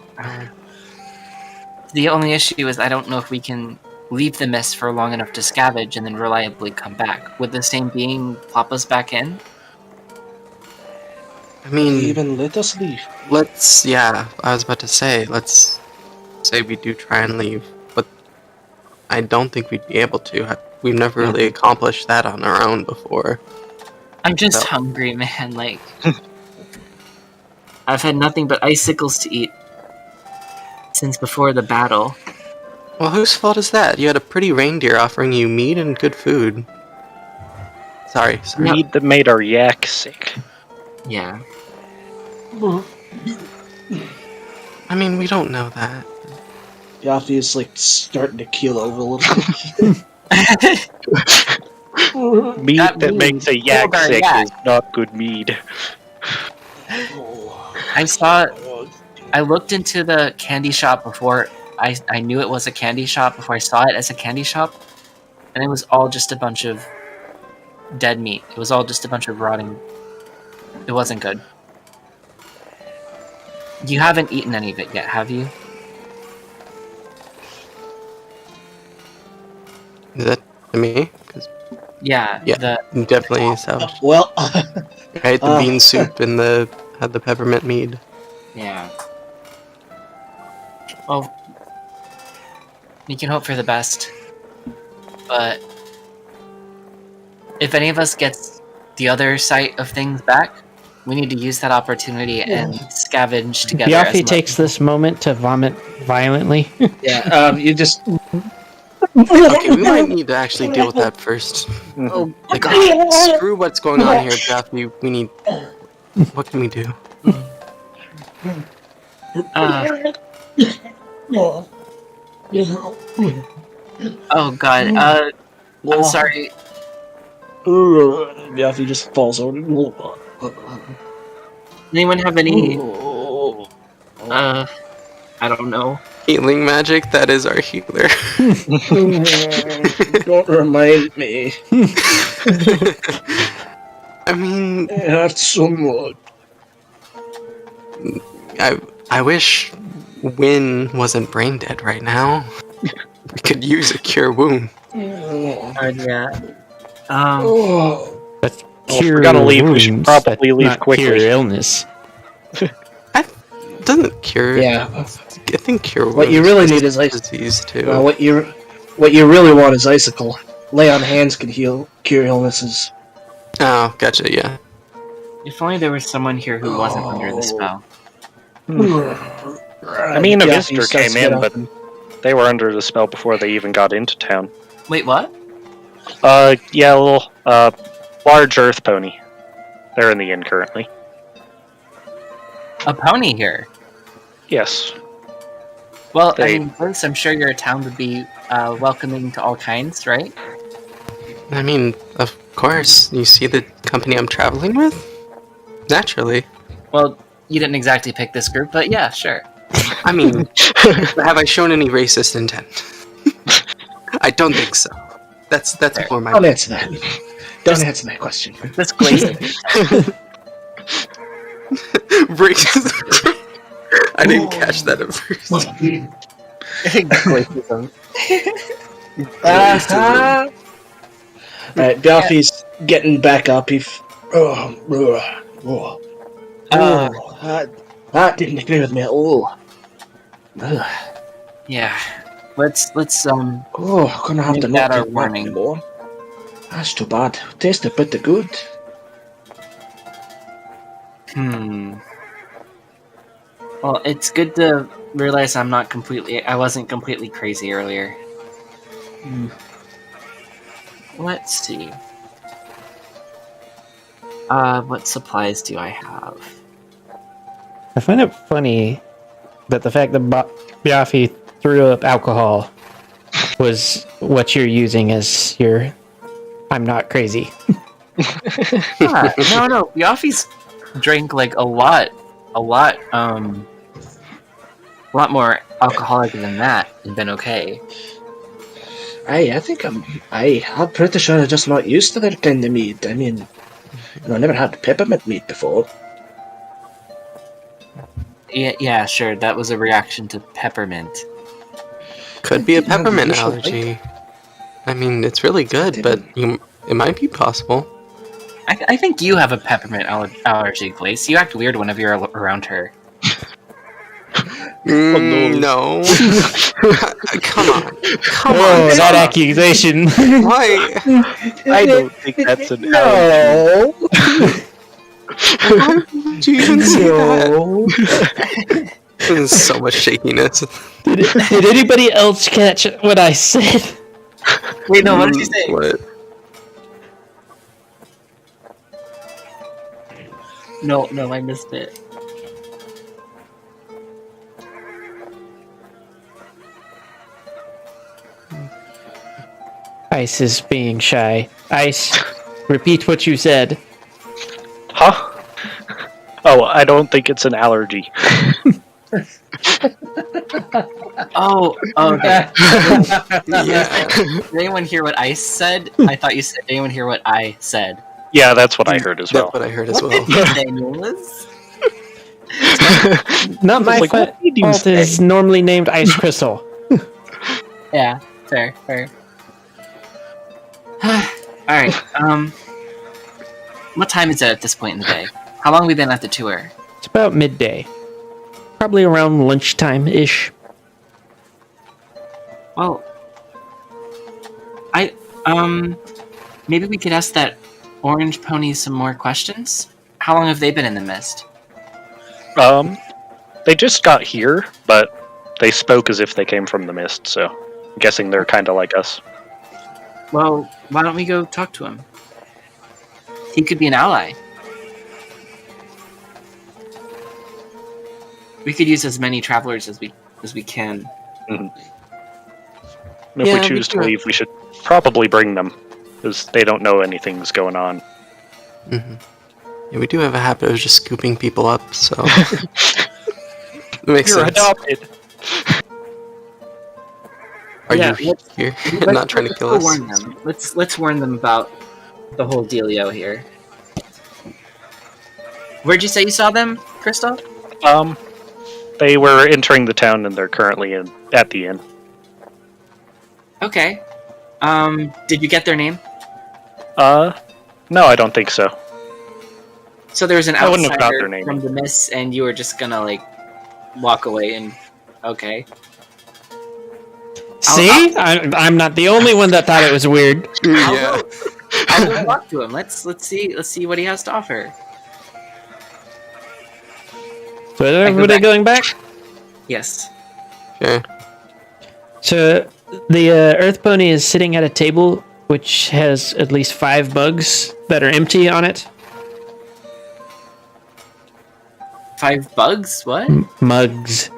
the only issue is I don't know if we can leave the mist for long enough to scavenge and then reliably come back. Would the same being plop us back in? I mean, Even let us leave. yeah, I was about to say, let's say we do try and leave, but I don't think we'd be able to. We've never really accomplished that on our own before. I'm just So- hungry, man. Like, I've had nothing but icicles to eat since before the battle. Well, whose fault is that? You had a pretty reindeer offering you meat and good food. Sorry. No. Mead that made our yak sick. Yeah. I mean, we don't know that. Yafi is like starting to keel over a little bit. Mead That that mead makes a killed yak our sick yak. is not good mead. I looked into the candy shop before I knew it was a candy shop, before I saw it as a candy shop, and it was all just a bunch of dead meat. It was all just a bunch of rotting. It wasn't good. You haven't eaten any of it yet, have you? Is that to me? 'Cause Yeah. Yeah. definitely savage. Well, I ate the bean soup and had the peppermint mead. Yeah. Well, we can hope for the best, but if any of us gets the other side of things back, we need to use that opportunity and scavenge together. as Biaffi much- takes this moment to vomit violently. Yeah, you just. Okay, we might need to actually deal with that first. Oh, Like, screw what's going on here, Jeff. We need. What can we do? Oh god. I'm sorry. Yafi just falls over. Anyone have any? I don't know. Healing magic, that is our healer. Don't remind me. I mean, It hurts so much. I wish Win wasn't brain dead right now. We could use a cure wound. Yeah. That's Well, if cure we're gonna leave, we should wounds, probably but leave not quickly. Cure illness. Doesn't cure. Yeah. I think cure. What you wounds really is need is disease too. what you really want is icicle. Lay on hands can cure illnesses. Oh, gotcha. Yeah. If only there was someone here who wasn't under the spell. I mean, a Yafi visitor starts came to get in, up but and- they were under the spell before they even got into town. Wait, what? Yeah, a little, large earth pony. They're in the inn currently. A pony here. Yes. Well, I They- mean, Bruce, I'm sure your town would be welcoming to all kinds, right? I mean, of course. You see the company I'm traveling with? Naturally. Well, you didn't exactly pick this group, but yeah, sure. I mean, have I shown any racist intent? I don't think so. That's more my. I'll answer that. Don't answer my question. This glazing. Breaks. I didn't catch that at first. Glacism. Alright, Biaffi's getting back up. That didn't agree with me at all. Yeah. Let's I'm gonna have Make to that not our take that warning. anymore. That's too bad. Tasted pretty good. Well, it's good to realize I wasn't completely crazy earlier. Let's see. What supplies do I have? I find it funny that the fact that Biaffi threw up alcohol was what you're using as your I'm not crazy. No. Biaffi's drank like a lot more alcoholic than that and been okay. I think I'm pretty sure I'm just not used to that kind of meat. I mean, I never had peppermint meat before. Yeah, sure. That was a reaction to peppermint. Could be a I didn't peppermint usually allergy. I mean, it's really good, but it might be possible. I think you have a peppermint allergy, Glace. You act weird whenever you're around her. No. Come on. That accusation. Why? I don't think that's an allergy. How did you even say that? There's so much shakiness. Did anybody else catch what I said? Wait, no, what did you say? What? No, I missed it. Ice is being shy. Ice, repeat what you said. Huh? Oh, I don't think it's an allergy. Oh, okay. Yeah. Did anyone hear what Ice said? I thought you said, did anyone hear what I said? Yeah, that's what I heard as well. That's what I heard as well. Daniels? Not my like, what did you fault. say? Is normally named Ice Crystal. Yeah, fair. Alright, what time is it at this point in the day? How long have we been at the tour? It's about midday. Probably around lunchtime-ish. Well, maybe we could ask that orange pony some more questions? How long have they been in the mist? They just got here, but they spoke as if they came from the mist, so I'm guessing they're kind of like us. Well, why don't we go talk to him? He could be an ally. We could use as many travelers as we can. If we Yeah, choose to we can- leave, we should probably bring them, because they don't know anything's going on. Yeah, we do have a habit of just scooping people up, so it makes You're sense. adopted. Are Yeah, you here? Not trying to kill let's us? warn them. Let's warn them about the whole dealio here. Where'd you say you saw them, Christoph? They were entering the town, and they're currently at the inn. Okay. Did you get their name? No, I don't think so. So there was an I wouldn't have got outsider their name. from the mist, and you were just gonna like walk away and okay. See? I'm not the only one that thought it was weird. Yeah. I'll go talk to him. Let's see what he has to offer. So is everybody back. going back? Yes. Okay. So the Earth Pony is sitting at a table which has at least 5 bugs that are empty on it. 5 bugs? What? Mugs.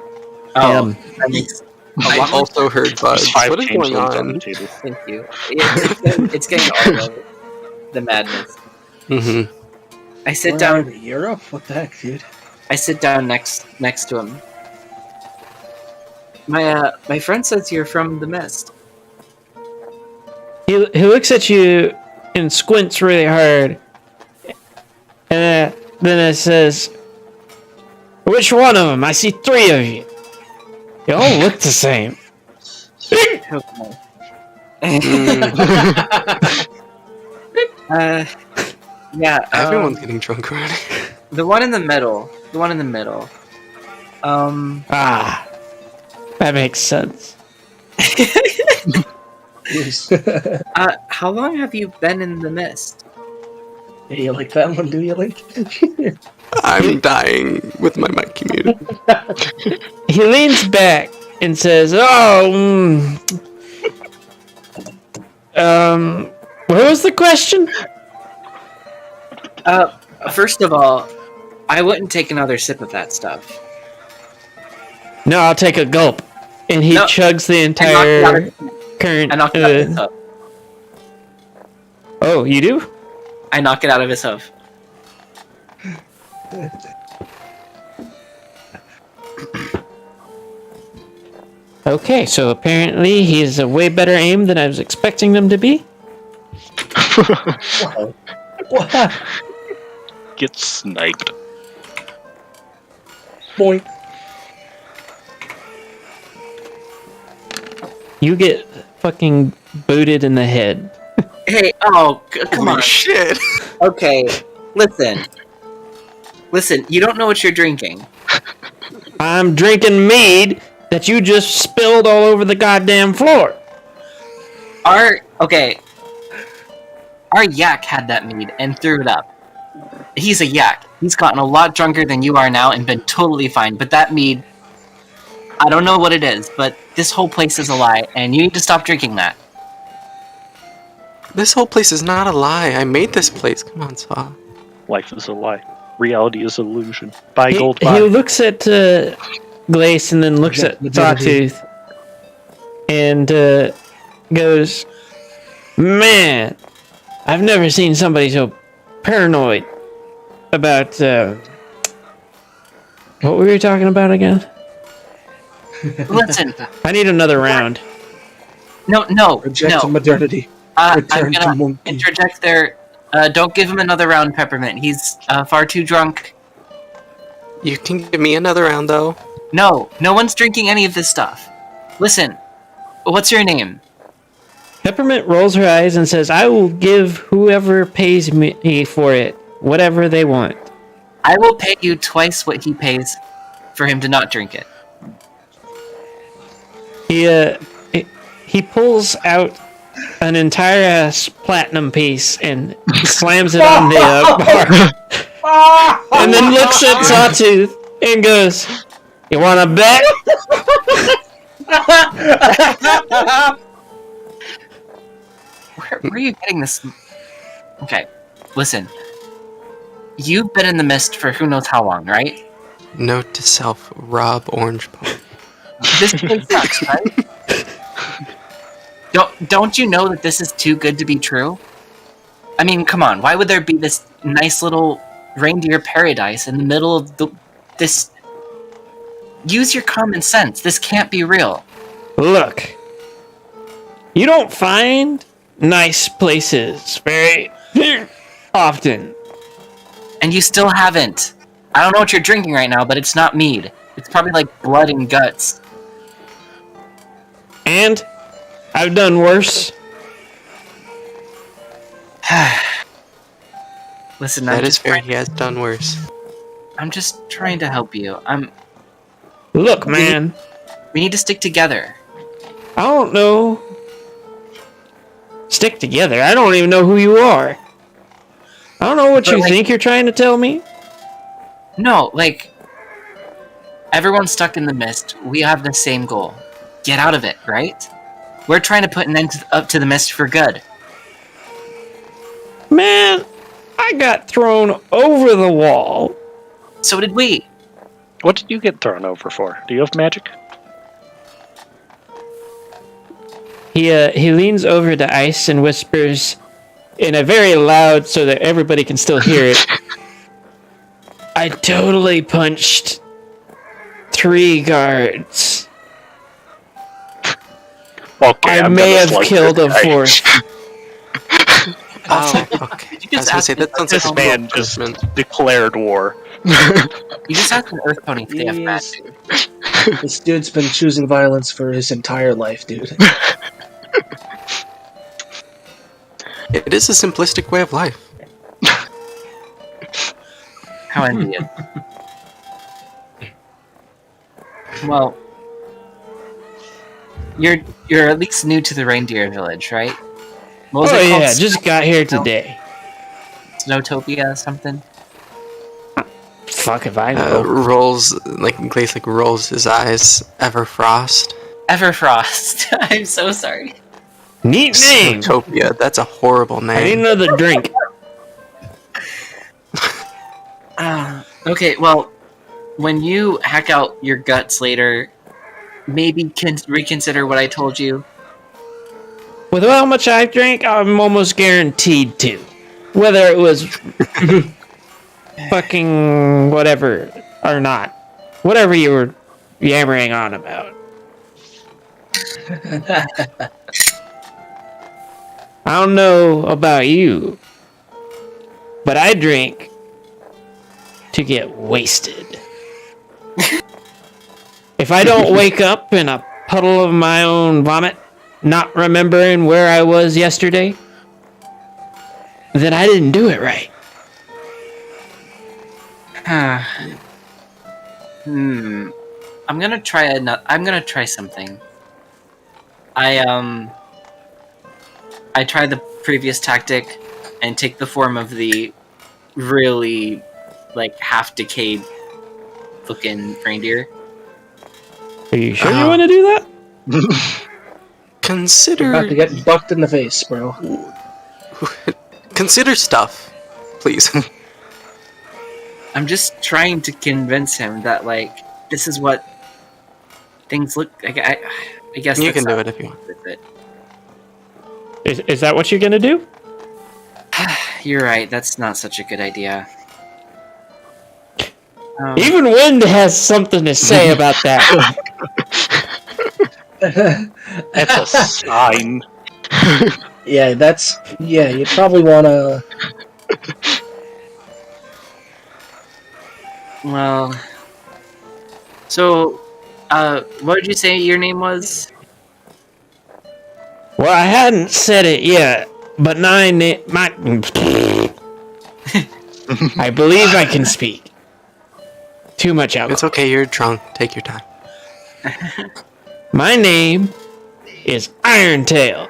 Oh, M. that makes I also heard bugs. Five What is going changelings on on? the table. Thank you. It's getting all over the madness. Mm-hmm. I sit Where down. are we? Europe? What the heck, dude? I sit down next to him. My friend says you're from the mist. He looks at you and squints really hard. And then it says, "Which one of them? I see 3 of you. You all look the same." Yeah. Everyone's getting drunk already. The one in the middle. The one in the middle. Ah, that makes sense. How long have you been in the mist? Hey, you like that one, do you, Link? I'm dying with my mic muted. He leans back and says, what was the question? First of all, I wouldn't take another sip of that stuff. No, I'll take a gulp. And he chugs the entire current. I knock it out of his hoof. Oh, you do? I knock it out of his hoof. Okay, so apparently he's a way better aim than I was expecting them to be. What? Get sniped. Boink. You get fucking booted in the head. Hey, come on. Shit. Okay, listen. Listen, you don't know what you're drinking. I'm drinking mead that you just spilled all over the goddamn floor. Our yak had that mead and threw it up. He's a yak. He's gotten a lot drunker than you are now and been totally fine. But that mead, I don't know what it is, but this whole place is a lie, and you need to stop drinking that. This whole place is not a lie. I made this place. Come on, Saw. Life is a lie. Reality is illusion. Buy He gold. Buy. looks at Glace and then looks at Sawtooth and goes, "Man, I've never seen somebody so paranoid about what were we talking about again?" Listen, I need another round. no. Reject modernity. I'm Return to gonna monkey. interject there. Don't give him another round, Peppermint. He's far too drunk. You can give me another round, though. No one's drinking any of this stuff. Listen, what's your name? Peppermint rolls her eyes and says, "I will give whoever pays me for it whatever they want." I will pay you twice what he pays for him to not drink it. He pulls out an entire ass platinum piece and slams it on the bar. And then looks at Sawtooth and goes, "You want to bet?" Where are you getting this? Okay, listen. You've been in the mist for who knows how long, right? Note to self: rob orange pop. This place sucks, right? Don't you know that this is too good to be true? I mean, come on. Why would there be this nice little reindeer paradise in the middle of this? Use your common sense. This can't be real. Look, you don't find nice places very often. And you still haven't. I don't know what you're drinking right now, but it's not mead. It's probably like blood and guts. And I've done worse. Listen, That is fair. He has done worse. I'm just trying to help you. Look, man, We need to stick together. I don't know. Stick together? I don't even know who you are. I don't know what But, you like- think you're trying to tell me. No, like, everyone's stuck in the mist. We have the same goal. Get out of it, right? We're trying to put an end up to the mist for good. Man, I got thrown over the wall. So did we. What did you get thrown over for? Do you have magic? He leans over to Ice and whispers in a very loud so that everybody can still hear it. I totally punched 3 guards. Okay, I I'm may gonna have slug killed a this guy. 4th. Okay. Did you I was just gonna ask say that sounds like This a man just improvement. declared war. You just asked an earth pony if they have bad Yes. food. This dude's been choosing violence for his entire life, dude. It is a simplistic way of life. How envious. Well, you're at least new to the reindeer village, right? What was Oh it called? yeah, just got here today. Snowtopia or something? Fuck if I know. Glace rolls his eyes. Everfrost. Everfrost. I'm so sorry. Neat name. Zootopia. That's a horrible I need name. another drink. Okay, well, when you hack out your guts later, maybe reconsider what I told you. With how much I drank, I'm almost guaranteed to. Whether it was fucking whatever or not. Whatever you were yammering on about. I don't know about you, but I drink to get wasted. If I don't wake up in a puddle of my own vomit, not remembering where I was yesterday, then I didn't do it right. I'm gonna try something. I try the previous tactic and take the form of the really half decayed looking reindeer. Are you sure you want to do that? You're Consider about to get bucked in the face, bro. consider stuff, please. I'm just trying to convince him that this is what things look like. I guess You that's can do not it if you want. with it. Is that what you're gonna do? You're right. That's not such a good idea. Even Wind has something to say about that. That's a sign. Yeah, you probably wanna... Well, so, what did you say your name was? Well, I hadn't said it yet, but I believe I can speak. Too much alcohol. It's okay, you're drunk. Take your time. My name is Irontail.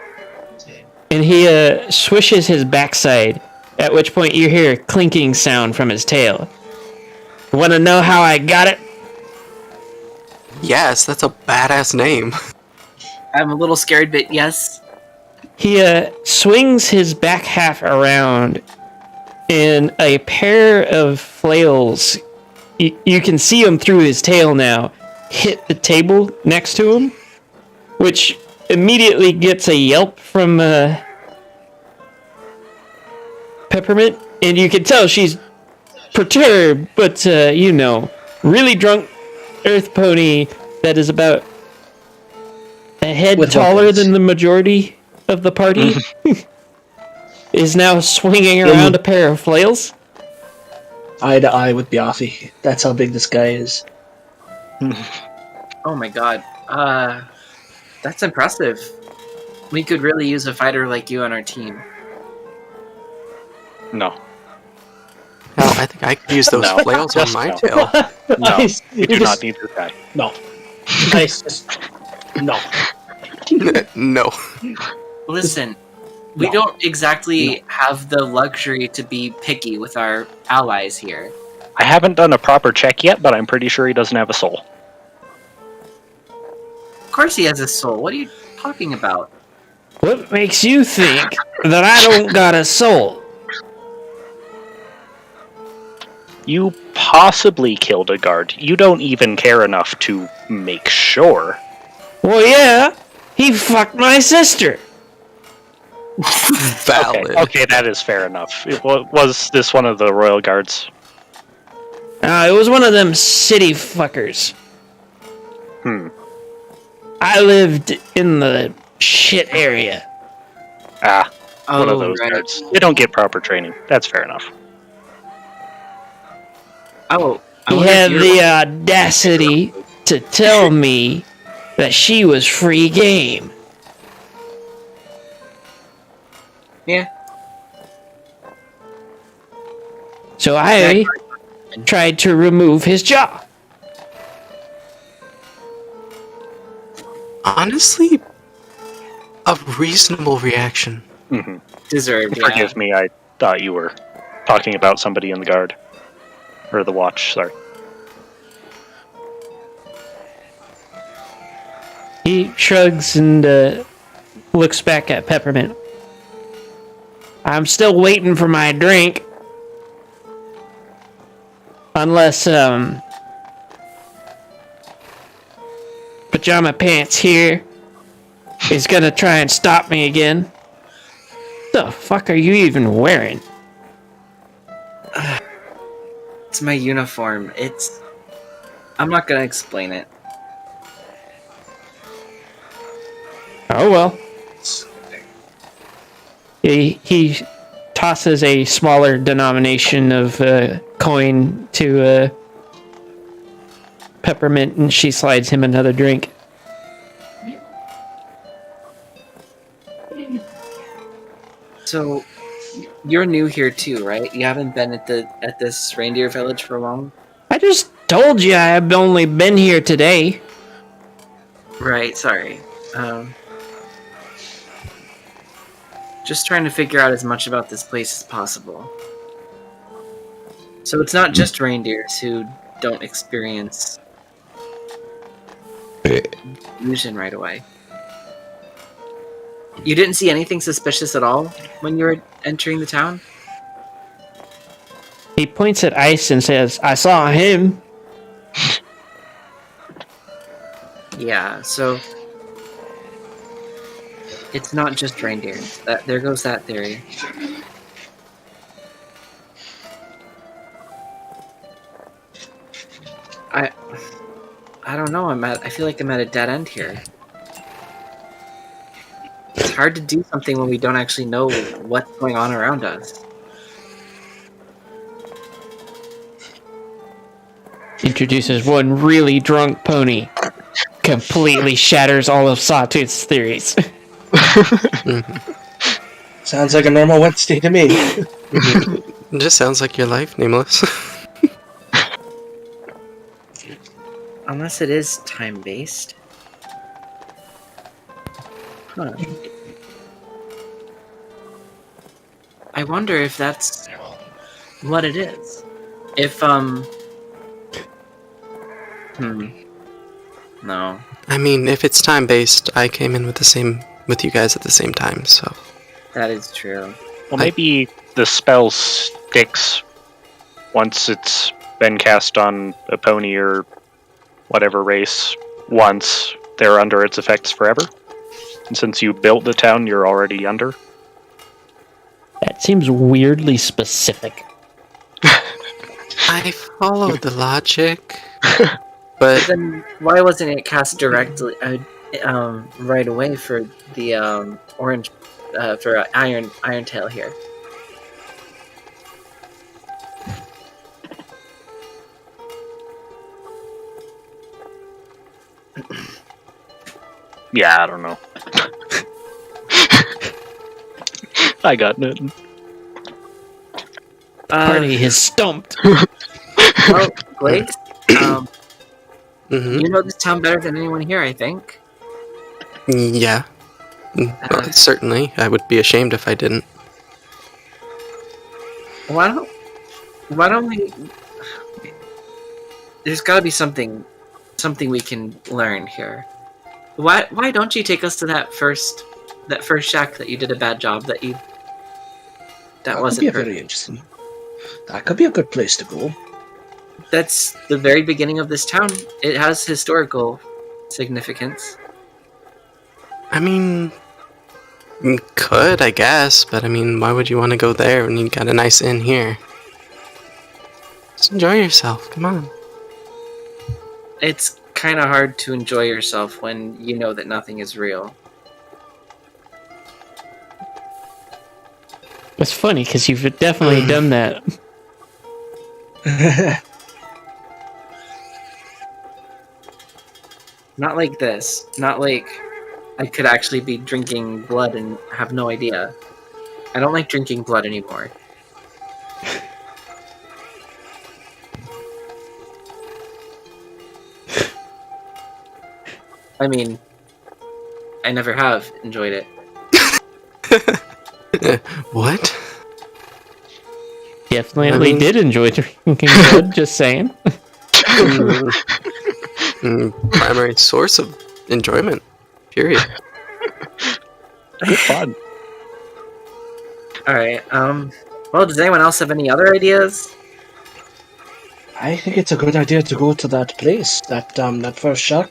And he swishes his backside, at which point you hear a clinking sound from his tail. Want to know how I got it? Yes, that's a badass name. I'm a little scared, but yes. He swings his back half around, and a pair of flails, you can see them through his tail now, hit the table next to him, which immediately gets a yelp from Peppermint, and you can tell she's perturbed, but really drunk earth pony that is about a head With taller weapons. than the majority of the party is now swinging around a pair of flails. eye to eye with Biaffi. That's how big this guy is. Oh my god. That's impressive. We could really use a fighter like you on our team. No. Hell, I think I could use those No. flails on Just my no. tail. No. Nice. We do not need this guy. No. Nice. No. No. Listen, we don't exactly have the luxury to be picky with our allies here. I haven't done a proper check yet, but I'm pretty sure he doesn't have a soul. Of course he has a soul. What are you talking about? What makes you think that I don't got a soul? You possibly killed a guard. You don't even care enough to make sure. Well, yeah, he fucked my sister. Valid. Okay, that is fair enough. Was this one of the royal guards? It was one of them city fuckers. Hmm. I lived in the shit area. Ah. One of those right. guards. They don't get proper training. That's fair enough. Oh, I He wonder if had you're the audacity to tell me that she was free game. Yeah. So I tried to remove his jaw. Honestly, a reasonable reaction. Hmm. deserved. Forgive me, I thought you were talking about somebody in the guard. Or the watch, sorry. He shrugs and looks back at Peppermint. I'm still waiting for my drink. Unless, Pajama Pants here is gonna try and stop me again. The fuck are you even wearing? It's my uniform. I'm not gonna explain it. Oh well. He tosses a smaller denomination of coin to Peppermint, and she slides him another drink. So, you're new here too, right? You haven't been at this reindeer village for long. I just told you I've only been here today. Right. Sorry. Just trying to figure out as much about this place as possible. So it's not just reindeers who don't experience illusion right away. You didn't see anything suspicious at all when you were entering the town? He points at Ice and says, I saw him. Yeah, so it's not just reindeers. There goes that theory. I don't know. I feel like I'm at a dead end here. It's hard to do something when we don't actually know what's going on around us. Introduces one really drunk pony. Completely shatters all of Sawtooth's theories. Sounds like a normal Wednesday to me. It just sounds like your life, Nameless. Unless it is time-based. Huh. I wonder if that's what it is. If, No. I mean, if it's time-based, I came in with you guys at the same time, so... That is true. Well, maybe the spell sticks once it's been cast on a pony or whatever race once. They're under its effects forever. And since you built the town, you're already under. That seems weirdly specific. I follow the logic, but Then why wasn't it cast directly, right away for the orange, for Iron Tail here? Yeah, I don't know. I got nothing. Party is stumped. Well, Blake, mhm. you know this town better than anyone here, I think. Yeah. Well, certainly. I would be ashamed if I didn't. Why don't we? There's got to be something we can learn here. Why don't you take us to that first shack that you did a bad job that That wasn't could be perfect? very interesting. That could be a good place to go. That's the very beginning of this town. It has historical significance. I mean... could, I guess, but I mean, why would you want to go there when you got a nice inn here? Just enjoy yourself, come on. It's kind of hard to enjoy yourself when you know that nothing is real. It's funny because you've definitely done that. Not like this. Not like I could actually be drinking blood and have no idea. I don't like drinking blood anymore. I mean, I never have enjoyed it. What? Definitely I mean- did enjoy drinking blood, just saying. Primary source of enjoyment. Period. Good fun. Alright, well, does anyone else have any other ideas? I think it's a good idea to go to that place, that first shack.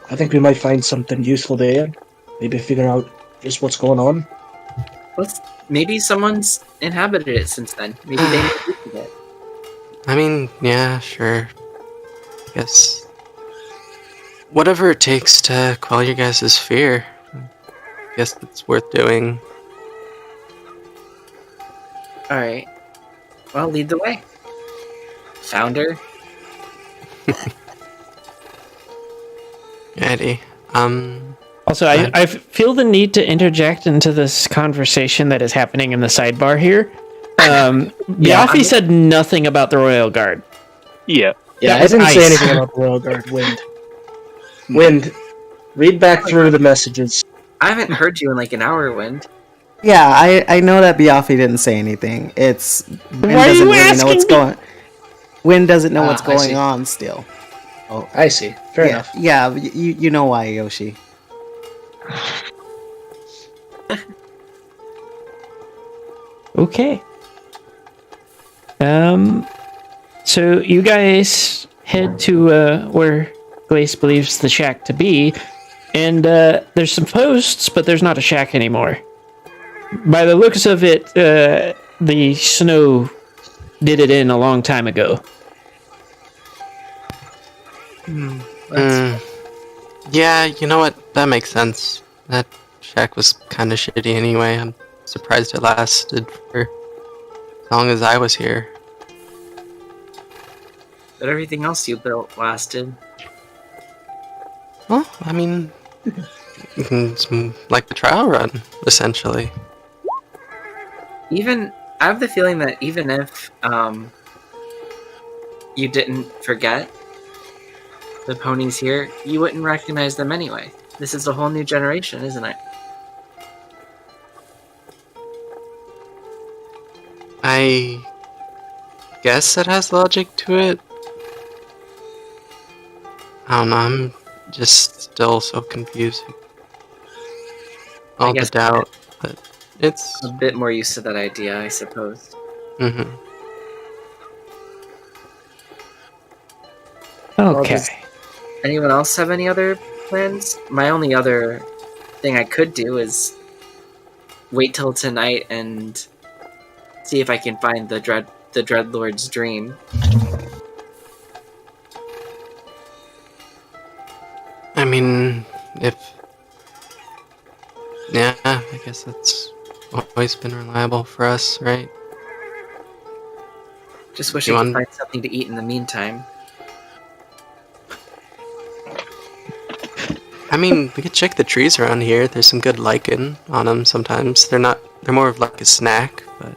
I think we might find something useful there. Maybe figure out just what's going on. Maybe someone's inhabited it since then. Maybe they know it. I mean, yeah, sure. I guess. Whatever it takes to quell your guys' fear. I guess it's worth doing. Alright. Well, lead the way. Founder? Eddie. Also, I feel the need to interject into this conversation that is happening in the sidebar here. Biaffi said nothing about the Royal Guard. Yeah. Yeah, That I was didn't say ice. anything about the Royal Guard. Wind. Read back through the messages. I haven't heard you in like an hour, Wind. Yeah, I know that Biaffi didn't say anything. It's Win Why are doesn't you really know what's asking me? going. Win doesn't know what's I going see. on still. I see. Fair yeah, enough. yeah, you know why, Yoshi. Okay. So you guys head to where Glace believes the shack to be, and there's some posts, but there's not a shack anymore. By the looks of it, the snow did it in a long time ago. Yeah, you know what? That makes sense. That shack was kind of shitty anyway. I'm surprised it lasted for as long as I was here. But everything else you built lasted. Well, I mean, it's like the trial run, essentially. I have the feeling that even if you didn't forget the ponies here, you wouldn't recognize them anyway. This is a whole new generation, isn't it? I guess it has logic to it. I don't know, I'm just still so confused. All the guess doubt, but it's... A bit more used to that idea, I suppose. Mhm. Okay. does anyone else have any other plans? My only other thing I could do is wait till tonight and see if I can find the Dreadlord's dream. I mean, yeah, I guess that's always been reliable for us, right? Just wish You I could want- find something to eat in the meantime. I mean, we could check the trees around here. There's some good lichen on them sometimes. They're more of like a snack, but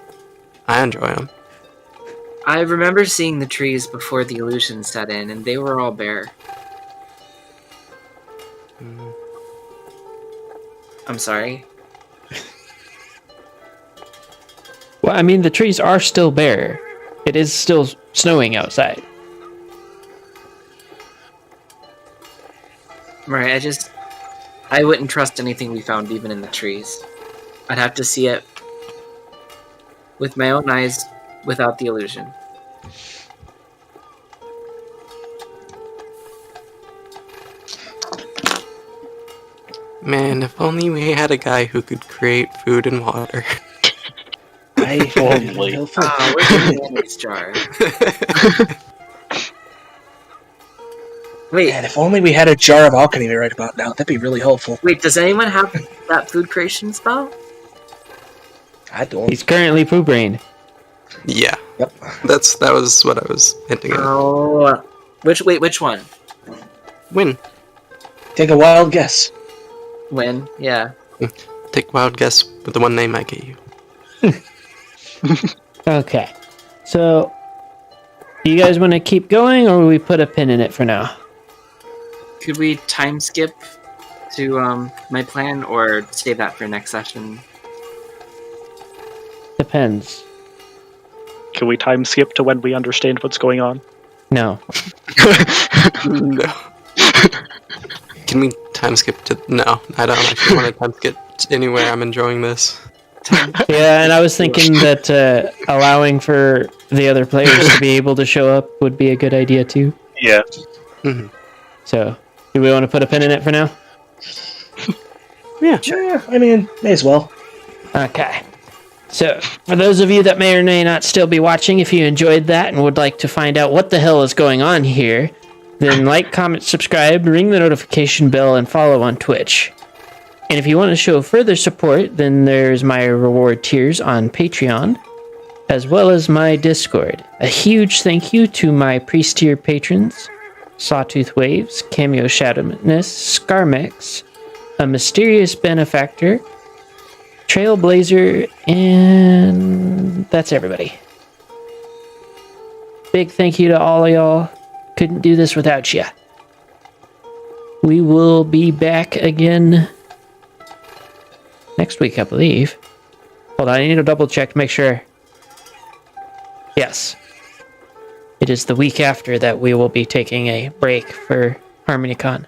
I enjoy them. I remember seeing the trees before the illusion set in, and they were all bare. I'm sorry. Well, I mean, the trees are still bare. It is still snowing outside. Right, I wouldn't trust anything we found even in the trees. I'd have to see it with my own eyes without the illusion. Man, if only we had a guy who could create food and water. I Only. Where's the mayonnaise jar? Wait, Man, if only we had a jar of alchemy right about now, that'd be really helpful. wait, does anyone have that food creation spell? I don't. He's currently Poo Brain. Yeah. Yep. That was what I was hinting at. Oh, which one? Win. Take a wild guess. When? Yeah. Take a wild guess with the one name I gave you. Okay. So, do you guys want to keep going, or will we put a pin in it for now? Could we time skip to my plan, or save that for next session? Depends. Can we time skip to when we understand what's going on? No. No. Can we time skip to... No, I don't actually want to time skip anywhere. I'm enjoying this. Yeah, and I was thinking that allowing for the other players to be able to show up would be a good idea too. Yeah. Mm-hmm. So, do we want to put a pin in it for now? Yeah, I mean, may as well. Okay. So, for those of you that may or may not still be watching, if you enjoyed that and would like to find out what the hell is going on here, then like, comment, subscribe, ring the notification bell, and follow on Twitch. And if you want to show further support, then there's my reward tiers on Patreon, as well as my Discord. A huge thank you to my priest tier patrons, Sawtooth Waves, Cameo Shadowness, Scarmex, A Mysterious Benefactor, Trailblazer, and that's everybody. Big thank you to all of y'all. Couldn't do this without you. We will be back again next week, I believe. Hold on, I need to double check to make sure. Yes. It is the week after that we will be taking a break for HarmonyCon.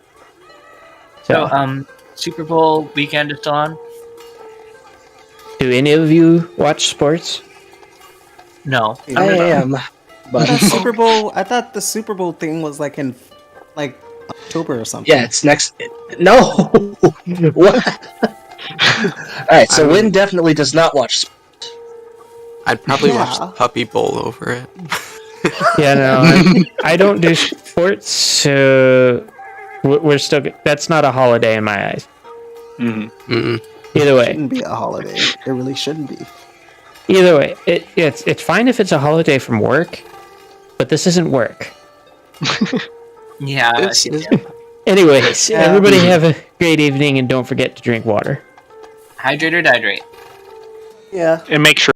So, Super Bowl weekend is still on? do any of you watch sports? No. I am. But The Super Bowl. I thought the Super Bowl thing was like in October or something. yeah, it's next. No. What? All right, so Win definitely does not watch. I'd probably Yeah. watch the Puppy Bowl over it. Yeah, no, I don't do sports, so we're still. That's not a holiday in my eyes. Mm-hmm. Mm-mm. Either way, Shouldn't be a holiday. It really shouldn't be. it's fine if it's a holiday from work, but this isn't work. Yeah. Anyways, Yeah. everybody have a great evening, and don't forget to drink water. Hydrate or dihydrate? Yeah. And make sure